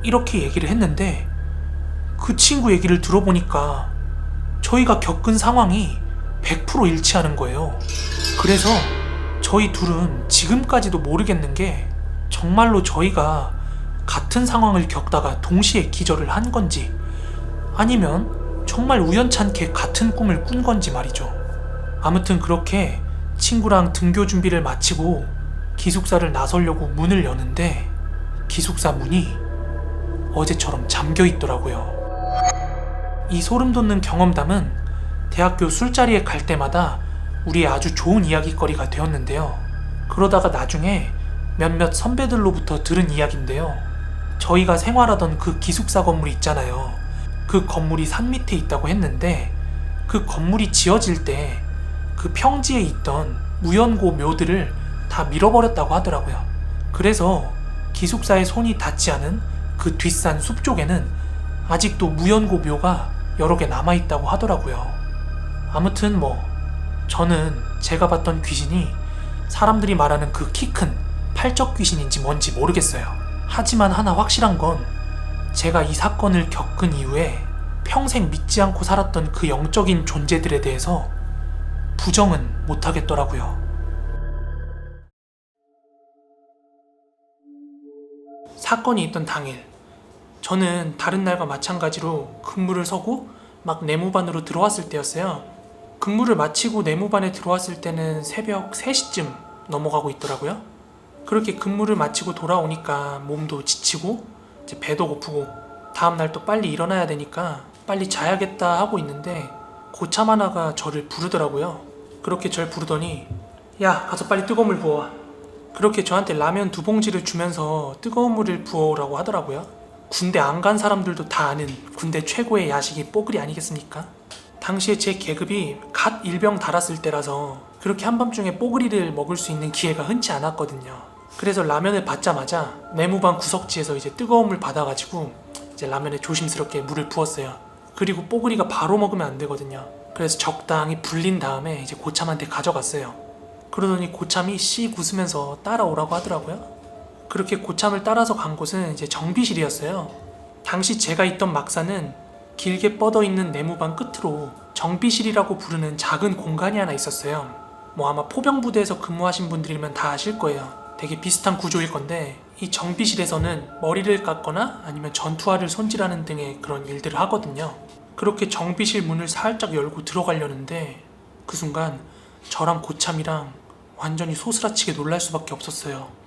이렇게 얘기를 했는데 그 친구 얘기를 들어보니까 저희가 겪은 상황이 100% 일치하는 거예요. 그래서 저희 둘은 지금까지도 모르겠는 게 정말로 저희가 같은 상황을 겪다가 동시에 기절을 한 건지 아니면 정말 우연찮게 같은 꿈을 꾼 건지 말이죠. 아무튼 그렇게 친구랑 등교 준비를 마치고 기숙사를 나서려고 문을 여는데 기숙사 문이 어제처럼 잠겨 있더라고요. 이 소름 돋는 경험담은 대학교 술자리에 갈 때마다 우리의 아주 좋은 이야기거리가 되었는데요. 그러다가 나중에 몇몇 선배들로부터 들은 이야기인데요. 저희가 생활하던 그 기숙사 건물 있잖아요. 그 건물이 산 밑에 있다고 했는데 그 건물이 지어질 때 그 평지에 있던 무연고 묘들을 다 밀어버렸다고 하더라고요. 그래서 기숙사에 손이 닿지 않은 그 뒷산 숲 쪽에는 아직도 무연고 묘가 여러 개 남아있다고 하더라고요. 아무튼 저는 제가 봤던 귀신이 사람들이 말하는 그 키 큰 팔적 귀신인지 뭔지 모르겠어요. 하지만 하나 확실한 건 제가 이 사건을 겪은 이후에 평생 믿지 않고 살았던 그 영적인 존재들에 대해서 부정은 못하겠더라고요. 사건이 있던 당일 저는 다른 날과 마찬가지로 근무를 서고 막 내무반으로 들어왔을 때였어요. 근무를 마치고 내무반에 들어왔을 때는 새벽 3시쯤 넘어가고 있더라고요. 그렇게 근무를 마치고 돌아오니까 몸도 지치고 이제 배도 고프고 다음날 또 빨리 일어나야 되니까 빨리 자야겠다 하고 있는데 고참 하나가 저를 부르더라고요. 그렇게 절 부르더니 야, 가서 빨리 뜨거운 물 부어와. 그렇게 저한테 라면 2봉지를 주면서 뜨거운 물을 부어오라고 하더라고요. 군대 안 간 사람들도 다 아는 군대 최고의 야식이 뽀글이 아니겠습니까? 당시에 제 계급이 갓 일병 달았을 때라서 그렇게 한밤중에 뽀글이를 먹을 수 있는 기회가 흔치 않았거든요. 그래서 라면을 받자마자 내무반 구석지에서 이제 뜨거운 물 받아가지고 이제 라면에 조심스럽게 물을 부었어요. 그리고 뽀글이가 바로 먹으면 안 되거든요. 그래서 적당히 불린 다음에 이제 고참한테 가져갔어요. 그러더니 고참이 씩 웃으면서 따라오라고 하더라고요. 그렇게 고참을 따라서 간 곳은 이제 정비실이었어요. 당시 제가 있던 막사는 길게 뻗어 있는 내무반 끝으로 정비실이라고 부르는 작은 공간이 하나 있었어요. 뭐 아마 포병부대에서 근무하신 분들이면 다 아실 거예요. 되게 비슷한 구조일 건데 이 정비실에서는 머리를 깎거나 아니면 전투화를 손질하는 등의 그런 일들을 하거든요. 그렇게 정비실 문을 살짝 열고 들어가려는데 그 순간 저랑 고참이랑 완전히 소스라치게 놀랄 수밖에 없었어요.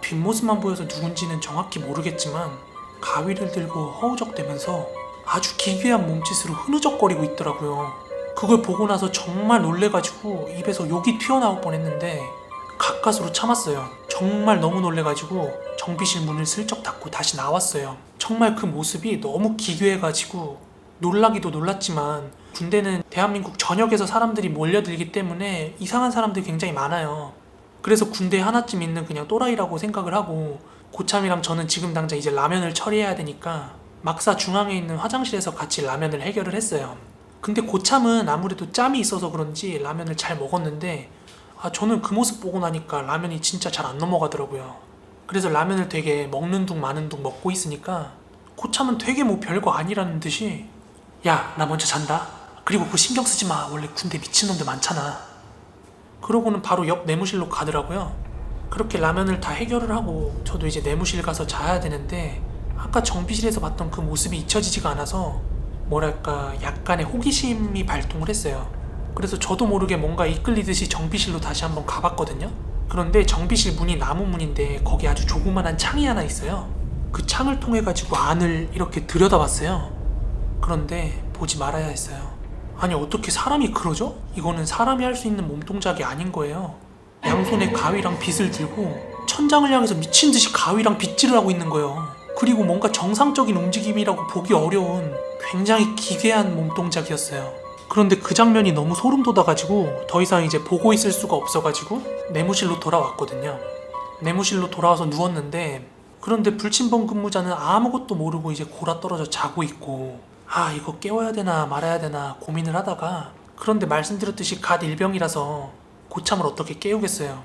뒷모습만 보여서 누군지는 정확히 모르겠지만 가위를 들고 허우적대면서 아주 기괴한 몸짓으로 흐느적거리고 있더라고요. 그걸 보고 나서 정말 놀래가지고 입에서 욕이 튀어나올 뻔했는데 가까스로 참았어요. 정말 너무 놀래가지고 정비실 문을 슬쩍 닫고 다시 나왔어요. 정말 그 모습이 너무 기괴해가지고 놀라기도 놀랐지만 군대는 대한민국 전역에서 사람들이 몰려들기 때문에 이상한 사람들이 굉장히 많아요. 그래서 군대에 하나쯤 있는 그냥 또라이라고 생각을 하고 고참이랑 저는 지금 당장 이제 라면을 처리해야 되니까 막사 중앙에 있는 화장실에서 같이 라면을 해결을 했어요. 근데 고참은 아무래도 짬이 있어서 그런지 라면을 잘 먹었는데 저는 그 모습 보고 나니까 라면이 진짜 잘 안 넘어가더라고요. 그래서 라면을 되게 먹는 둥 마는 둥 먹고 있으니까 고참은 되게 뭐 별거 아니라는 듯이 야, 나 먼저 잔다. 그리고 그거 신경 쓰지 마. 원래 군대 미친놈들 많잖아. 그러고는 바로 옆 내무실로 가더라고요. 그렇게 라면을 다 해결을 하고 저도 이제 내무실 가서 자야 되는데 아까 정비실에서 봤던 그 모습이 잊혀지지가 않아서 뭐랄까 약간의 호기심이 발동을 했어요. 그래서 저도 모르게 뭔가 이끌리듯이 정비실로 다시 한번 가봤거든요. 그런데 정비실 문이 나무 문인데 거기 아주 조그만한 창이 하나 있어요. 그 창을 통해 가지고 안을 이렇게 들여다봤어요. 그런데 보지 말아야 했어요. 아니 어떻게 사람이 그러죠? 이거는 사람이 할 수 있는 몸동작이 아닌 거예요. 양손에 가위랑 빗을 들고 천장을 향해서 미친듯이 가위랑 빗질을 하고 있는 거예요. 그리고 뭔가 정상적인 움직임이라고 보기 어려운 굉장히 기괴한 몸동작이었어요. 그런데 그 장면이 너무 소름 돋아가지고 더 이상 이제 보고 있을 수가 없어가지고 내무실로 돌아왔거든요. 내무실로 돌아와서 누웠는데 그런데 불침번 근무자는 아무것도 모르고 이제 골아떨어져 자고 있고 이거 깨워야 되나 말아야 되나 고민을 하다가 그런데 말씀드렸듯이 갓 일병이라서 고참을 어떻게 깨우겠어요.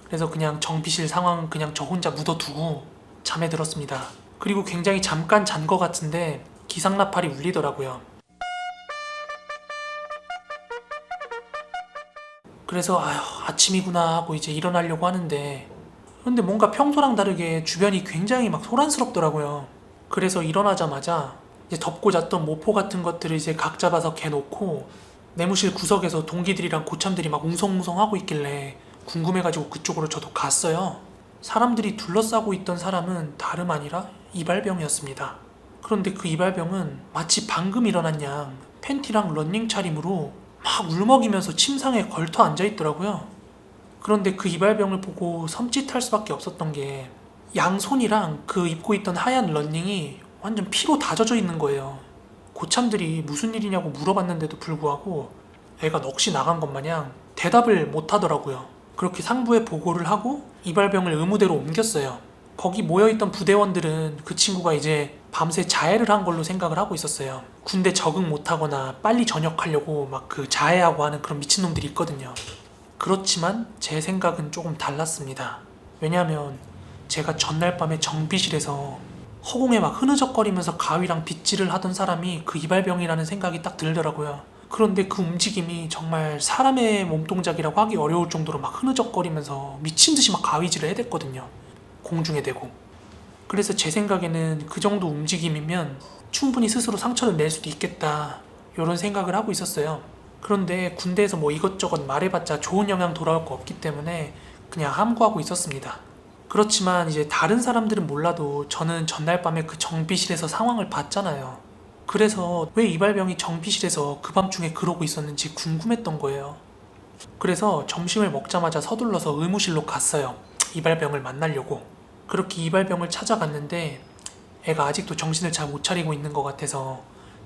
그래서 그냥 정비실 상황은 그냥 저 혼자 묻어두고 잠에 들었습니다. 그리고 굉장히 잠깐 잔 것 같은데 기상나팔이 울리더라고요. 그래서 아침이구나 하고 이제 일어나려고 하는데 근데 뭔가 평소랑 다르게 주변이 굉장히 막 소란스럽더라고요. 그래서 일어나자마자 이제 덮고 잤던 모포 같은 것들을 이제 각 잡아서 개놓고 내무실 구석에서 동기들이랑 고참들이 막 웅성웅성 하고 있길래 궁금해가지고 그쪽으로 저도 갔어요. 사람들이 둘러싸고 있던 사람은 다름 아니라 이발병이었습니다. 그런데 그 이발병은 마치 방금 일어난 양 팬티랑 러닝 차림으로 막 울먹이면서 침상에 걸터 앉아있더라고요. 그런데 그 이발병을 보고 섬찟할 수밖에 없었던 게 양손이랑 그 입고 있던 하얀 러닝이 완전 피로 다 젖어 있는 거예요. 고참들이 무슨 일이냐고 물어봤는데도 불구하고 애가 넋이 나간 것 마냥 대답을 못 하더라고요. 그렇게 상부에 보고를 하고 이발병을 의무대로 옮겼어요. 거기 모여있던 부대원들은 그 친구가 이제 밤새 자해를 한 걸로 생각을 하고 있었어요. 군대 적응 못하거나 빨리 전역하려고 막 그 자해하고 하는 그런 미친놈들이 있거든요. 그렇지만 제 생각은 조금 달랐습니다. 왜냐하면 제가 전날 밤에 정비실에서 허공에 막 흐느적거리면서 가위랑 빗질을 하던 사람이 그 이발병이라는 생각이 딱 들더라고요. 그런데 그 움직임이 정말 사람의 몸동작이라고 하기 어려울 정도로 막 흐느적거리면서 미친듯이 막 가위질을 해댔거든요. 공중에 대고. 그래서 제 생각에는 그 정도 움직임이면 충분히 스스로 상처를 낼 수도 있겠다, 이런 생각을 하고 있었어요. 그런데 군대에서 뭐 이것저것 말해봤자 좋은 영향 돌아올 거 없기 때문에 그냥 함구하고 있었습니다. 그렇지만 이제 다른 사람들은 몰라도 저는 전날 밤에 그 정비실에서 상황을 봤잖아요. 그래서 왜 이발병이 정비실에서 그 밤중에 그러고 있었는지 궁금했던 거예요. 그래서 점심을 먹자마자 서둘러서 의무실로 갔어요. 이발병을 만나려고. 그렇게 이발병을 찾아갔는데 애가 아직도 정신을 잘 못 차리고 있는 것 같아서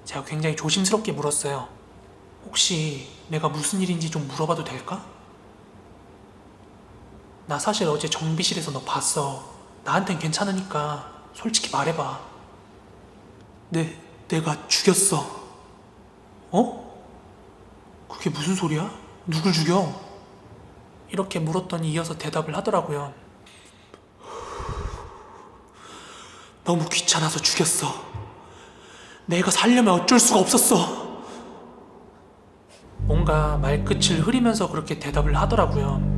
제가 굉장히 조심스럽게 물었어요. 혹시 내가 무슨 일인지 좀 물어봐도 될까? 나 사실 어제 정비실에서 너 봤어. 나한텐 괜찮으니까 솔직히 말해봐. 내가 죽였어. 어? 그게 무슨 소리야? 누굴 죽여? 이렇게 물었더니 이어서 대답을 하더라고요. 너무 귀찮아서 죽였어. 내가 살려면 어쩔 수가 없었어. 뭔가 말끝을 흐리면서 그렇게 대답을 하더라고요.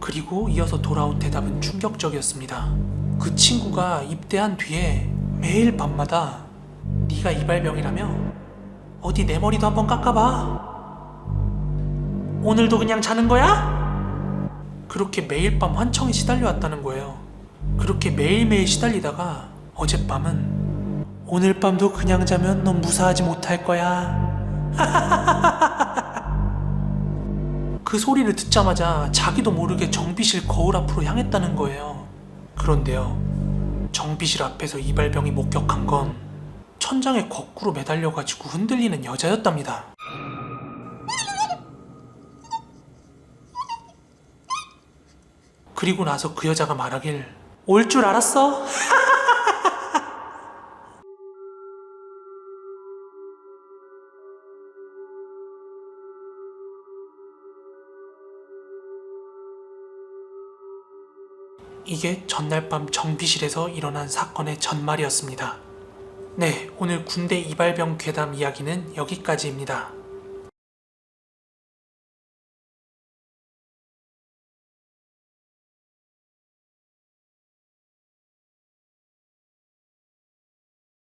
그리고 이어서 돌아온 대답은 충격적이었습니다. 그 친구가 입대한 뒤에 매일 밤마다 네가 이발병이라며? 어디 내 머리도 한번 깎아봐. 오늘도 그냥 자는 거야? 그렇게 매일 밤 환청에 시달려왔다는 거예요. 그렇게 매일매일 시달리다가 어젯밤은 오늘 밤도 그냥 자면 넌 무사하지 못할 거야. 그 소리를 듣자마자 자기도 모르게 정비실 거울 앞으로 향했다는 거예요. 그런데요, 정비실 앞에서 이발병이 목격한 건 천장에 거꾸로 매달려가지고 흔들리는 여자였답니다. 그리고 나서 그 여자가 말하길, 올 줄 알았어? 이게 전날 밤 정비실에서 일어난 사건의 전말이었습니다. 네, 오늘 군대 이발병 괴담 이야기는 여기까지입니다.